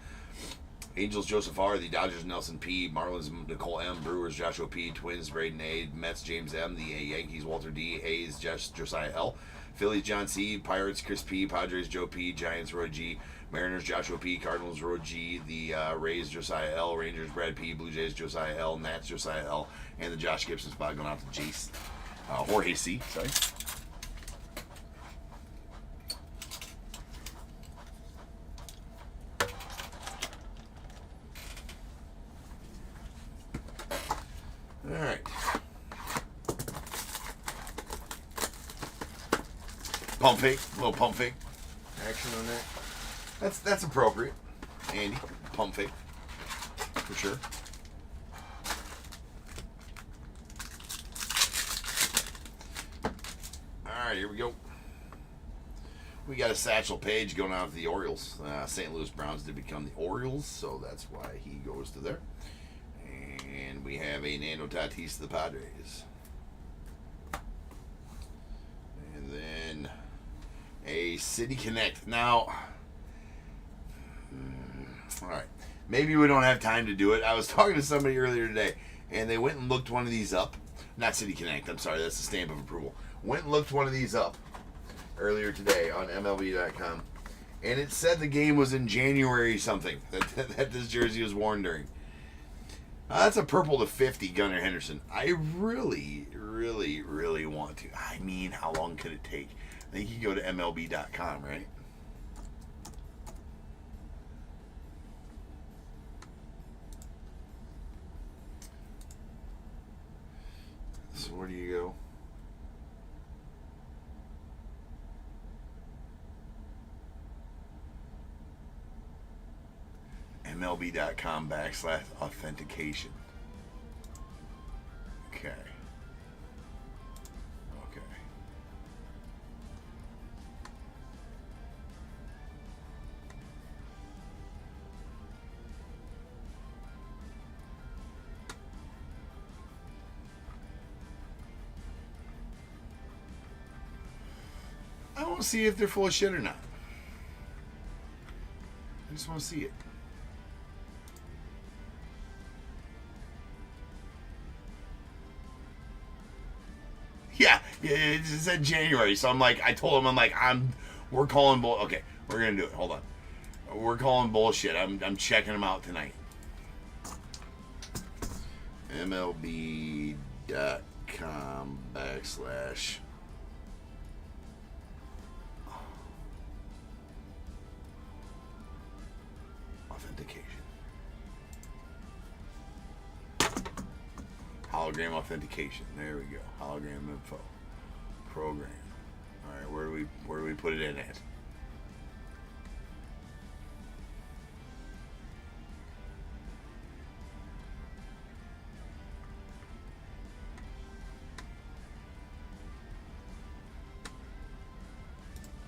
Angels Joseph R, the Dodgers Nelson P, Marlins Nicole M, Brewers Joshua P, Twins Braden A, Mets James M, the Yankees Walter D, A's Josiah L, Phillies John C, Pirates Chris P, Padres Joe P, Giants Roy G, Mariners Joshua P, Cardinals Roy G, the Rays Josiah L, Rangers Brad P, Blue Jays Josiah L, Nats Josiah L, and the Josh Gibson spot going out to Jace Jorge C. Sorry. All right. Pump fake, a little pump fake action on that. That's appropriate, Andy. Pump fake, for sure. All right, here we go. We got a Satchel Paige going out to the Orioles. St. Louis Browns did become the Orioles, so that's why he goes to there. And we have a Nando Tatis to the Padres. And then a City Connect. Now, all right, maybe we don't have time to do it. I was talking to somebody earlier today, and they went and looked one of these up. Not City Connect, I'm sorry, that's the stamp of approval. Went and looked one of these up earlier today on MLB.com, and it said the game was in January something, that this jersey was worn during. That's a purple to 50 Gunnar Henderson. I really, really, really want to. I mean, how long could it take? I think you go to MLB.com, right? So where do you go? MLB.com/authentication. Okay. I want to see if they're full of shit or not. I just want to see it. Yeah, it said January, so I'm like, I told him, we're calling bull. Okay, we're gonna do it. Hold on, we're calling bullshit. I'm checking them out tonight. MLB.com / authentication. Hologram authentication. There we go. Hologram info. Program. All right, where do we put it in at?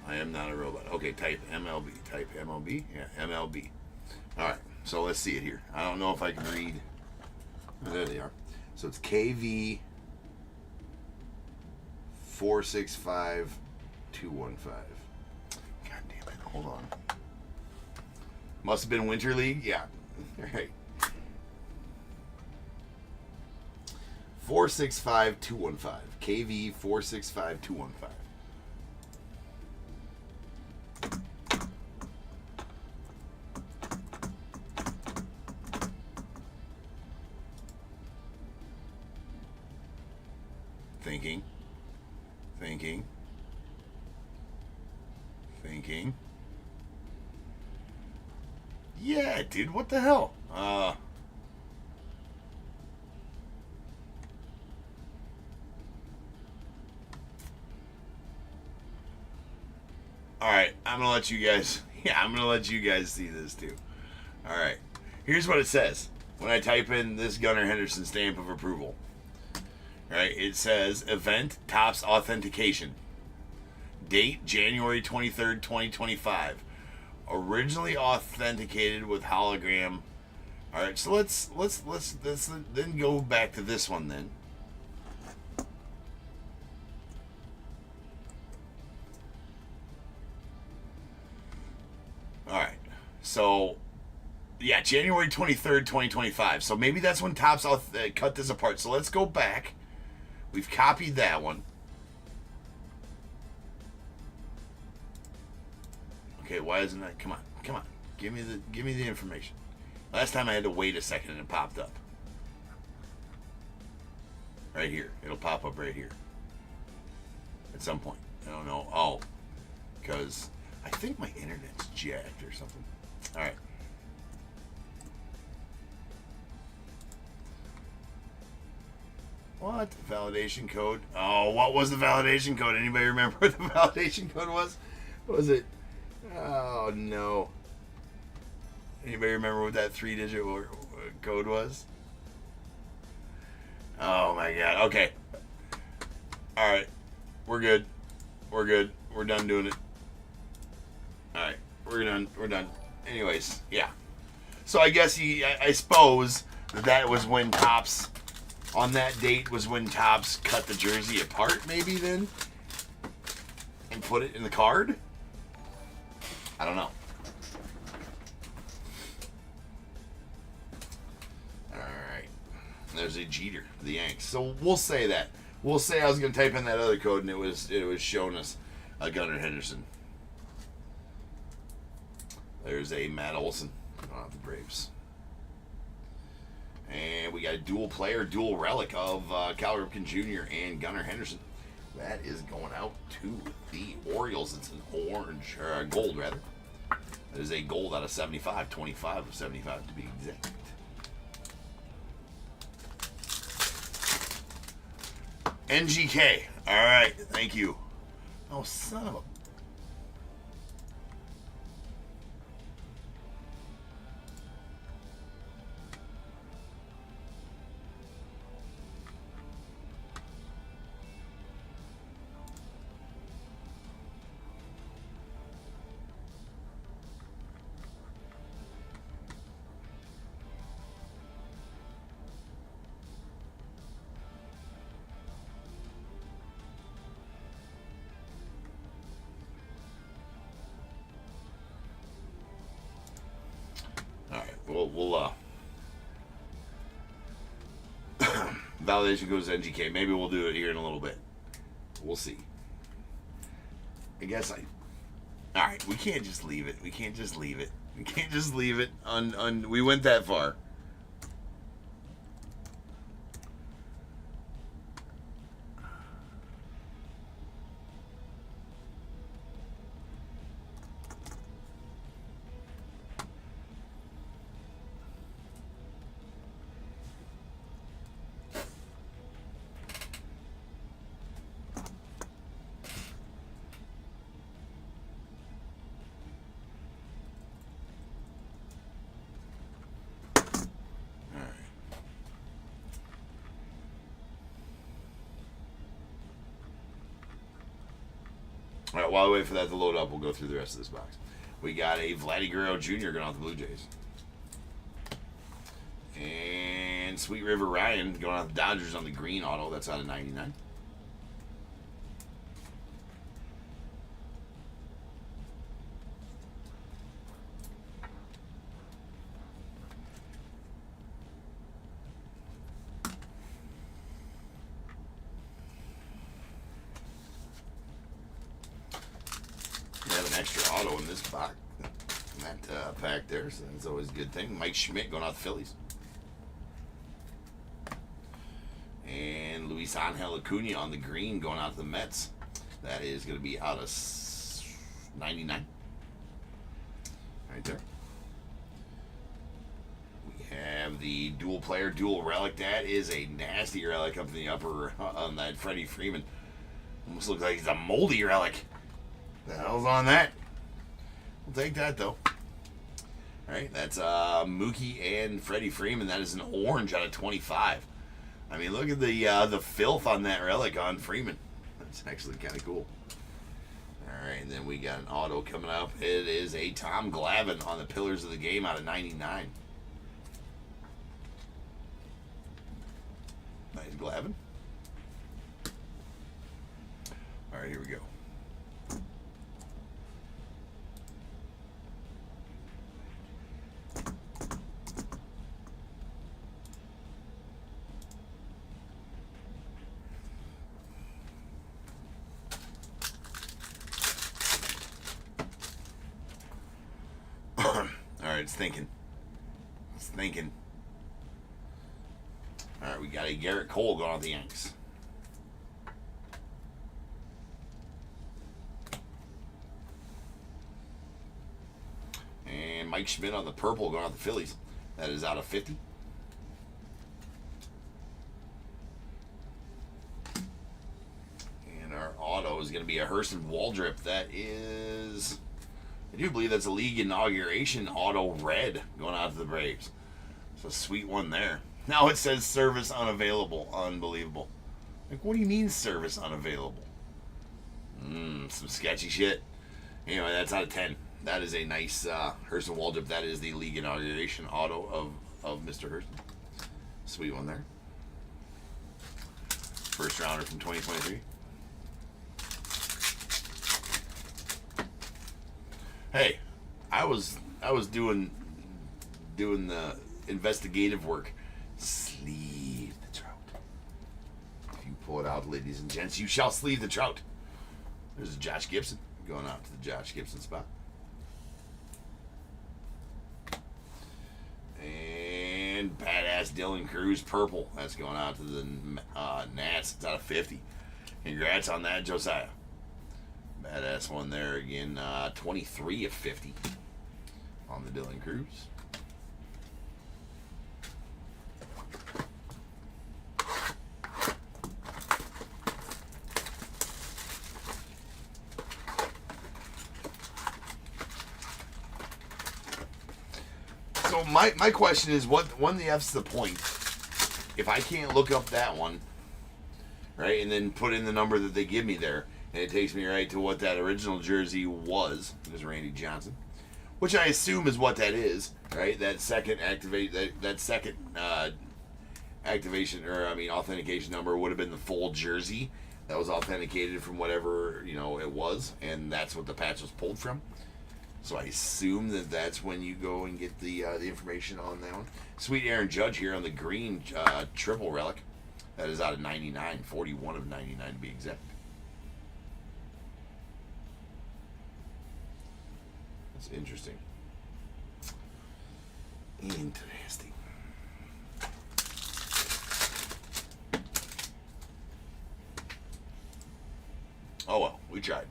I am not a robot. Okay, type MLB. Type MLB. Yeah, MLB. All right, so let's see it here. I don't know if I can read. Oh, there they are. So it's KV 465215. God damn it! Hold on. Must have been Winter League. Yeah. All right. 465-215. KV 465-215. Thinking. Yeah, dude, what the hell? Alright, I'm gonna let you guys see this too. Alright. Here's what it says when I type in this Gunnar Henderson stamp of approval. Alright, it says event Topps authentication. Date January 23rd, 2025. Originally authenticated with hologram. All right, so let's then go back to this one then. All right, so yeah, January 23rd, 2025. So maybe that's when Topps cut this apart. So let's go back. We've copied that one. Okay, why isn't that? Come on. Give me the information. Last time I had to wait a second and it popped up. Right here. It'll pop up right here. At some point. I don't know. Oh. Because I think my internet's jacked or something. Alright. What? Validation code? Oh, what was the validation code? Anybody remember what the validation code was? What was it? Oh, no. Anybody remember what that 3-digit code was? Oh, my God. Okay. All right. We're good. We're done doing it. All right. We're done. Anyways, yeah. So I guess I suppose that was when Topps, on that date was when Topps cut the jersey apart, maybe then? And put it in the card? I don't know. Alright. There's a Jeter, the Yanks. So we'll say that. We'll say I was going to type in that other code and it was showing us a Gunnar Henderson. There's a Matt Olson on the Braves. And we got a dual relic of Cal Ripken Jr. and Gunnar Henderson. That is going out to the Orioles. It's an orange, or gold rather. That is a gold out of 75, 25 of 75 to be exact. NGK. All right, thank you. Oh, son of a... We'll validation goes to NGK. Maybe we'll do it here in a little bit. We'll see. I guess Alright, we can't just leave it. We can't just leave it. We went that far. All right, while we wait for that to load up, we'll go through the rest of this box. We got a Vladdy Guerrero Jr. going off the Blue Jays. And Sweet River Ryan going off the Dodgers on the green auto. That's out of 99. extra auto in this box, in that pack there, so that's always a good thing. Mike Schmidt going out the Phillies. And Luis Angel Acuna on the green going out to the Mets. That is going to be out of 99. Right there. We have the dual player, dual relic. That is a nasty relic up in the upper on that Freddie Freeman. Almost looks like he's a moldy relic. The hell's on that? We'll take that though. All right, that's Mookie and Freddie Freeman. That is an orange out of 25. I mean, look at the filth on that relic on Freeman. That's actually kind of cool. All right, and then we got an auto coming up. It is a Tom Glavine on the Pillars of the Game out of 99. Nice Glavine. All right, here we go. All right, it's thinking. It's thinking. All right, we got a Garrett Cole going on the Yanks. And Mike Schmidt on the purple going out the Phillies. That is out of 50. And our auto is going to be a Hurston Waldrip. That is, I do believe that's a league inauguration auto red going out to the Braves. It's a sweet one there. Now it says service unavailable. Unbelievable. Like, what do you mean service unavailable? Some sketchy shit. Anyway, that's out of 10. That is a nice Hurston Waldrip. That is the league inauguration auto of Mr. Hurston. Sweet one there. First rounder from 2023. Hey, I was doing the investigative work. Sleeve the trout. If you pull it out, ladies and gents, you shall sleeve the trout. There's a Josh Gibson going out to the Josh Gibson spot. And badass Dylan Cruz purple. That's going out to the Nats. It's out of 50. Congrats on that, Josiah. Badass one there again. 23 of 50 on the Dylan Cruz. So my question is, what the F's the point? If I can't look up that one, right, and then put in the number that they give me there, and it takes me right to what that original jersey was. There's Randy Johnson, which I assume is what that is, right? That second second activation, or I mean authentication number would have been the full jersey that was authenticated from whatever it was, and that's what the patch was pulled from. So I assume that that's when you go and get the information on that one. Sweet Aaron Judge here on the green triple relic. That is out of 99, 41 of 99 to be exact. That's interesting. Interesting. Oh well, we tried.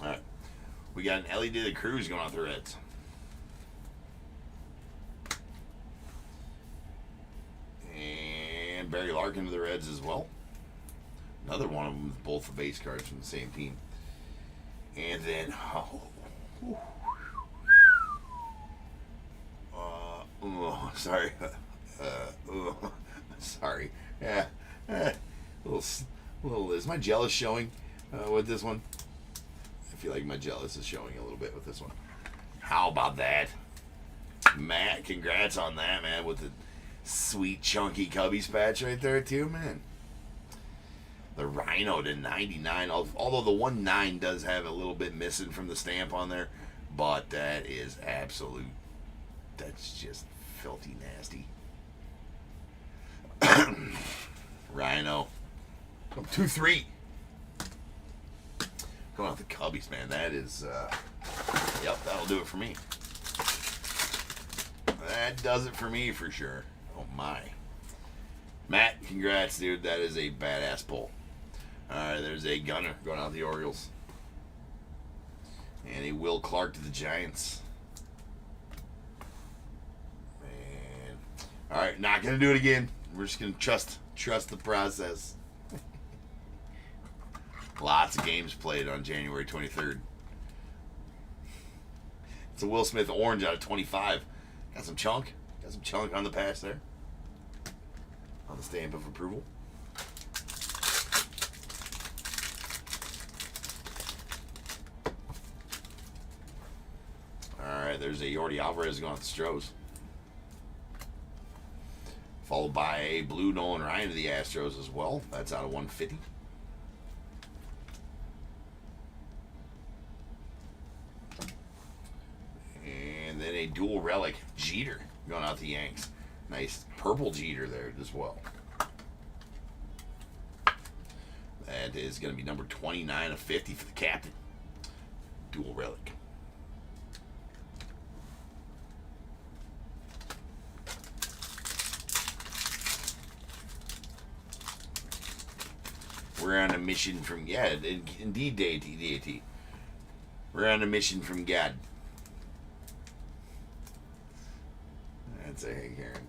All right, we got an Ellie De La Cruz going off the Reds. And Barry Larkin to the Reds as well. Another one of them with both the base cards from the same team. And then, sorry. Sorry. Yeah. Little. Is my jealous showing with this one? I feel like my jealous is showing a little bit with this one. How about that? Matt, congrats on that, man, with the sweet, chunky Cubbies patch right there, too, man. The Rhino to 99. Although the 1-9 does have a little bit missing from the stamp on there. But that is absolute. That's just filthy nasty. Rhino. 2-3. Going off the Cubbies, man. That is, yep, that'll do it for me. That does it for me for sure. Oh, my. Matt, congrats, dude. That is a badass pull. All right, there's a Gunner going out the Orioles. And a Will Clark to the Giants. And, all right, not going to do it again. We're just going to trust the process. Lots of games played on January 23rd. It's a Will Smith orange out of 25. Got some chunk. Got some chunk on the patch there. On the stamp of approval. Alright, there's a Yordi Alvarez going off the Stros. Followed by a blue Nolan Ryan to the Astros as well. That's out of 150. And then a dual relic Jeter going out the Yanks. Nice purple Jeter there as well. That is going to be number 29 of 50 for the captain. Dual relic. We're on a mission from, yeah, indeed, deity. We're on a mission from God. That's a Hank Aaron.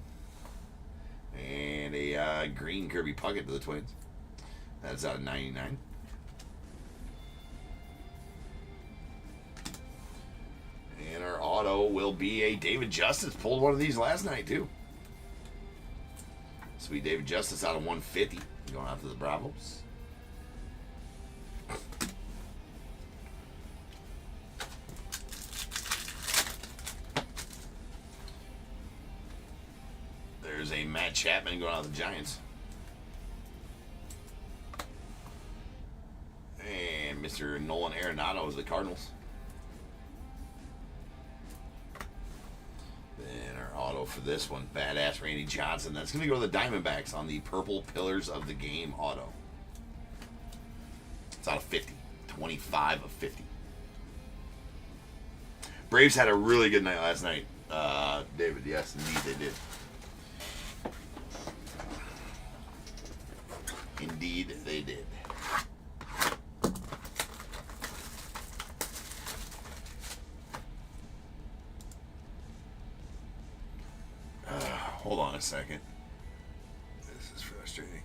And a green Kirby Puckett to the Twins. That's out of 99. And our auto will be a David Justice. Pulled one of these last night, too. Sweet David Justice out of 150. Going out to the Bravos. There's a Matt Chapman going out to the Giants. And Mr. Nolan Arenado is the Cardinals. Then our auto for this one, badass Randy Johnson. That's going to go to the Diamondbacks on the Purple Pillars of the Game auto. It's out of 50. 25 of 50. Braves had a really good night last night, David. Yes, indeed they did. Indeed, they did. Hold on a second. This is frustrating.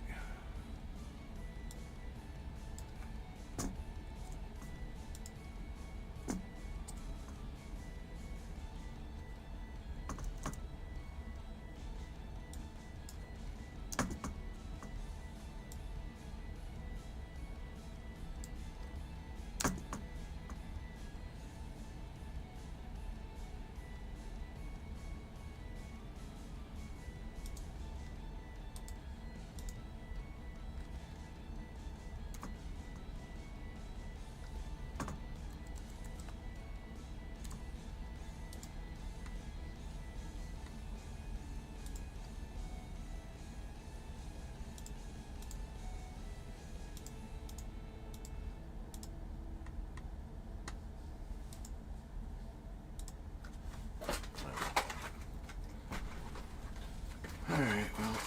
All right, well.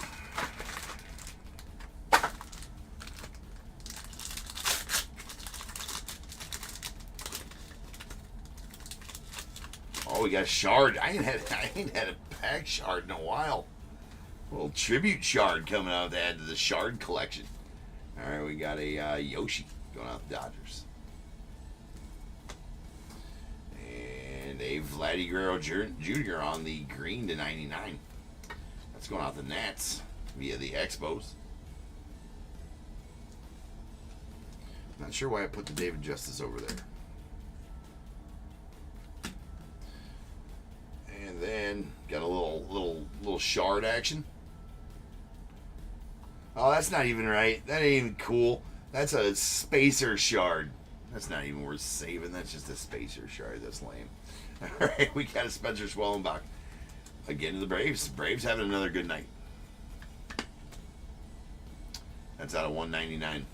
Oh, we got a shard. I ain't had a pack shard in a while. A little tribute shard coming out to add to the shard collection. All right, we got a Yoshi going out the Dodgers. And a Vladdy Guerrero Jr. on the green to 99. That's going out the Nats via the Expos. Not sure why I put the David Justice over there. And then got a little shard action. Oh, that's not even right. That ain't even cool. That's a spacer shard. That's not even worth saving. That's just a spacer shard. That's lame. All right, we got a Spencer Schwellenbach. Again to the Braves. Braves having another good night. That's out of 199.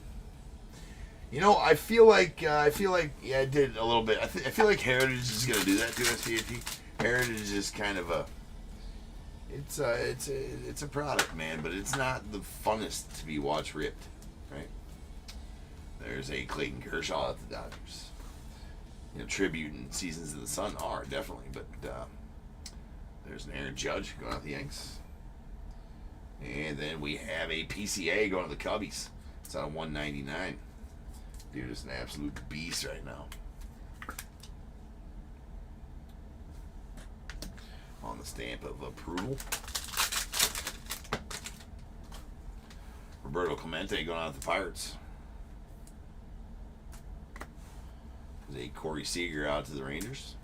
You know, I feel like yeah, I did a little bit. I feel like Heritage is going to do that to us, TAT. Heritage is kind of a it's a product, man, but it's not the funnest to be watched ripped, right? There's a Clayton Kershaw at the Dodgers. You know, tribute and Seasons in the Sun are definitely, but there's an Aaron Judge going out the Yanks. And then we have a PCA going to the Cubbies. It's out of 199. Dude is an absolute beast right now. On the stamp of approval. Roberto Clemente going out to the Pirates. There's a Corey Seager out to the Rangers.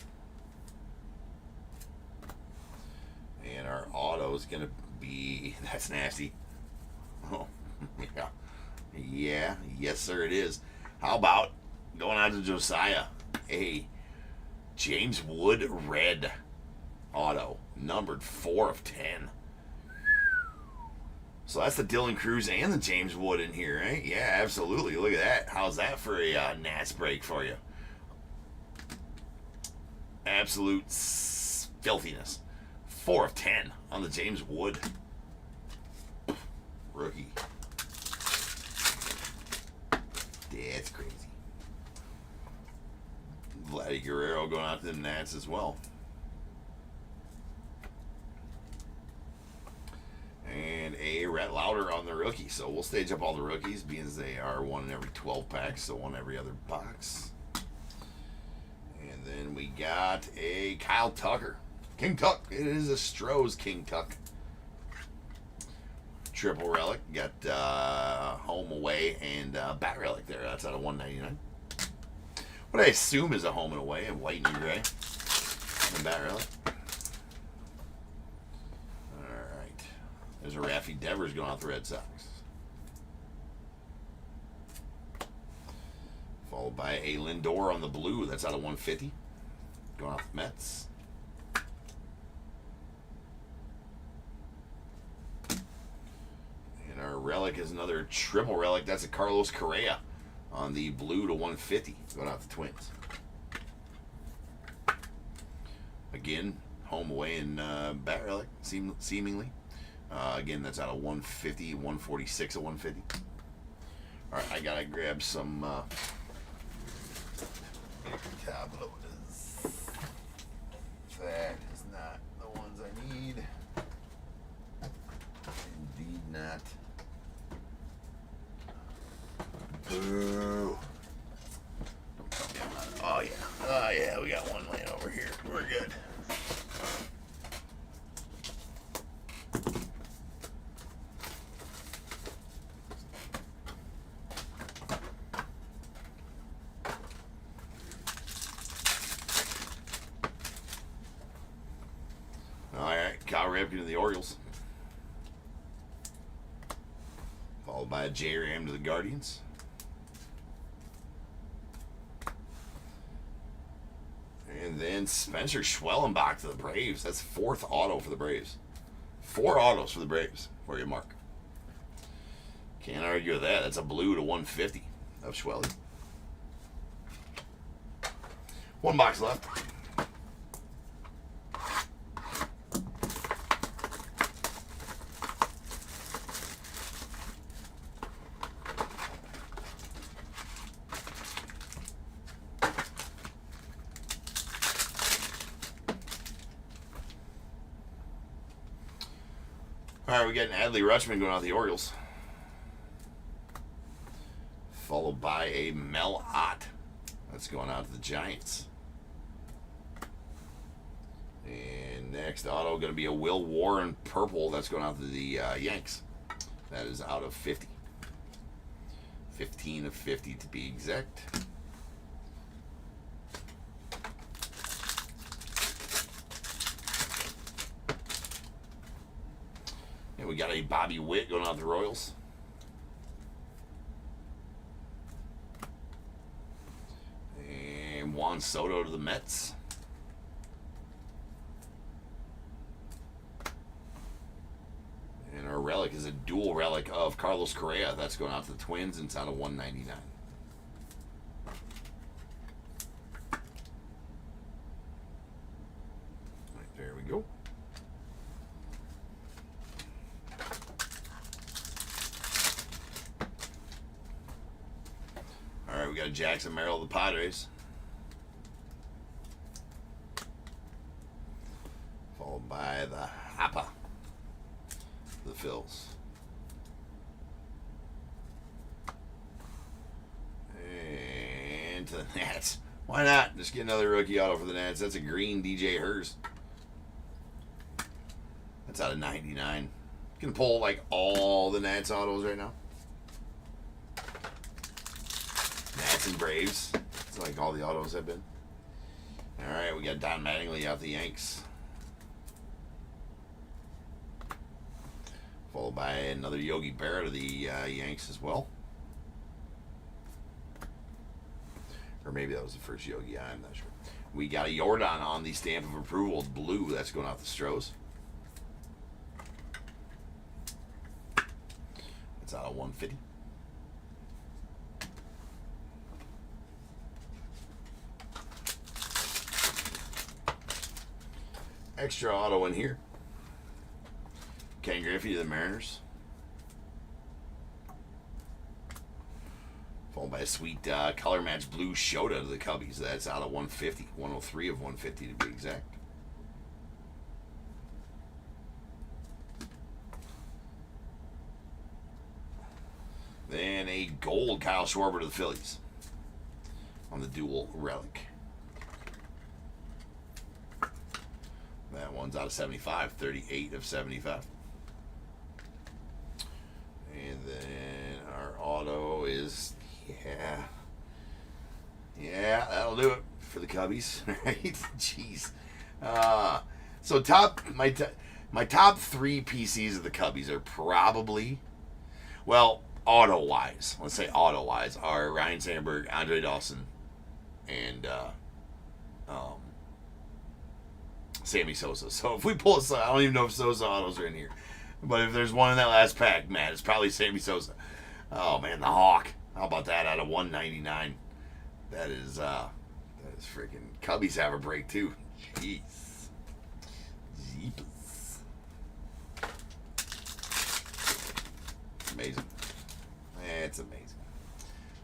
And our auto is going to be... That's nasty. Oh, yeah. Yeah, yes, sir, it is. How about going out to Josiah? A James Wood red auto, numbered 4 of 10. So that's the Dylan Cruz and the James Wood in here, right? Yeah, absolutely. Look at that. How's that for a Nats break for you? Absolute filthiness. 4 of 10 on the James Wood. Rookie. That's crazy. Vladdy Guerrero going out to the Nats as well. And a Rhett Lauder on the rookie. So we'll stage up all the rookies, being as they are one in every 12 packs, so one every other box. And then we got a Kyle Tucker. King Tuck. It is a Stroh's King Tuck. Triple relic. Got home, away, and bat relic there. That's out of 199. What I assume is a home and away in white and gray. And bat relic. Alright. There's a Raffy Devers going off the Red Sox. Followed by a Lindor on the blue. That's out of 150. Going off the Mets. And our relic is another triple relic. That's a Carlos Correa on the blue to 150. Going out the Twins. Again, home, away, and bat relic, seemingly. Again, that's out of 150, 146 of 150. All right, I gotta grab some tabloids. That is not the ones I need. Indeed not. Boo. Don't tell me I'm not. Oh, yeah. Oh, yeah, we got one laying over here. We're good. Cal Ripken to the Orioles. Followed by a J Ram to the Guardians. And then Spencer Schwellenbach to the Braves. That's 4th auto for the Braves. 4 autos for the Braves. For you, Mark. Can't argue with that. That's a blue to 150 of Schwelly. 1 box left. All right, we got an Adley Rutschman going out the Orioles. Followed by a Mel Ott. That's going out to the Giants. And next auto going to be a Will Warren purple. That's going out to the Yanks. That is out of 50. 15 of 50 to be exact. And we got a Bobby Witt going out the Royals. And Juan Soto to the Mets. And our relic is a dual relic of Carlos Correa. That's going out to the Twins, and it's out of 199. Right, there we go. All right, we got a Jackson Merrill of the Padres. Followed by the Hapa, the Phils. And to the Nats. Why not? Just get another rookie auto for the Nats. That's a green DJ Hers. That's out of 99. Can pull like all the Nats autos right now. Nats and Braves. It's like all the autos have been. All right, we got Don Mattingly out the Yanks. Followed by another Yogi Berra to the Yanks as well. Or maybe that was the first Yogi. I'm not sure. We got a Jordan on the stamp of approval, blue. That's going out the Stros. That's out of 150. Extra auto in here. Ken Griffey to the Mariners. Followed by a sweet color match blue Shota to the Cubbies. That's out of 150. 103 of 150 to be exact. Then a gold Kyle Schwarber to the Phillies on the dual relic. That one's out of 75. 38 of 75. And then our auto is, yeah, that'll do it for the Cubbies, right? Jeez. So my top three PCs of the Cubbies are probably, well, auto-wise, let's say auto-wise, are Ryan Sandberg, Andre Dawson, and Sammy Sosa. So if we pull a, I don't even know if Sosa autos are in here. But if there's one in that last pack, man, it's probably Sammy Sosa. Oh man, the Hawk. How about that out of 199? That is freaking. Cubbies have a break too. Jeez. Jeepers. Amazing. It's amazing.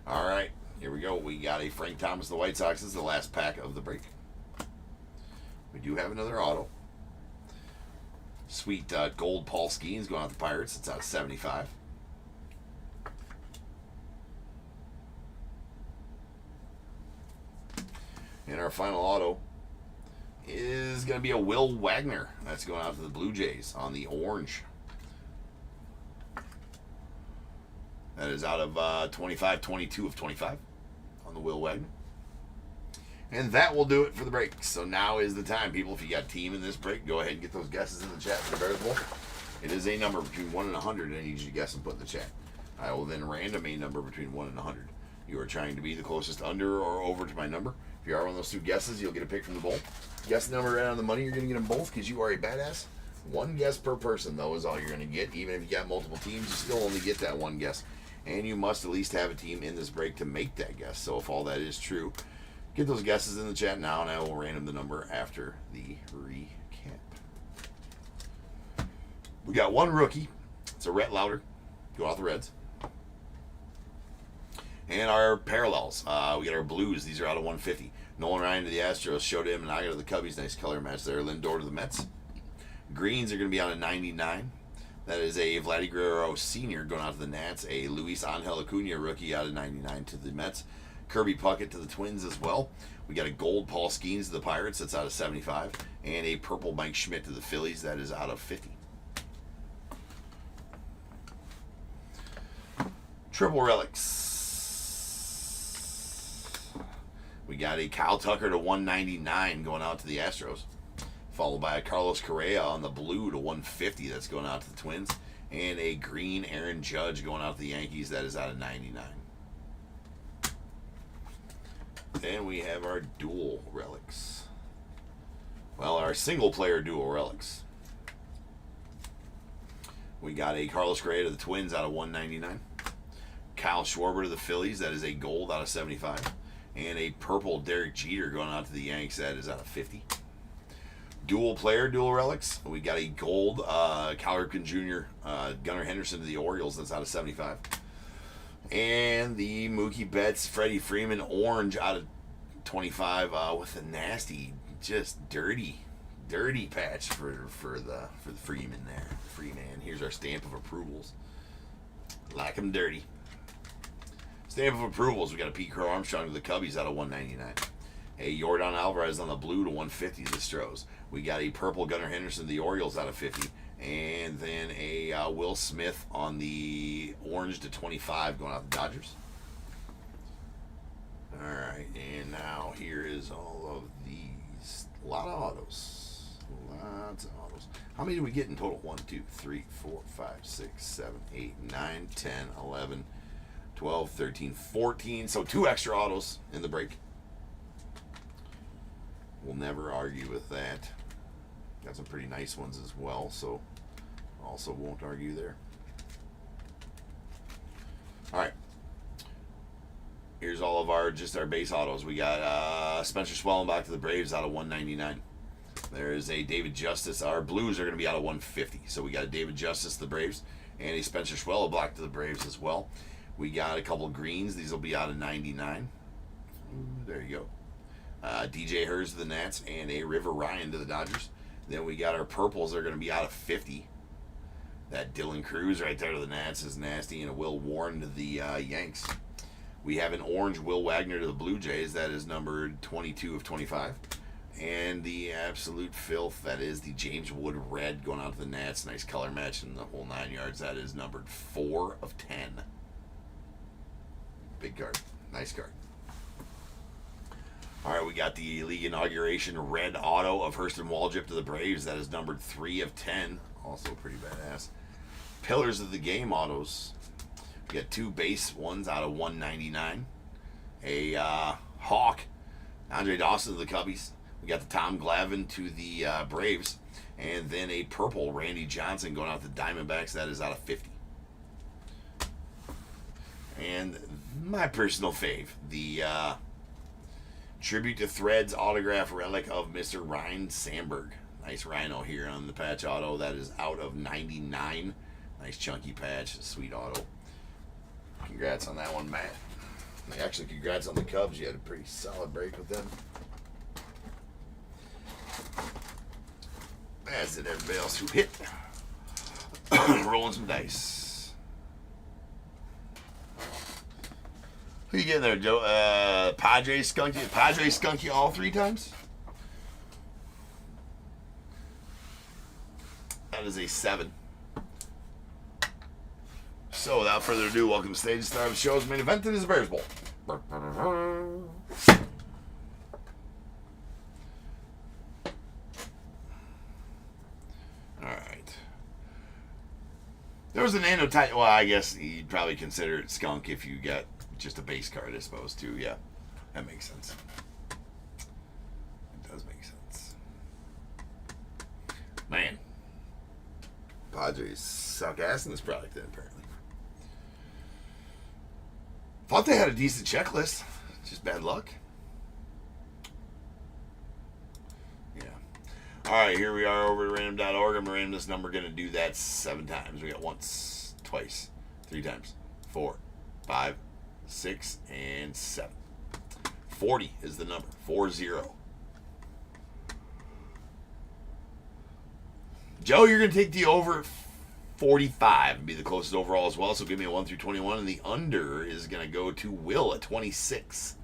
All right, here we go. We got a Frank Thomas, the White Sox. This is the last pack of the break. We do have another auto. Sweet gold Paul Skeens going out the Pirates. It's out of 75. And our final auto is going to be a Will Wagner. That's going out to the Blue Jays on the orange. That is out of 25, 22 of 25 on the Will Wagner. And that will do it for the break. So now is the time, people. If you got a team in this break, go ahead and get those guesses in the chat for the Bears Bowl. It is a number between 1 and 100, and I need you to guess and put in the chat. I will then random a number between 1 and 100. You are trying to be the closest under or over to my number. If you are one of those two guesses, you'll get a pick from the bowl. Guess the number right on the money, you're going to get them both because you are a badass. One guess per person, though, is all you're going to get. Even if you got multiple teams, you still only get that one guess. And you must at least have a team in this break to make that guess. So if all that is true, get those guesses in the chat now, and I will random the number after the recap. We got one rookie. It's a Rhett Lauder. Go out the Reds. And our parallels. We got our blues. These are out of 150. Nolan Ryan to the Astros. Showed him and I got to the Cubbies. Nice color match there. Lindor to the Mets. Greens are going to be out of 99. That is a Vladdy Guerrero Sr. going out to the Nats. A Luis Angel Acuna rookie out of 99 to the Mets. Kirby Puckett to the Twins as well. We got a gold Paul Skeens to the Pirates. That's out of 75. And a purple Mike Schmidt to the Phillies. That is out of 50. Triple relics. We got a Kyle Tucker to 199 going out to the Astros. Followed by a Carlos Correa on the blue to 150. That's going out to the Twins. And a green Aaron Judge going out to the Yankees. That is out of 99. And we have our dual relics. Well, our single player dual relics. We got a Carlos Correa to the Twins out of 199. Kyle Schwarber to the Phillies. That is a gold out of 75. And a purple Derek Jeter going out to the Yanks. That is out of 50. Dual player, dual relics. We got a gold Cal Ripken Jr. Gunnar Henderson to the Orioles. That's out of 75. And the Mookie Betts Freddie Freeman orange out of 25 with a nasty, just dirty patch for the Freeman there. Freeman. Here's our stamp of approvals. Like them dirty. Stamp of approvals. We got a Pete Crow Armstrong to the Cubbies out of 199. A Yordan Alvarez on the blue to 150 to the Stros. We got a purple Gunnar Henderson to the Orioles out of 50. And then a Will Smith on the orange to 25 going out the Dodgers. All right, and now here is all of these. A lot of autos. Lots of autos. How many did we get in total? 1, 2, 3, 4, 5, 6, 7, 8, 9, 10, 11, 12, 13, 14. So 2 extra autos in the break. We'll never argue with that. Got some pretty nice ones as well, so also won't argue there. All right. Here's all of our base autos. We got Spencer Swellenbach to the Braves out of 199. There's a David Justice. Our Blues are going to be out of 150. So we got a David Justice to the Braves and a Spencer Swellenbach to the Braves as well. We got a couple greens. These will be out of 99. There you go. DJ Hurst to the Nats and a River Ryan to the Dodgers. Then we got our purples. They're going to be out of 50. That Dylan Cruz right there to the Nats is nasty, and a Will Warren to the Yanks. We have an orange Will Wagner to the Blue Jays. That is numbered 22 of 25. And the absolute filth, that is the James Wood red going out to the Nats. Nice color match in the whole 9 yards. That is numbered 4 of 10. Big card. Nice card. All right, we got the league inauguration red auto of Hurston Waldrop to the Braves. That is numbered 3 of 10. Also pretty badass. Pillars of the Game autos. We got 2 base ones out of 199. A Hawk, Andre Dawson to the Cubbies. We got the Tom Glavine to the Braves. And then a purple Randy Johnson going out to the Diamondbacks. That is out of 50. And my personal fave, the Tribute to Threads autograph relic of Mr. Ryan Sandberg. Nice rhino here on the patch auto. That is out of 99. Nice chunky patch. Sweet auto. Congrats on that one, Matt. Actually, congrats on the Cubs. You had a pretty solid break with them. As did everybody else who hit. Rolling some dice. Who you getting there, Joe? Padres Skunky. Padres Skunky all 3 times? That is a 7. So, without further ado, welcome to stage star of the show's main event. It is the Bears Bowl. Alright. There was an annotate. Well, I guess you'd probably consider it skunk if you get just a base card, I suppose, too. Yeah, that makes sense. It does make sense. Man. Padres suck ass in this product, then, apparently. Thought they had a decent checklist. Just bad luck. Yeah. All right, here we are over at random.org. I'm going to random this number. Going to do that 7 times. We got once, twice, 3 times, 4, 5, 6, and 7. 40 is the number. 40. Joe, you're going to take the over 45 and be the closest overall as well. So give me a 1 through 21. And the under is going to go to Will at 26.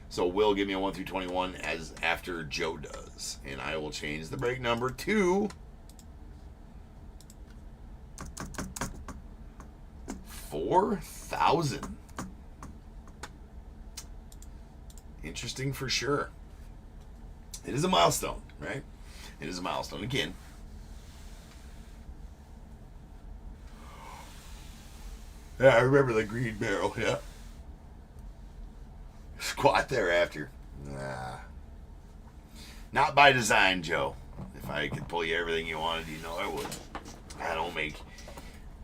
So Will, give me a 1 through 21 as after Joe does. And I will change the break number to 4,000. Interesting for sure. It is a milestone, right? It is a milestone. Again, yeah, I remember the green barrel, yeah. squat thereafter. Nah. Not by design, Joe. If I could pull you everything you wanted, you know I would.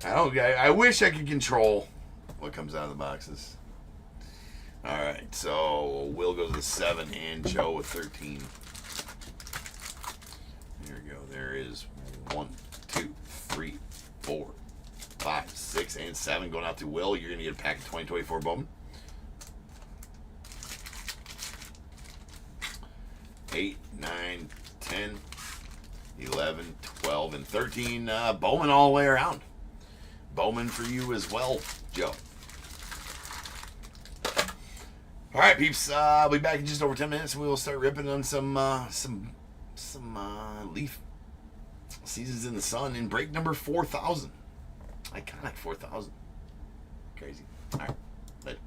I wish I could control what comes out of the boxes. All right, so Will goes with 7 and Joe with 13. There we go. There is 1, 2, 3, 4, 5, 6, and 7 going out to Will. You're going to get a pack of 2024 Bowman. 8, 9, 10, 11, 12, and 13. Bowman all the way around. Bowman for you as well, Joe. All right, peeps. I'll be back in just over 10 minutes, and we will start ripping on some Leaf Seasons in the Sun in break number 4,000. Iconic 4,000. Crazy. All right. Later.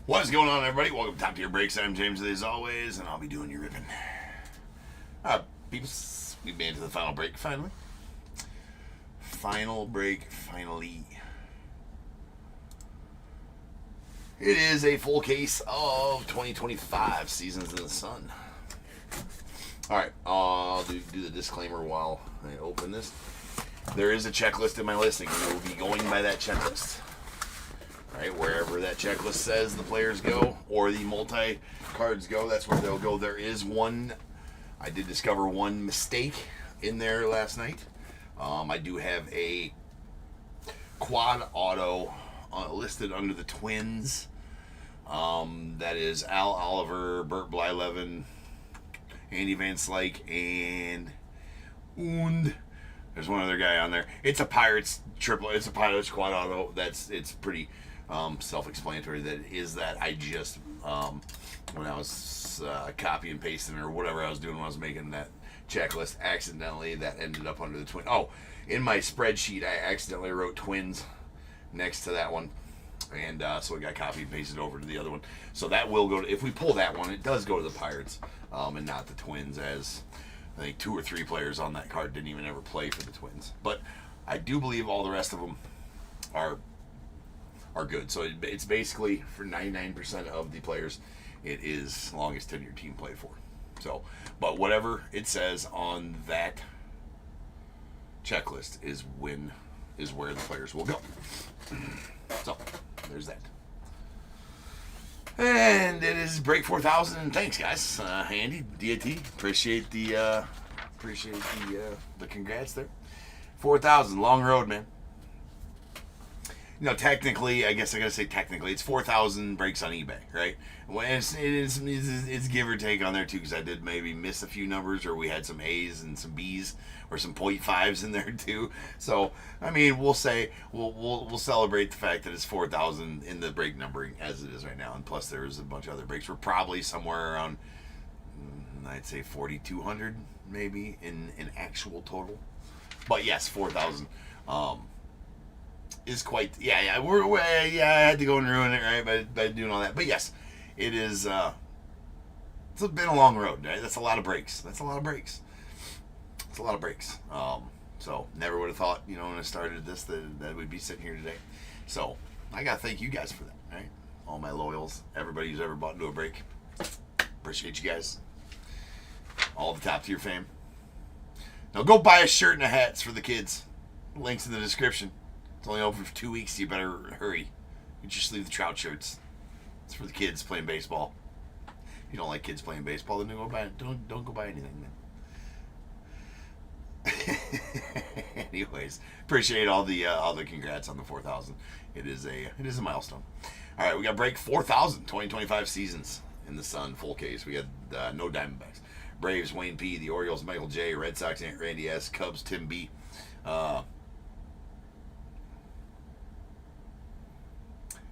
What is going on, everybody? Welcome to Top Tier Breaks. I'm James, as always, and I'll be doing your ribbon. People, we've made it to the final break, finally. Final break, finally. It is a full case of 2025 Seasons in the Sun. Alright, I'll do the disclaimer while I open this. There is a checklist in my listing, and we'll be going by that checklist. Right, wherever that checklist says the players go, or the multi-cards go, that's where they'll go. There is one, I did discover one mistake in there last night. I do have a quad auto listed under the Twins. That is Al Oliver, Bert Blyleven, Andy Van Slyke, and there's one other guy on there. It's a Pirates triple. It's a Pirates quad auto. It's pretty self-explanatory. That I just when I was copy and pasting or whatever I was doing when I was making that checklist, accidentally that ended up under the Twins. Oh, in my spreadsheet I accidentally wrote Twins next to that one, and so it got copied and pasted over to the other one. So that will go to, if we pull that one, it does go to the Pirates and not the Twins, as I think 2 or 3 players on that card didn't even ever play for the Twins. But I do believe all the rest of them are good. So it's basically for 99% of the players, it is longest tenured team played for. So, but whatever it says on that checklist is where the players will go. So there's that. And it is break 4,000. And thanks, guys. Andy, DAT, appreciate the congrats there. 4,000, long road, man. You know, technically, I guess I gotta say technically, it's 4,000 breaks on eBay, right? Well, it's give or take on there too, because I did maybe miss a few numbers, or we had some A's and some B's, or some .5s in there too. So, I mean, we'll say we'll celebrate the fact that it's 4,000 in the break numbering as it is right now, and plus there's a bunch of other breaks. We're probably somewhere around, I'd say 4,200 maybe in actual total. But yes, 4,000. Is quite I had to go and ruin it, right, by doing all that. But yes, it is it's been a long road, right? That's a lot of breaks. So never would have thought, when I started this, that we'd be sitting here today. So I gotta thank you guys for that, right? All my loyals, everybody who's ever bought into a break. Appreciate you guys. All the top tier fam. Now go buy a shirt and a hat for the kids. Links in the description. It's only open for 2 weeks, so you better hurry. You just leave the Trout shirts. It's for the kids playing baseball. If you don't like kids playing baseball, then don't go buy anything, man. Anyways, appreciate all the congrats on the 4,000. It is a milestone. All right, we got break 4,000 2025 Seasons in the Sun full case. We had no Diamondbacks, Braves Wayne P, the Orioles Michael J, Red Sox Randy S, Cubs Tim B.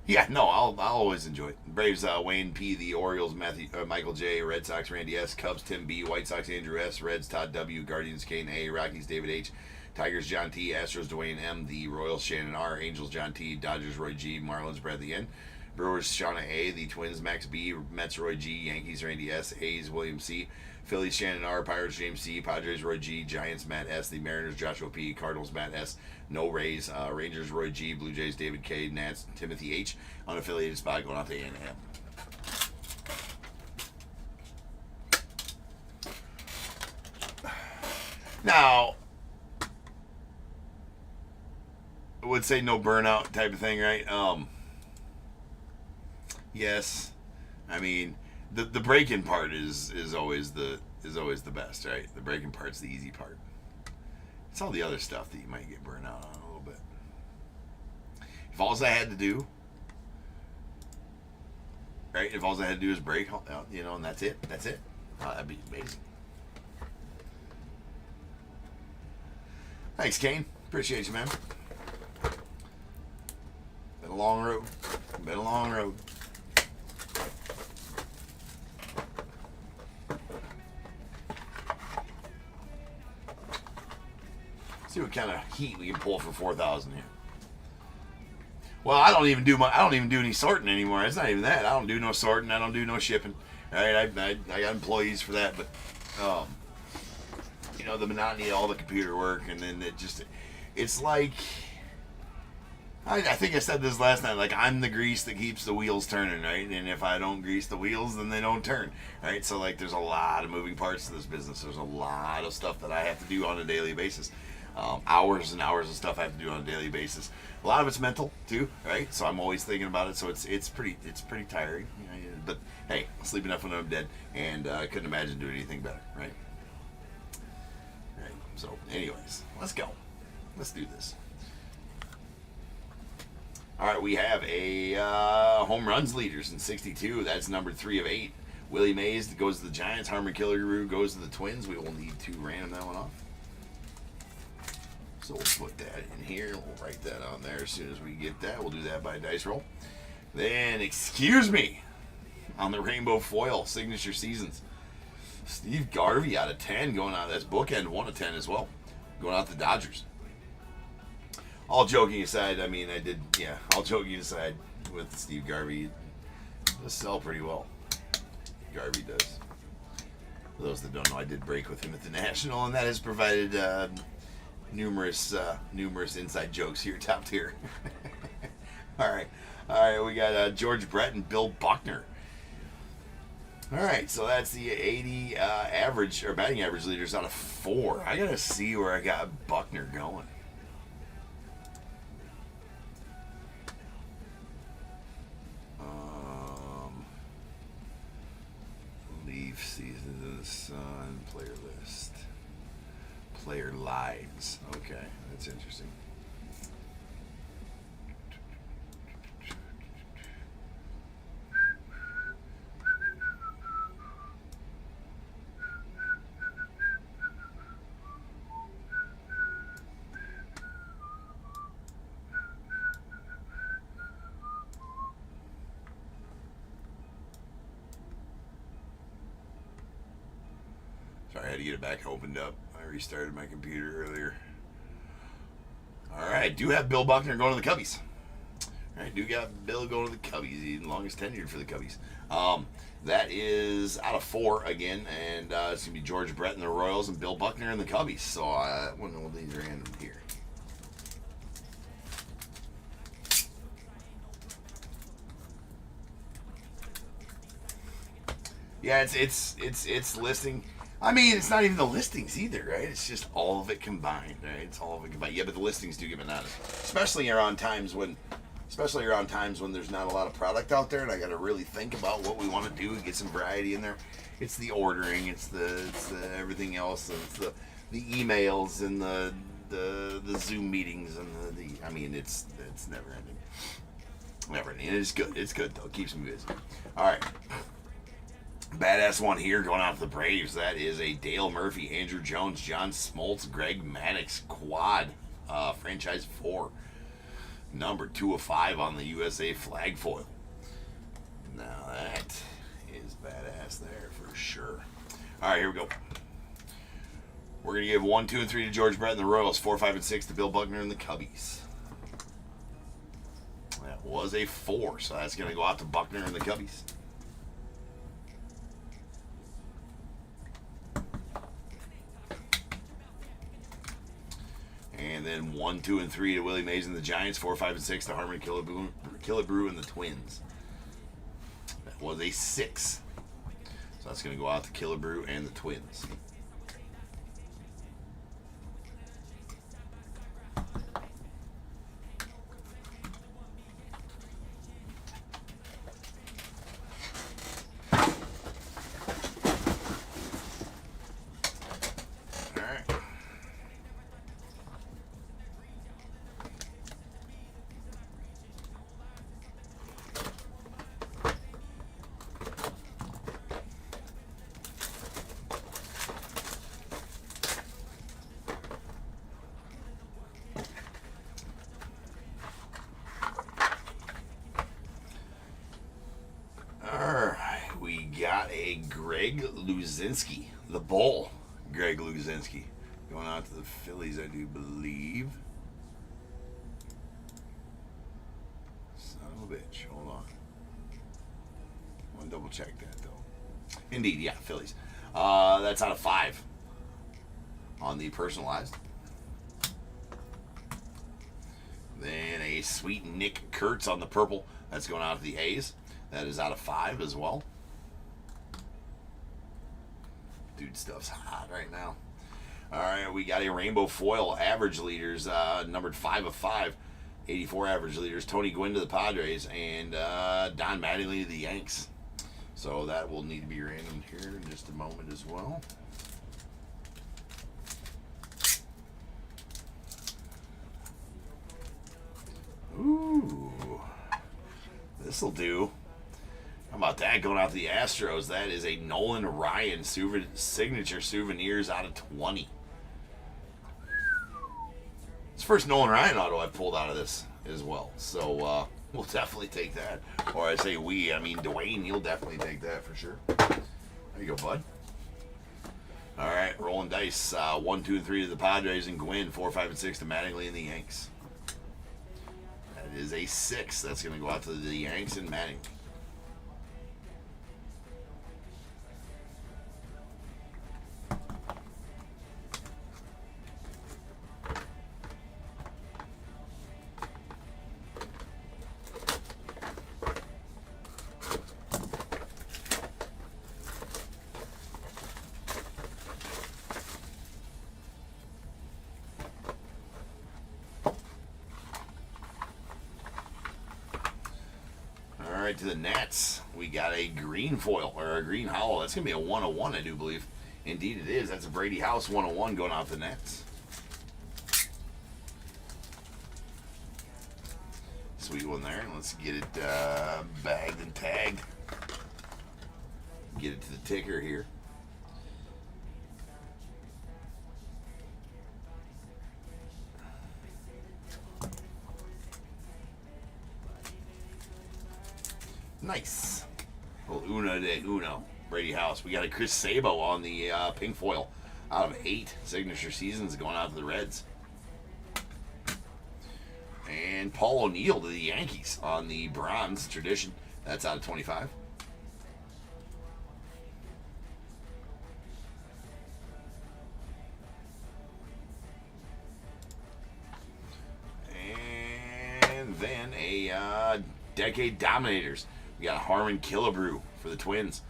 Yeah, no, I'll always enjoy it. Braves Wayne P, the Orioles Michael J, Red Sox Randy S, Cubs Tim B, White Sox Andrew S, Reds Todd W, Guardians Kane A, Rockies David H, Tigers John T, Astros Dwayne M, the Royals Shannon R, Angels John T, Dodgers Roy G, Marlins Bradley N, Brewers Shauna A, the Twins Max B, Mets Roy G, Yankees Randy S, A's William C, Phillies Shannon R, Pirates James C, Padres Roy G, Giants Matt S, the Mariners Joshua P, Cardinals Matt S, no Rays, Rangers Roy G, Blue Jays David K, Nats Timothy H, unaffiliated spot going out to A&M. Now, I would say no burnout type of thing, right? Yes, I mean the break-in part is always the best, right? The break-in part's the easy part. It's all the other stuff that you might get burned out on a little bit. If all I had to do, right? If all I had to do is break, and that's it. That'd be amazing. Thanks, Kane. Appreciate you, man. Been a long road. See what kind of heat we can pull for 4,000 here. Well, I don't even do any sorting anymore. It's not even that. I don't do no sorting. I don't do no shipping. Right? I got employees for that, but um, the monotony of all the computer work, and then it's like I think I said this last night. Like, I'm the grease that keeps the wheels turning, right? And if I don't grease the wheels, then they don't turn, right? So like, there's a lot of moving parts to this business. There's a lot of stuff that I have to do on a daily basis. Hours and hours of stuff I have to do on a daily basis. A lot of it's mental too, right? So I'm always thinking about it. So it's pretty tiring. But hey, I'll sleep enough when I'm dead, and I couldn't imagine doing anything better, right? Right. So, anyways, let's go. Let's do this. All right, we have a home runs leaders in 62. That's number 3 of 8. Willie Mays goes to the Giants. Harmon Killebrew goes to the Twins. We will need to random that one off. So we'll put that in here. We'll write that on there as soon as we get that. We'll do that by dice roll. Then, excuse me, on the rainbow foil, signature seasons. Steve Garvey out of 10 going out. That's bookend 1 of 10 as well. Going out the Dodgers. All joking aside, all joking aside, with Steve Garvey, does sell pretty well. Garvey does. For those that don't know, I did break with him at the National, and that has provided numerous inside jokes here, top tier. All right, we got George Brett and Bill Buckner. All right, so that's the 80 average or batting average leaders out of 4. I gotta see where I got Buckner going. Leaf seasons in the sun, player list, player lives. Okay, that's interesting. Sorry, I had to get it back opened up. I restarted my computer earlier. All right, do have Bill Buckner going to the Cubbies. All right, do got Bill going to the Cubbies. He's the longest tenured for the Cubbies. That is out of 4 again, and it's going to be George Brett in the Royals and Bill Buckner in the Cubbies. So one of these random here. Yeah, it's listing. I mean, it's not even the listings either, right? It's just all of it combined, right? It's all of it combined. Yeah, but the listings do give it honest, especially around times when there's not a lot of product out there, and I got to really think about what we want to do and get some variety in there. It's the ordering, it's the everything else, it's the emails and the Zoom meetings and the I mean, it's never ending. Never ending. It's good. It's good though. It keeps me busy. All right. Badass one here going out to the Braves. That is a Dale Murphy, Andrew Jones, John Smoltz, Greg Maddux quad, franchise 4, number 2 of 5 on the USA flag foil. Now that is badass there for sure. All right, here we go. We're gonna give 1, 2, and 3 to George Brett and the Royals, 4, 5, and 6 to Bill Buckner and the Cubbies. That was a 4, so that's gonna go out to Buckner and the Cubbies. And then 1, 2, and 3 to Willie Mays and the Giants. 4, 5, and 6 to Harmon Killebrew and the Twins. That was a 6. So that's going to go out to Killebrew and the Twins. Greg Luzinski, the Bull. Greg Luzinski going out to the Phillies, I do believe. of a bitch. Hold on. I want to double check that, though. Indeed, yeah, Phillies. That's out of 5 on the personalized. Then a sweet Nick Kurtz on the purple. That's going out to the A's. That is out of 5 as well. Dude, stuff's hot right now. All right, we got a rainbow foil average leaders, numbered 5 of 5. 84 average leaders. Tony Gwynn to the Padres and Don Mattingly to the Yanks. So that will need to be random here in just a moment as well. Ooh, this'll do. How about that going out to the Astros? That is a Nolan Ryan signature souvenirs out of 20. It's the first Nolan Ryan auto I've pulled out of this as well. So we'll definitely take that. Or I say we, I mean Dwayne, you'll definitely take that for sure. There you go, bud. All right, rolling dice. 1, 2, and 3 to the Padres and Gwynn. 4, 5, and 6 to Mattingly and the Yanks. That is a 6. That's going to go out to the Yanks and Mattingly. To the Nats, we got a green foil or a green hollow. That's gonna be a 101, I do believe. Indeed, it is. That's a Brady House 101 going out the Nats. Sweet one there. Let's get it bagged and tagged. Get it to the ticker here. Nice. Well, uno de uno. Brady House. We got a Chris Sabo on the pink foil out of 8 signature seasons going out to the Reds. And Paul O'Neill to the Yankees on the bronze tradition. That's out of 25. And then a Decade Dominators. We got Harmon Killebrew for the Twins.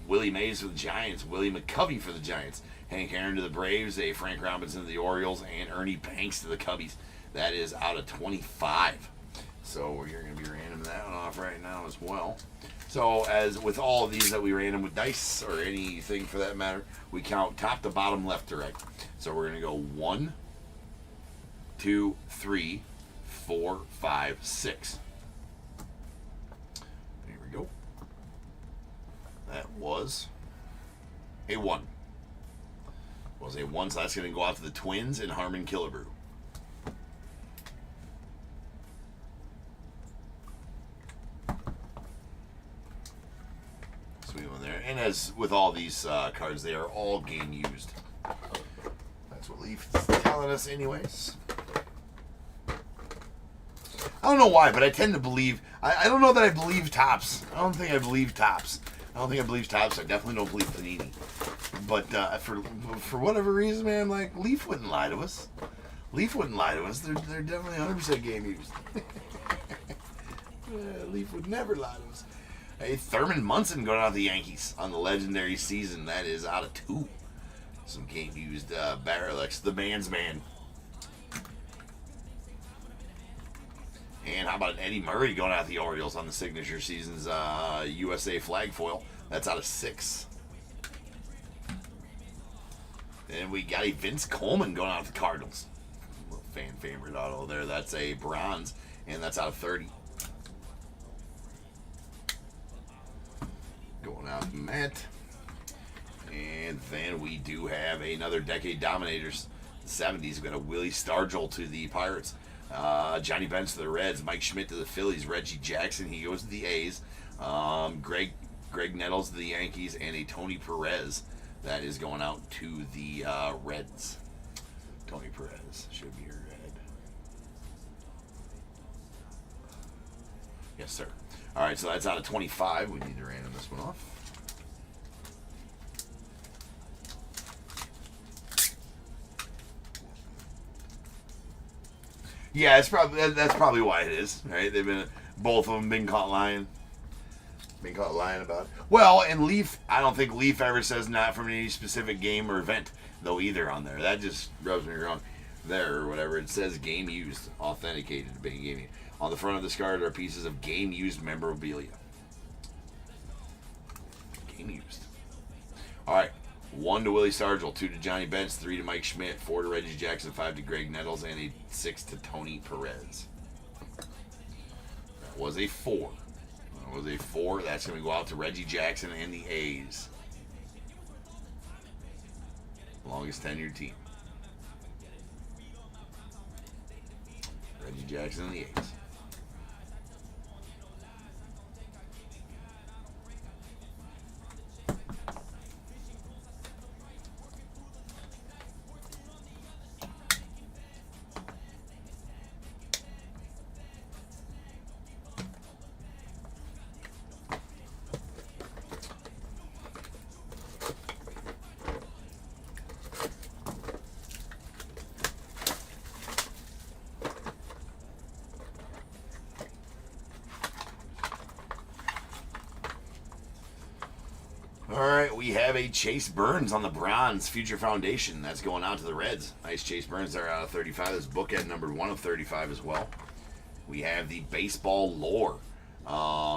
Willie Mays for the Giants. Willie McCovey for the Giants. Hank Aaron to the Braves. A Frank Robinson to the Orioles. And Ernie Banks to the Cubbies. That is out of 25. So we're going to be random that one off right now as well. So as with all of these that we random with dice or anything for that matter, we count top to bottom, left to right. So we're going to go 1, 2, 3, 4, 5, 6. Go. That was a 1. Was a 1, so that's going to go out to the Twins and Harmon Killebrew. Sweet one there. And as with all these cards, they are all game used. That's what Leaf's telling us anyways. I don't know why, but I tend to believe... I don't know that I believe Topps. I don't think I believe Topps. I definitely don't believe Panini. But for whatever reason, man, like, Leaf wouldn't lie to us. They're definitely 100% game used. Leaf would never lie to us. Hey, Thurman Munson going out of the Yankees on the legendary season. That is out of 2. Some game used Barrelex, the man's man. And how about Eddie Murray going out the Orioles on the signature season's USA flag foil? That's out of 6. And we got a Vince Coleman going out the Cardinals. A little fan favorite auto there. That's a bronze, and that's out of 30. Going out Matt. And then we do have another Decade Dominators. The 70s. We got a Willie Stargell to the Pirates. Johnny Bench to the Reds, Mike Schmidt to the Phillies, Reggie Jackson, he goes to the A's, Greg Nettles to the Yankees, and a Tony Perez that is going out to the Reds. Tony Perez should be red. Yes, sir. All right, so that's out of 25. We need to random this one off. Yeah, that's probably why it is, right? Both of them been caught lying. Been caught lying about it. Well, and Leaf, I don't think Leaf ever says not from any specific game or event, though, either on there. That just rubs me wrong. There, or whatever. It says game used, authenticated to being gaming. On the front of this card are pieces of game used memorabilia. Game used. All right. 1 to Willie Stargell, 2 to Johnny Bench, 3 to Mike Schmidt, 4 to Reggie Jackson, 5 to Greg Nettles, and a 6 to Tony Perez. That was a 4. That was a 4. That's going to go out to Reggie Jackson and the A's. Longest tenured team. Reggie Jackson and the A's. All right, we have a Chase Burns on the bronze Future Foundation. That's going out to the Reds. Nice Chase Burns there out of 35. This bookend numbered 1 of 35 as well. We have the baseball lore.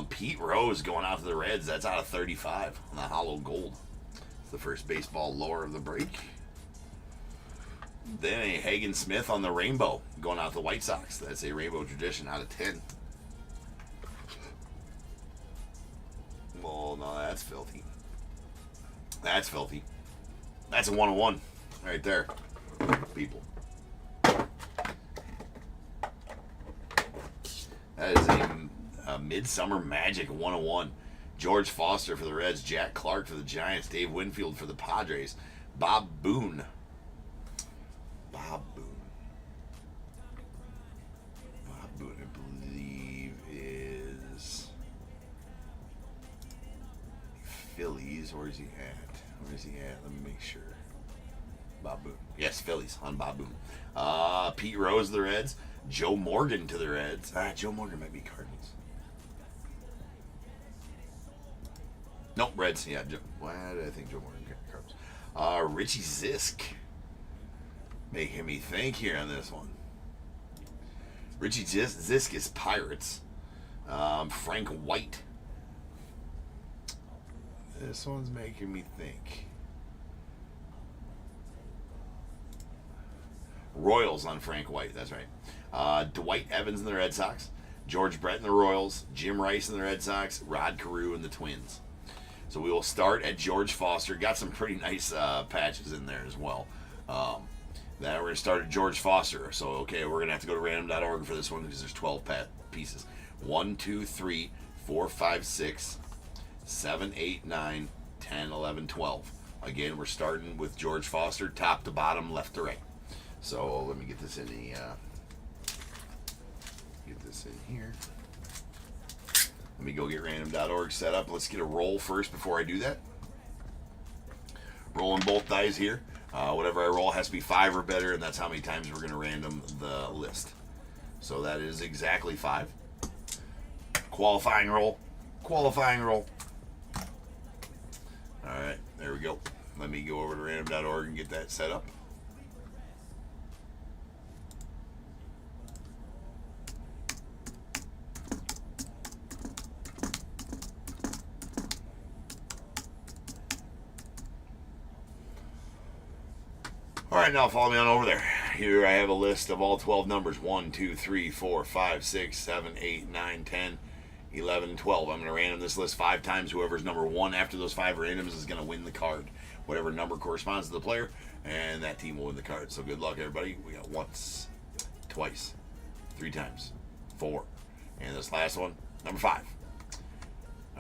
Pete Rose going out to the Reds. That's out of 35 on the hollow gold. It's the first baseball lore of the break. Then a Hagen Smith on the rainbow going out to the White Sox. That's a rainbow tradition out of 10. Well, no, that's filthy. That's filthy. That's a 101 right there, people. That is a Midsummer Magic 101. George Foster for the Reds, Jack Clark for the Giants, Dave Winfield for the Padres, Bob Boone. Bob Boone, I believe, is Phillies. Where is he at? Let me make sure. Bob Boone. Yes, Phillies on Bob Boone. Pete Rose to the Reds. Joe Morgan to the Reds. Joe Morgan might be Cardinals. Nope, Reds. Yeah, why did I think Joe Morgan Cardinals? Richie Zisk. Making me think here on this one. Richie Zisk is Pirates. Frank White. This one's making me think. Royals on Frank White, that's right. Dwight Evans in the Red Sox. George Brett in the Royals. Jim Rice in the Red Sox. Rod Carew in the Twins. So we will start at George Foster. Got some pretty nice patches in there as well. Then we're going to start at George Foster. So, okay, we're going to have to go to random.org for this one because there's 12 pieces. 1, 2, 3, 4, 5, 6, 7, 8, 9, 10, 11, 12. Again, we're starting with George Foster, top to bottom, left to right. So let me get this in here. Let me go get random.org set up. Let's get a roll first before I do that. Rolling both dice here. Whatever I roll has to be 5 or better, and that's how many times we're going to random the list. So that is exactly 5. Qualifying roll. Qualifying roll. All right, there we go. Let me go over to random.org and get that set up. All right, now follow me on over there. Here I have a list of all 12 numbers. 1, 2, 3, 4, 5, 6, 7, 8, 9, 10, 11, and 12. I'm going to random this list 5 times. Whoever's number 1 after those 5 randoms is going to win the card. Whatever number corresponds to the player, and that team will win the card. So good luck, everybody. We got once, twice, 3 times, 4. And this last one, number 5.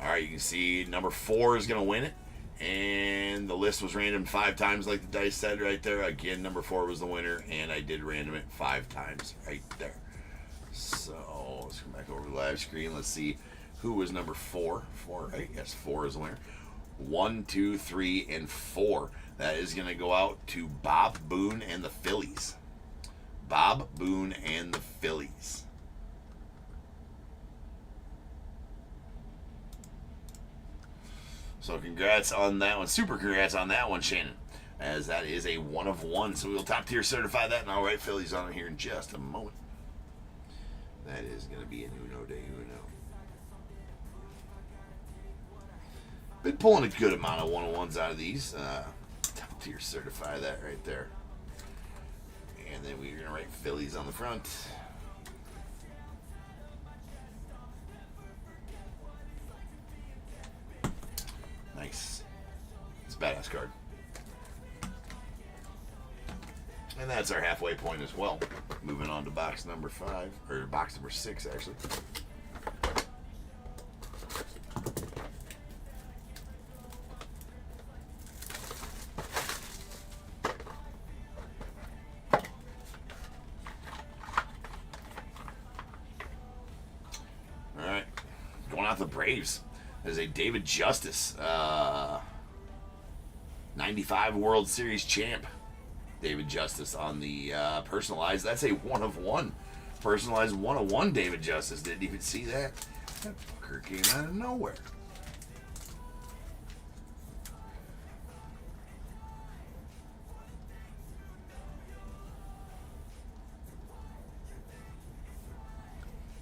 All right, you can see number 4 is going to win it. And the list was randomed 5 times like the dice said right there. Again, number 4 was the winner, and I did random it 5 times right there. So let's come back over to the live screen. Let's see who was number 4. 4, right? Yes, 4 is the winner. 1, 2, 3, and 4. That is going to go out to Bob Boone and the Phillies. Bob Boone and the Phillies. So congrats on that one. Super congrats on that one, Shannon. As that is a 1 of 1. So we'll top tier certify that, and I'll write Phillies on it here in just a moment. That is going to be an Uno de Uno. Been pulling a good amount of 1-on-1s out of these. Top tier certify that right there. And then we're going to write Phillies on the front. Nice. It's a badass card. And that's our halfway point as well. Moving on to box number 5, or box number 6 actually. All right, going out the Braves. There's a David Justice, 95 World Series champ. David Justice on the personalized. That's a 1 of 1. Personalized 1 of 1 David Justice. Didn't even see that. That fucker came out of nowhere.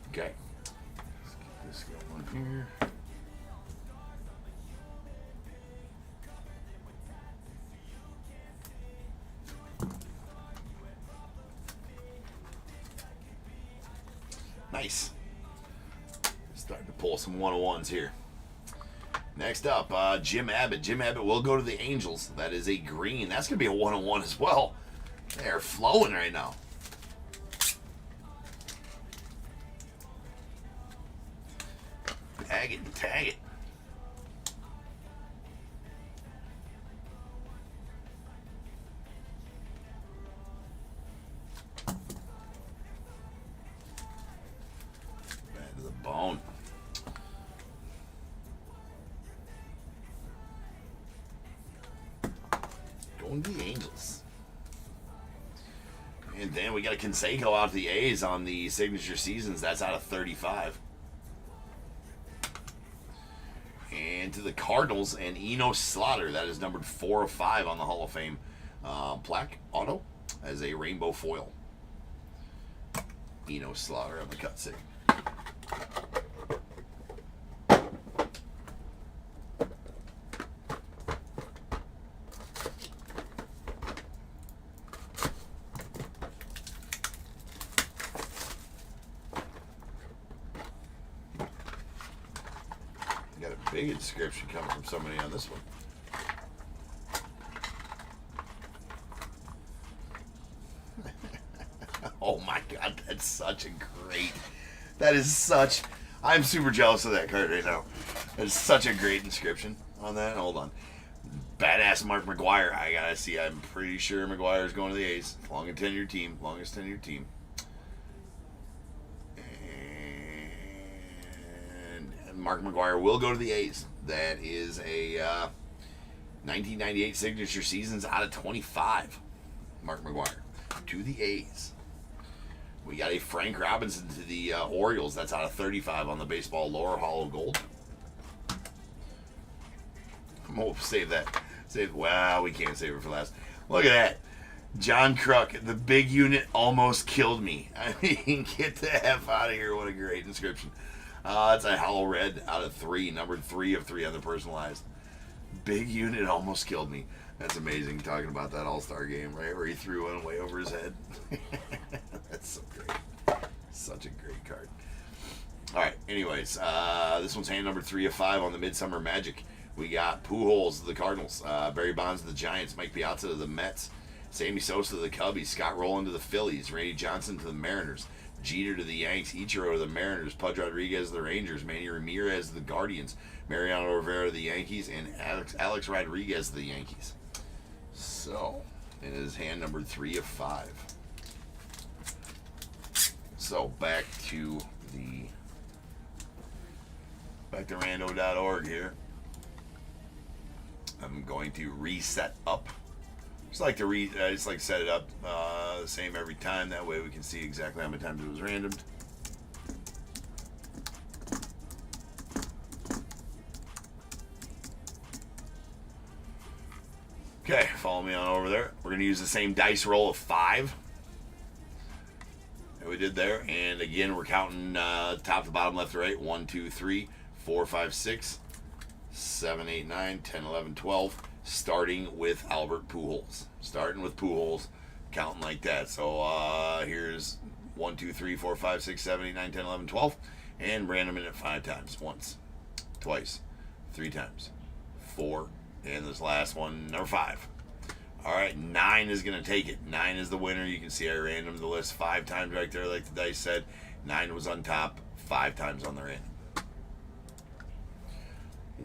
Okay. Let's get this going here. Nice. Starting to pull some 1-on-1s here. Next up, Jim Abbott. Jim Abbott will go to the Angels. That is a green. That's going to be a 1-on-1 as well. They're flowing right now. Tag it and tag it. Bone. Going to the Angels. And then we got a Canseco out to the A's on the signature seasons. That's out of 35. And to the Cardinals and Eno Slaughter. That is numbered 4 of 5 on the Hall of Fame plaque auto as a rainbow foil. Eno Slaughter on the cut sig. Got a big inscription coming from somebody on this one. Oh my God, that's such a great. That is such. I'm super jealous of that card right now. That's such a great inscription on that. Hold on. Badass Mark McGwire. I gotta see. I'm pretty sure McGwire's going to the A's. Longest tenured team. And Mark McGwire will go to the A's. That is a 1998 signature seasons out of 25. Mark McGwire to the A's. We got a Frank Robinson to the Orioles. That's out of 35 on the baseball lower hollow gold. We'll save that. Wow, we can't save it for last. Look at that. John Kruk, the big unit almost killed me. I mean, get the F out of here. What a great inscription. That's a hollow red out of 3, numbered 3 of 3 on the personalized. Big unit almost killed me. That's amazing. Talking about that All-Star game, right, where he threw one way over his head. That's so great. Such a great card. All right, anyways, this one's hand number 3 of 5 on the Midsummer Magic. We got Pujols of the Cardinals, Barry Bonds of the Giants, Mike Piazza of the Mets, Sammy Sosa to the Cubbies, Scott Rowland to the Phillies, Randy Johnson to the Mariners, Jeter to the Yanks, Ichiro to the Mariners, Pudge Rodriguez to the Rangers, Manny Ramirez to the Guardians, Mariano Rivera to the Yankees, and Alex Rodriguez to the Yankees. So, it is hand number 3 of 5. So back to rando.org here. I'm going to reset up. Just like to set it up the same every time. That way we can see exactly how many times it was randomed. Okay, follow me on over there. We're going to use the same dice roll of 5 that we did there. And again, we're counting top to bottom, left to right. 1, 2, 3, 4, 5, 6, 7, 8, 9, 10, 11, 12. Starting with Albert Pujols. Starting with Pujols, counting like that. So here's 1, 2, 3, 4, 5, 6, 7, 8, 9, 10, 11, 12. And random in it 5 times. Once, twice, 3 times, 4. And this last one, number 5. All right, 9 is going to take it. 9 is the winner. You can see I randomed the list 5 times right there, like the dice said. 9 was on top, 5 times on the random.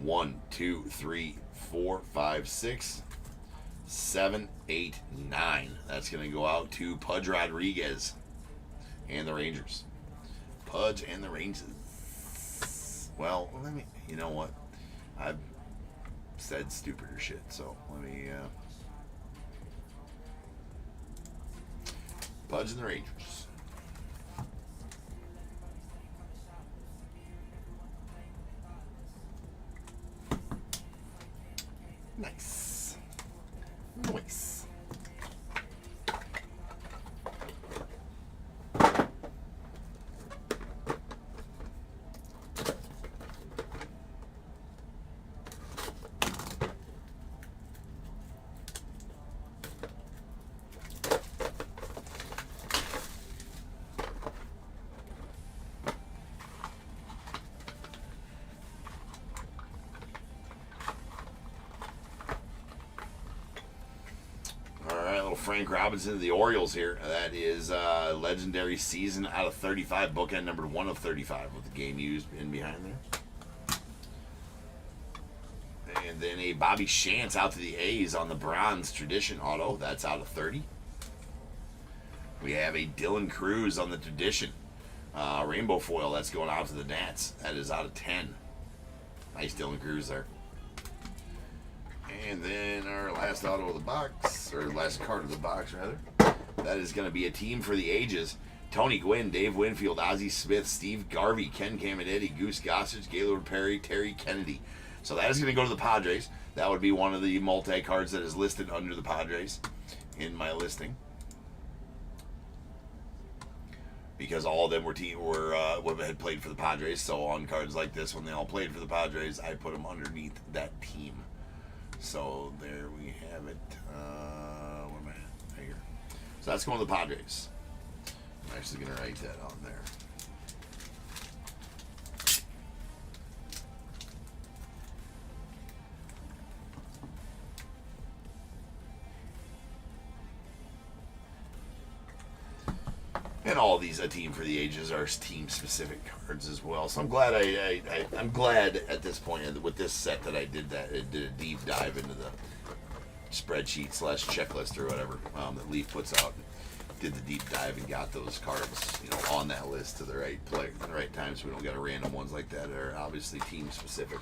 1, 2, 3, 4, 5, 6, 7, 8, 9. That's going to go out to Pudge Rodriguez and the Rangers. Pudge and the Rangers. Well, you know what? I've said stupider shit, so let me Pudge and the Rangers. Nice. Nice. Frank Robinson of the Orioles here. That is legendary season out of 35, bookend number 1 of 35 with the game used in behind there. And then a Bobby Shantz out to the A's on the bronze tradition auto. That's out of 30. We have a Dylan Cruz on the tradition rainbow foil. That's going out to the Nats. That is out of 10. Nice Dylan Cruz there. And then our last auto of the box, or last card of the box, rather. That is going to be a team for the ages. Tony Gwynn, Dave Winfield, Ozzie Smith, Steve Garvey, Ken Caminiti, Goose Gossage, Gaylord Perry, Terry Kennedy. So that is going to go to the Padres. That would be one of the multi-cards that is listed under the Padres in my listing. Because all of them had played for the Padres. So on cards like this, when they all played for the Padres, I put them underneath that team. So there we have it. Where am I? Right here. So that's going to the Padres. I'm actually going to write that on there. And all of these A Team for the Ages are team-specific cards as well. So I'm glad I'm glad at this point with this set that I did that. It did a deep dive into the spreadsheet / checklist or whatever that Leaf puts out. Did the deep dive and got those cards, on that list to the right play, the right time, so we don't get a random ones like that that are obviously team-specific.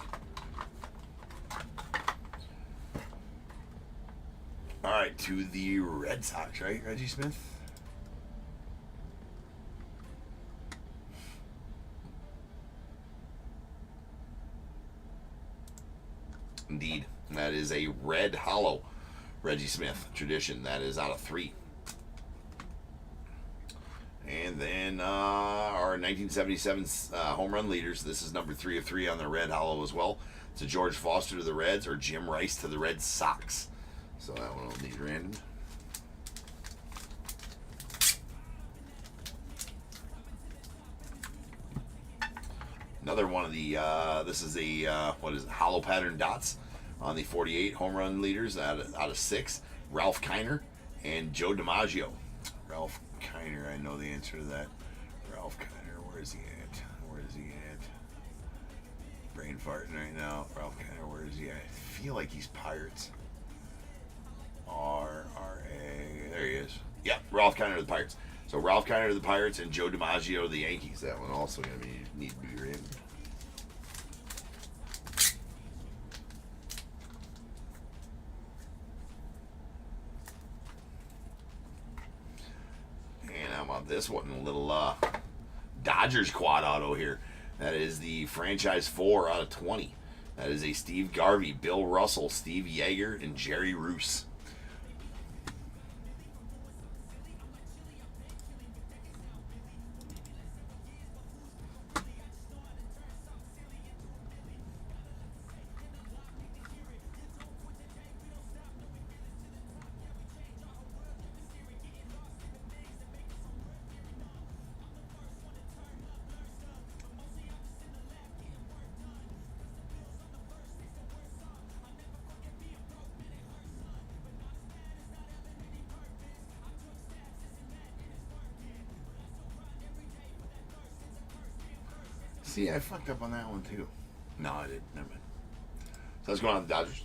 All right, to the Red Sox, right, Reggie Smith? Indeed. That is a red hollow Reggie Smith tradition. That is out of 3. And then our 1977 home run leaders. This is number 3 of 3 on the red hollow as well. It's a George Foster to the Reds or Jim Rice to the Red Sox. So that one will need random. Another one of the, this is a, hollow pattern dots on the 48 home run leaders out of 6. Ralph Kiner and Joe DiMaggio. Ralph Kiner, I know the answer to that. Ralph Kiner, where is he at? Brain farting right now. Ralph Kiner, where is he at? I feel like he's Pirates. R-R-A, there he is. Yeah, Ralph Kiner of the Pirates. So Ralph Kiner to the Pirates and Joe DiMaggio to the Yankees. That one also going to need to be random. And how about this one? A little Dodgers quad auto here. That is the franchise 4 out of 20. That is a Steve Garvey, Bill Russell, Steve Yeager, and Jerry Roos. See, I fucked up on that one too. No, I didn't. Never mind. So let's go on to the Dodgers.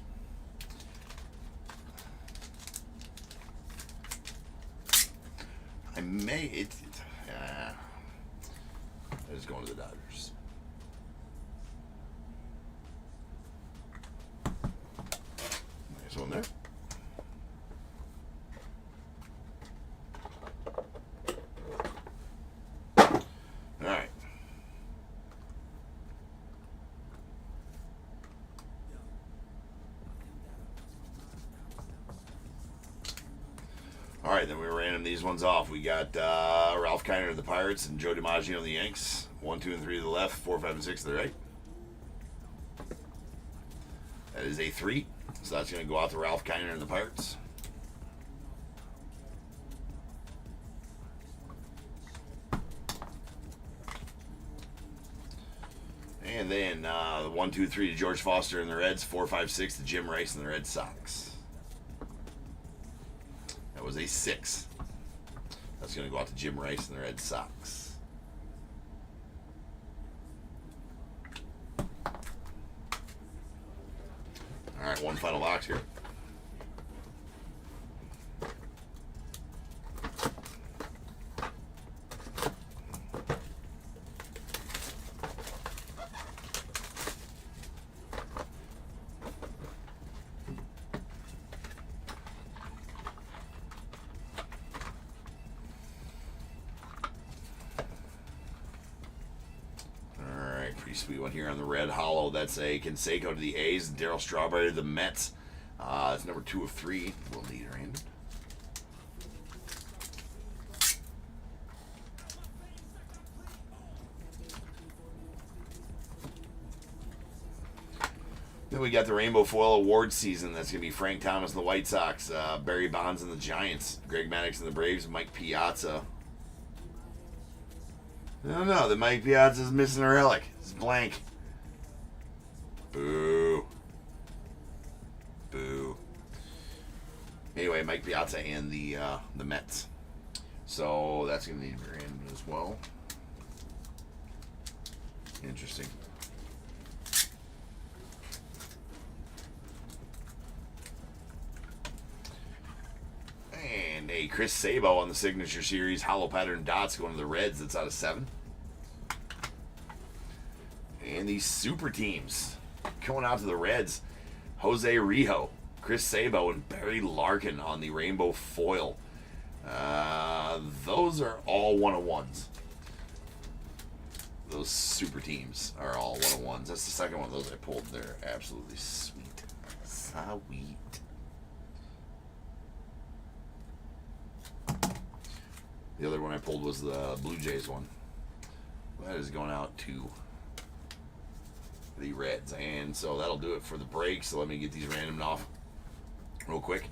I may let's go on to the Dodgers. Nice one there. All right, then we random these ones off. We got Ralph Kiner to the Pirates and Joe DiMaggio to the Yanks. 1, 2, and 3 to the left, 4, 5, and 6 to the right. That is a 3. So that's going to go out to Ralph Kiner and the Pirates. And then 1, 2, 3 to George Foster and the Reds. 4, 5, 6 to Jim Rice and the Red Sox. That was a 6. That's going to go out to Jim Rice and the Red Sox. All right, one final box here. Pretty sweet one here on the red hollow. That's a Canseco to the A's, Darryl Strawberry to the Mets. It's number 2 of 3. We'll need a random. Then we got the Rainbow Foil Award season. That's going to be Frank Thomas and the White Sox, Barry Bonds and the Giants, Greg Maddux and the Braves, Mike Piazza. No, the Mike Piazza is missing a relic. It's blank. Boo. Boo. Anyway, Mike Piazza and the Mets. So that's going to need to be random as well. Interesting. And a Chris Sabo on the Signature Series. Hollow pattern dots going to the Reds. That's out of 7. And these super teams going out to the Reds. Jose Rijo, Chris Sabo, and Barry Larkin on the Rainbow Foil. Those are all 1-of-1s. Those super teams are all 1-of-1s. That's the second one of those I pulled. They're absolutely sweet. Sweet. The other one I pulled was the Blue Jays one. That is going out to the Reds. And so that'll do it for the break. So let me get these random off real quick.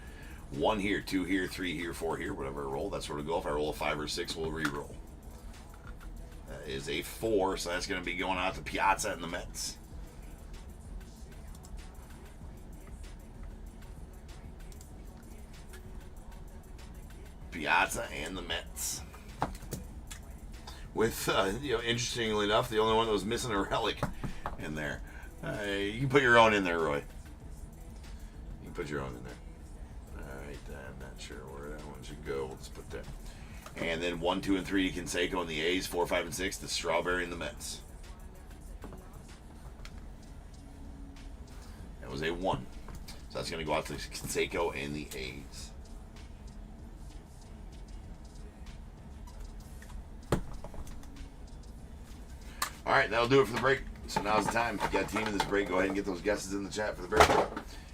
1 here, 2 here, 3 here, 4 here, whatever I roll. That's where to go. If I roll a 5 or 6, we'll re-roll. That is a 4, so that's going to be going out to Piazza and the Mets. Piazza and the Mets. With, interestingly enough, the only one that was missing a relic in there. You can put your own in there, Roy. You can put your own in there. Alright, I'm not sure where that one should go. Let's put that. And then 1, 2, and 3 to Canseco and the A's. 4, 5, and 6 to Strawberry and the Mets. That was a 1. So that's going to go out to Canseco and the A's. All right, that'll do it for the break. So now's the time. If you got a team in this break, go ahead and get those guesses in the chat for the break.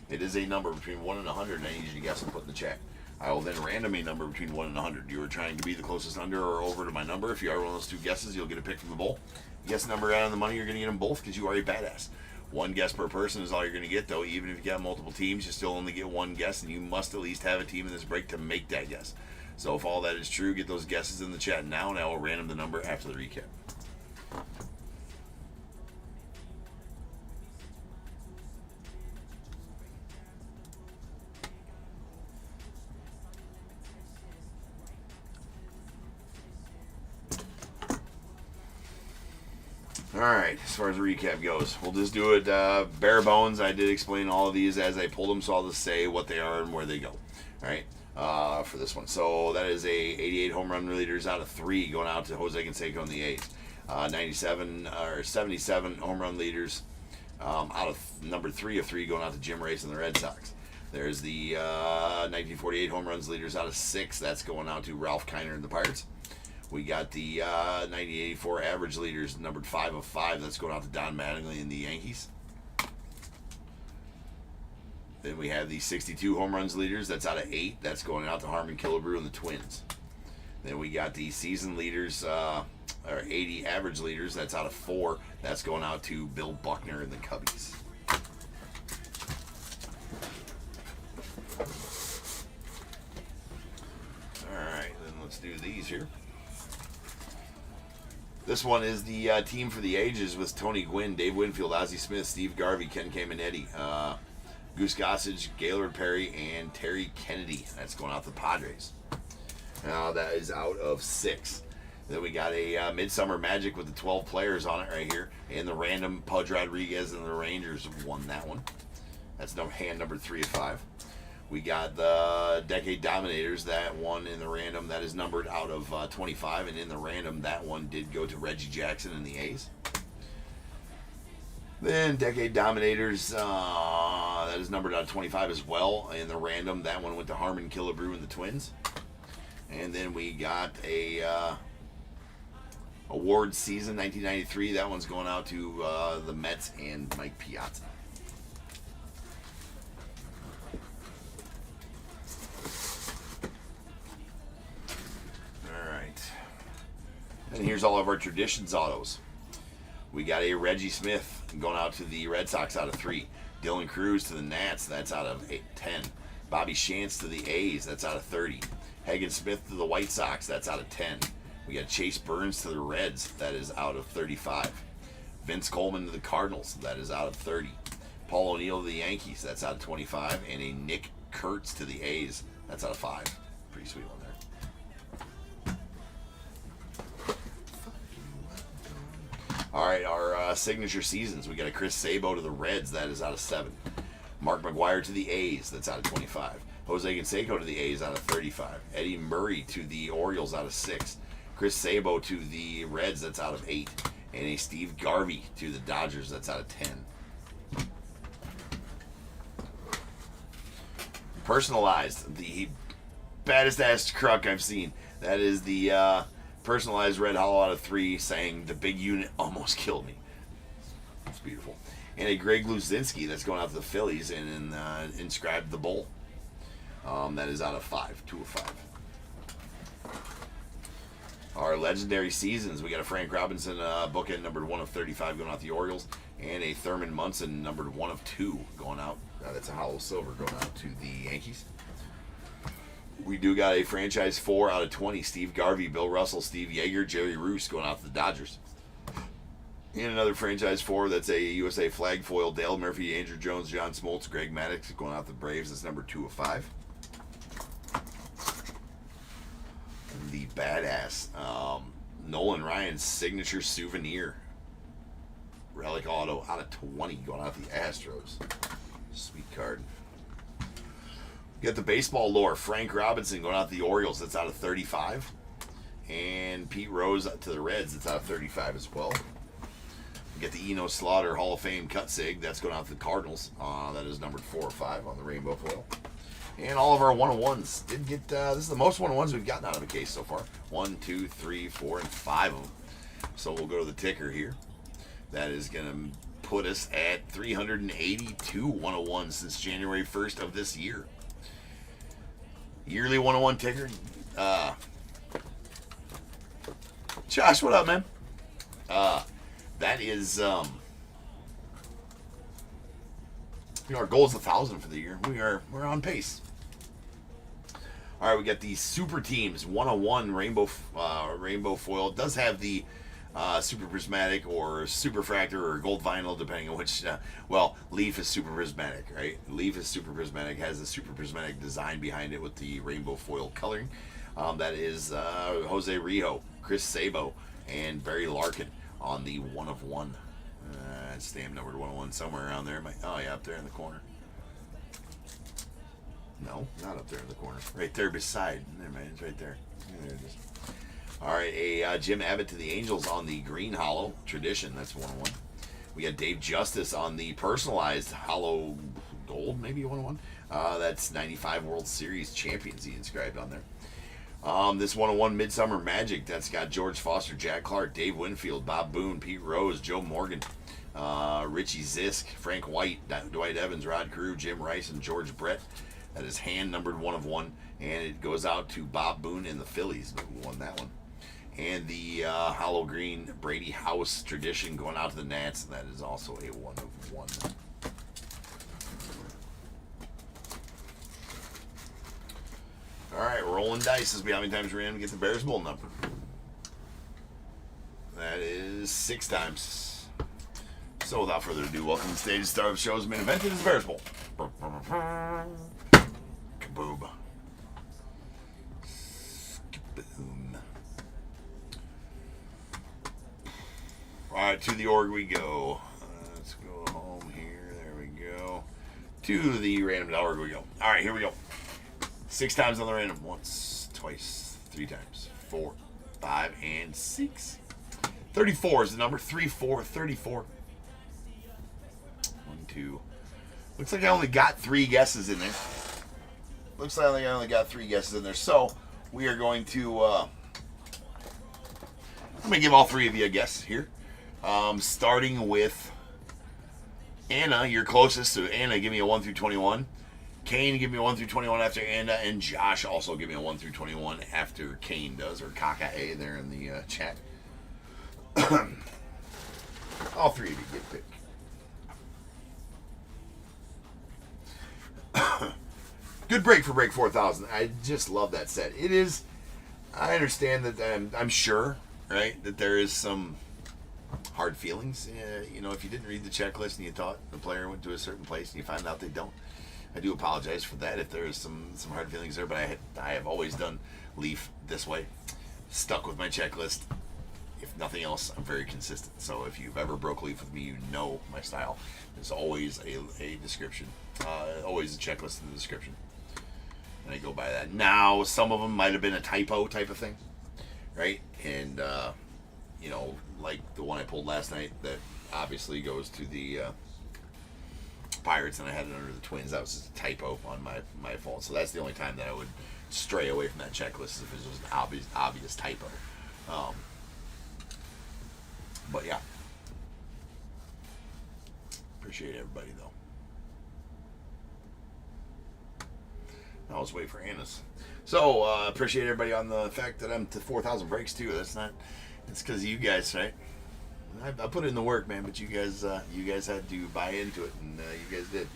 It is a number between 1 and 100, and I need you to guess and put in the chat. I will then random a number between 1 and 100. You are trying to be the closest under or over to my number. If you are one of those 2 guesses, you'll get a pick from the bowl. Guess number out on the money, you're going to get them both because you are a badass. 1 guess per person is all you're going to get, though. Even if you got multiple teams, you still only get 1 guess, and you must at least have a team in this break to make that guess. So if all that is true, get those guesses in the chat now, and I will random the number after the recap. Alright, as far as the recap goes, we'll just do it bare bones. I did explain all of these as I pulled them, so I'll just say what they are and where they go. Alright, for this one. So that is a 88 home run leaders out of 3 going out to Jose Canseco and the A's. 97 or 77 home run leaders out of number 3 of 3 going out to Jim Race and the Red Sox. There's the 1948 home runs leaders out of 6. That's going out to Ralph Kiner and the Pirates. We got the 1984 average leaders, numbered 5 of 5. That's going out to Don Mattingly and the Yankees. Then we have the 62 home runs leaders. That's out of 8. That's going out to Harmon Killebrew and the Twins. Then we got the season leaders, or 80 average leaders. That's out of 4. That's going out to Bill Buckner and the Cubbies. All right, then let's do these here. This one is the team for the ages with Tony Gwynn, Dave Winfield, Ozzie Smith, Steve Garvey, Ken Camenetti, Goose Gossage, Gaylord Perry, and Terry Kennedy. That's going out to the Padres. Now that is out of 6. Then we got a Midsummer Magic with the 12 players on it right here. And the random Pudge Rodriguez and the Rangers won that one. That's hand number 3 of 5. We got the Decade Dominators, that one in the random. That is numbered out of 25. And in the random, that one did go to Reggie Jackson and the A's. Then Decade Dominators, that is numbered out of 25 as well. In the random, that one went to Harmon Killebrew and the Twins. And then we got a award season 1993. That one's going out to the Mets and Mike Piazza. And here's all of our traditions autos. We got a Reggie Smith going out to the Red Sox out of 3. Dylan Cruz to the Nats, that's out of 10. Bobby Shantz to the A's, that's out of 30. Hagen Smith to the White Sox, that's out of 10. We got Chase Burns to the Reds, that is out of 35. Vince Coleman to the Cardinals, that is out of 30. Paul O'Neill to the Yankees, that's out of 25. And a Nick Kurtz to the A's, that's out of 5. Pretty sweet one there. All right, our signature seasons. We got a Chris Sabo to the Reds. That is out of 7. Mark McGwire to the A's. That's out of 25. Jose Canseco to the A's out of 35. Eddie Murray to the Orioles out of 6. Chris Sabo to the Reds. That's out of 8. And a Steve Garvey to the Dodgers. That's out of 10. Personalized. The baddest ass truck I've seen. That is the personalized red hollow out of 3 saying the big unit almost killed me. It's beautiful. And a Greg Luzinski that's going out to the Phillies and inscribed the bowl. That is out of 5. 2 of 5. Our legendary seasons. We got a Frank Robinson bookend numbered 1 of 35 going out to the Orioles. And a Thurman Munson numbered 1 of 2 going out. That's a hollow silver going out to the Yankees. We do got a franchise 4 out of 20. Steve Garvey, Bill Russell, Steve Yeager, Jerry Roos going out to the Dodgers. And another franchise 4 that's a USA flag foil. Dale Murphy, Andrew Jones, John Smoltz, Greg Maddox going out to the Braves. That's number 2 of 5. And the badass Nolan Ryan's signature souvenir relic auto out of 20 going out to the Astros. Sweet card. Get the baseball lore. Frank Robinson going out to the Orioles. That's out of 35. And Pete Rose to the Reds. It's out of 35 as well. We get the Eno Slaughter Hall of Fame cut sig. That's going out to the Cardinals. That is numbered 4 or 5 on the rainbow foil. And all of our 1-on-1s did get. This is the most 1-on-1s we've gotten out of a case so far. 1, 2, 3, 4, and 5 of them. So we'll go to the ticker here. That is going to put us at 382 1-on-1s since January 1st of this year. Yearly 1-on-1 ticker. Josh, what up, man? That is, our goal is 1,000 for the year. We're on pace. All right, we got the Super Teams 1-on-1 rainbow foil. It does have the super prismatic or super fractor or gold vinyl, depending on which. Well, Leaf is super prismatic, right? Leaf is super prismatic. Has the super prismatic design behind it with the rainbow foil coloring. That is Jose Rijo, Chris Sabo, and Barry Larkin on the 1-of-1. Stamp numbered 1-of-1 somewhere around there. Oh yeah, up there in the corner. No, not up there in the corner. Right there beside. There, man, it's right there. There it is. All right, a Jim Abbott to the Angels on the green hollow tradition. That's 1-of-1. We got Dave Justice on the personalized hollow gold, maybe 1-of-1. That's 95 World Series champions he inscribed on there. This 1-on-1 Midsummer Magic, that's got George Foster, Jack Clark, Dave Winfield, Bob Boone, Pete Rose, Joe Morgan, Richie Zisk, Frank White, Dwight Evans, Rod Carew, Jim Rice, and George Brett. That is hand numbered 1-of-1, and it goes out to Bob Boone and the Phillies, who won that one. And the hollow green Brady House tradition going out to the Nats, and that is also a 1-of-1. All right, rolling dice as we how many times we're in to get the Bears Bowl number. That is 6 times. So without further ado, welcome to the stage. Star of the show's main event. It is the Bears Bowl. Kaboom. Kaboom. All right, to the org we go. Let's go home here. There we go. To the random org we go. All right, here we go. 6 times on the random. Once, twice, 3 times. 4, 5, and 6. 34 is the number. 3, 4, 34. 1, 2. Looks like I only got 3 guesses in there. Looks like I only got 3 guesses in there. So we are going to. I'm going to give all 3 of you a guess here. Starting with Anna, you're closest. So Anna, give me a 1 through 21. Kane, give me a 1 through 21 after Anna, and Josh also give me a 1 through 21 after Kane does, or Kaka-A there in the chat. All 3 of you get picked. Good break for Break 4000. I just love that set. It is. I understand that I'm sure, right, that there is some hard feelings. If you didn't read the checklist and you thought the player went to a certain place and you find out they don't. I do apologize for that if there is some hard feelings there, but I have always done Leaf this way. Stuck with my checklist. If nothing else, I'm very consistent. So if you've ever broke Leaf with me, you know my style. There's always a description. Always a checklist in the description. And I go by that. Now, some of them might have been a typo type of thing, right? And, like the one I pulled last night that obviously goes to the Pirates, and I had it under the Twins. That was just a typo on my fault. So that's the only time that I would stray away from that checklist, is if it was an obvious typo. But yeah, appreciate everybody though. I'll just wait for Anna's. So appreciate everybody on the fact that I'm to 4,000 breaks too. It's because of you guys, right? I put in the work, man, but you guys had to buy into it, and you guys did.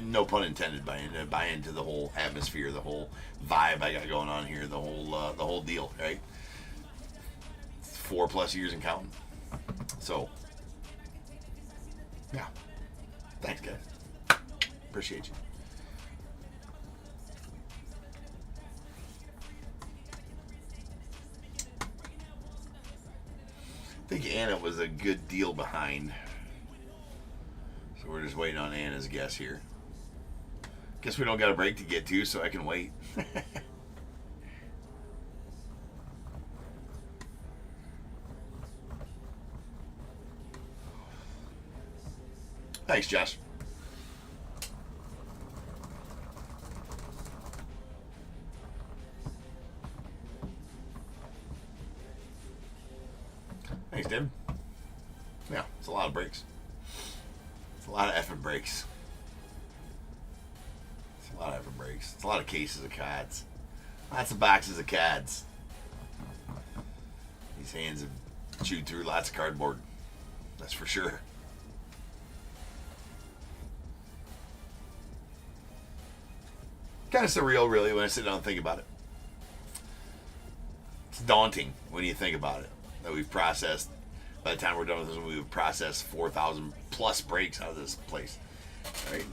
No pun intended. Buy into the whole atmosphere, the whole vibe I got going on here, the whole deal, right? 4+ years and counting. So, yeah. Thanks, guys. Appreciate you. I think Anna was a good deal behind. So we're just waiting on Anna's guess here. Guess we don't got a break to get to, so I can wait. Thanks, Josh. Thanks, David. Yeah, it's a lot of breaks. It's a lot of effing breaks. It's a lot of effing breaks. It's a lot of cases of cards. Lots of boxes of cards. These hands have chewed through lots of cardboard. That's for sure. Kind of surreal, really, when I sit down and think about it. It's daunting when you think about it. That we've processed, by the time we're done with this one, we've processed 4,000 plus breaks out of this place. Right?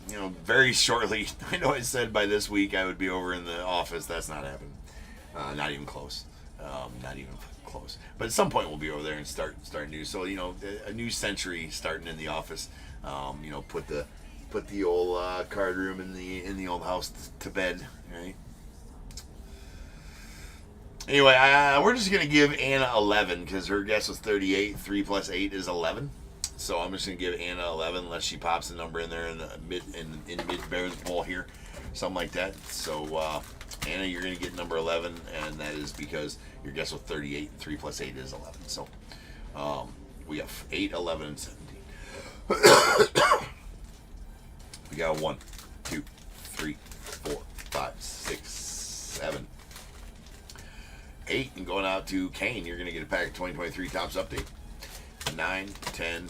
You know, very shortly, I know I said by this week I would be over in the office. That's not happening. Not even close. Not even close. But at some point we'll be over there and start new. So, you know, a new century starting in the office. You know, put the old card room in the old house to bed, right? Anyway, we're just gonna give Anna 11 because her guess was 38. 3 plus 8 is 11. So I'm just gonna give Anna 11 unless she pops a number in there in the mid Bears bowl here, something like that. So Anna, you're gonna get number 11, and that is because your guess was 38. 3 plus 8 is 11. So we have 8, 11, and 17. We got 1, 2, 3, 4, 5, 6, 7, 8, and going out to Kane, you're going to get a pack of 2023 Topps Update. 9, 10,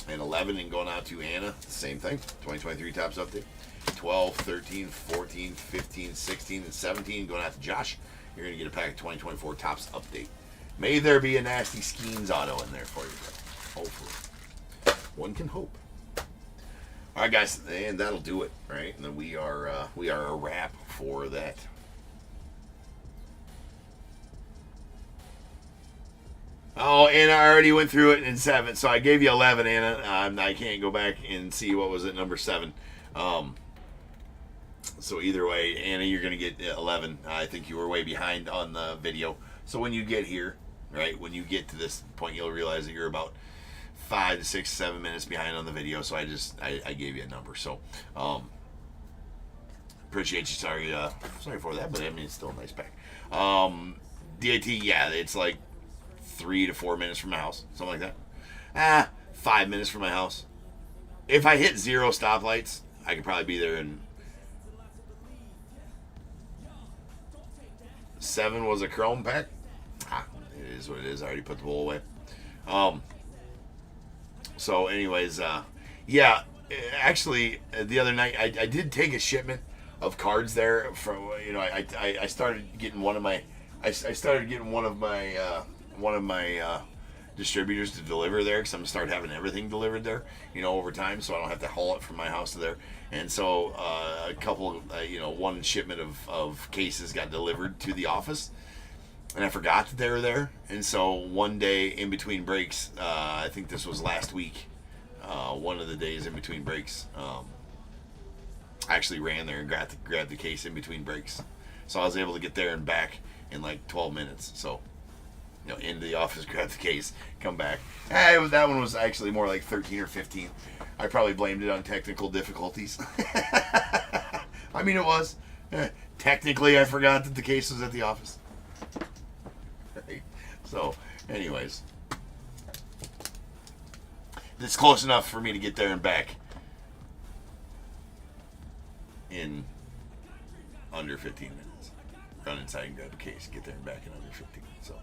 and 11, and going out to Anna, same thing, 2023 Topps Update. 12, 13, 14, 15, 16, and 17, going out to Josh, you're going to get a pack of 2024 Topps Update. May there be a nasty Skeens auto in there for you, hopefully. One can hope. All right, guys, and that'll do it, right? And then we are a wrap for that. Oh, Anna, I already went through it in 7, so I gave you 11, Anna. I can't go back and see what was at number 7. So either way, Anna, you're going to get 11. I think you were way behind on the video. So when you get here, right, when you get to this point, you'll realize that you're about 5 to 6, 7 minutes behind on the video. So I gave you a number. So appreciate you. Sorry for that, but I mean, it's still a nice pack. DAT, yeah, it's like 3 to 4 minutes from my house, something like that. 5 minutes from my house. If I hit 0 stoplights, I could probably be there in 7 was a chrome pack. It is what it is. I already put the bowl away. So anyways, yeah, actually the other night I did take a shipment of cards there from, you know, I started getting one of my distributors to deliver there, because I'm gonna start having everything delivered there, you know, over time, so I don't have to haul it from my house to there. And so a couple, one shipment of cases got delivered to the office, and I forgot that they were there. And so one day in between breaks, I think this was last week, one of the days in between breaks, I actually ran there and grabbed the case in between breaks. So I was able to get there and back in like 12 minutes. So, you know, into the office, grab the case, come back. That one was actually more like 13 or 15. I probably blamed it on technical difficulties. I mean, it was. Technically, I forgot that the case was at the office. Right. So, anyways. It's close enough for me to get there and back in under 15 minutes. Run inside and grab the case, get there and back in under 15. So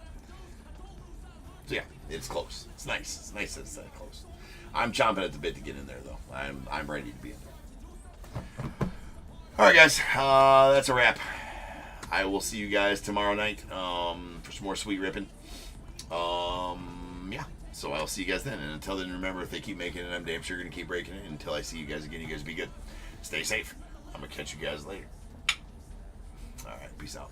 yeah, it's close. It's nice. It's nice that it's that close. I'm chomping at the bit to get in there, though. I'm ready to be in there. All right, guys. That's a wrap. I will see you guys tomorrow night for some more sweet ripping. Yeah. So I'll see you guys then. And until then, remember, if they keep making it, I'm damn sure going to keep breaking it. Until I see you guys again, you guys be good. Stay safe. I'm going to catch you guys later. All right. Peace out.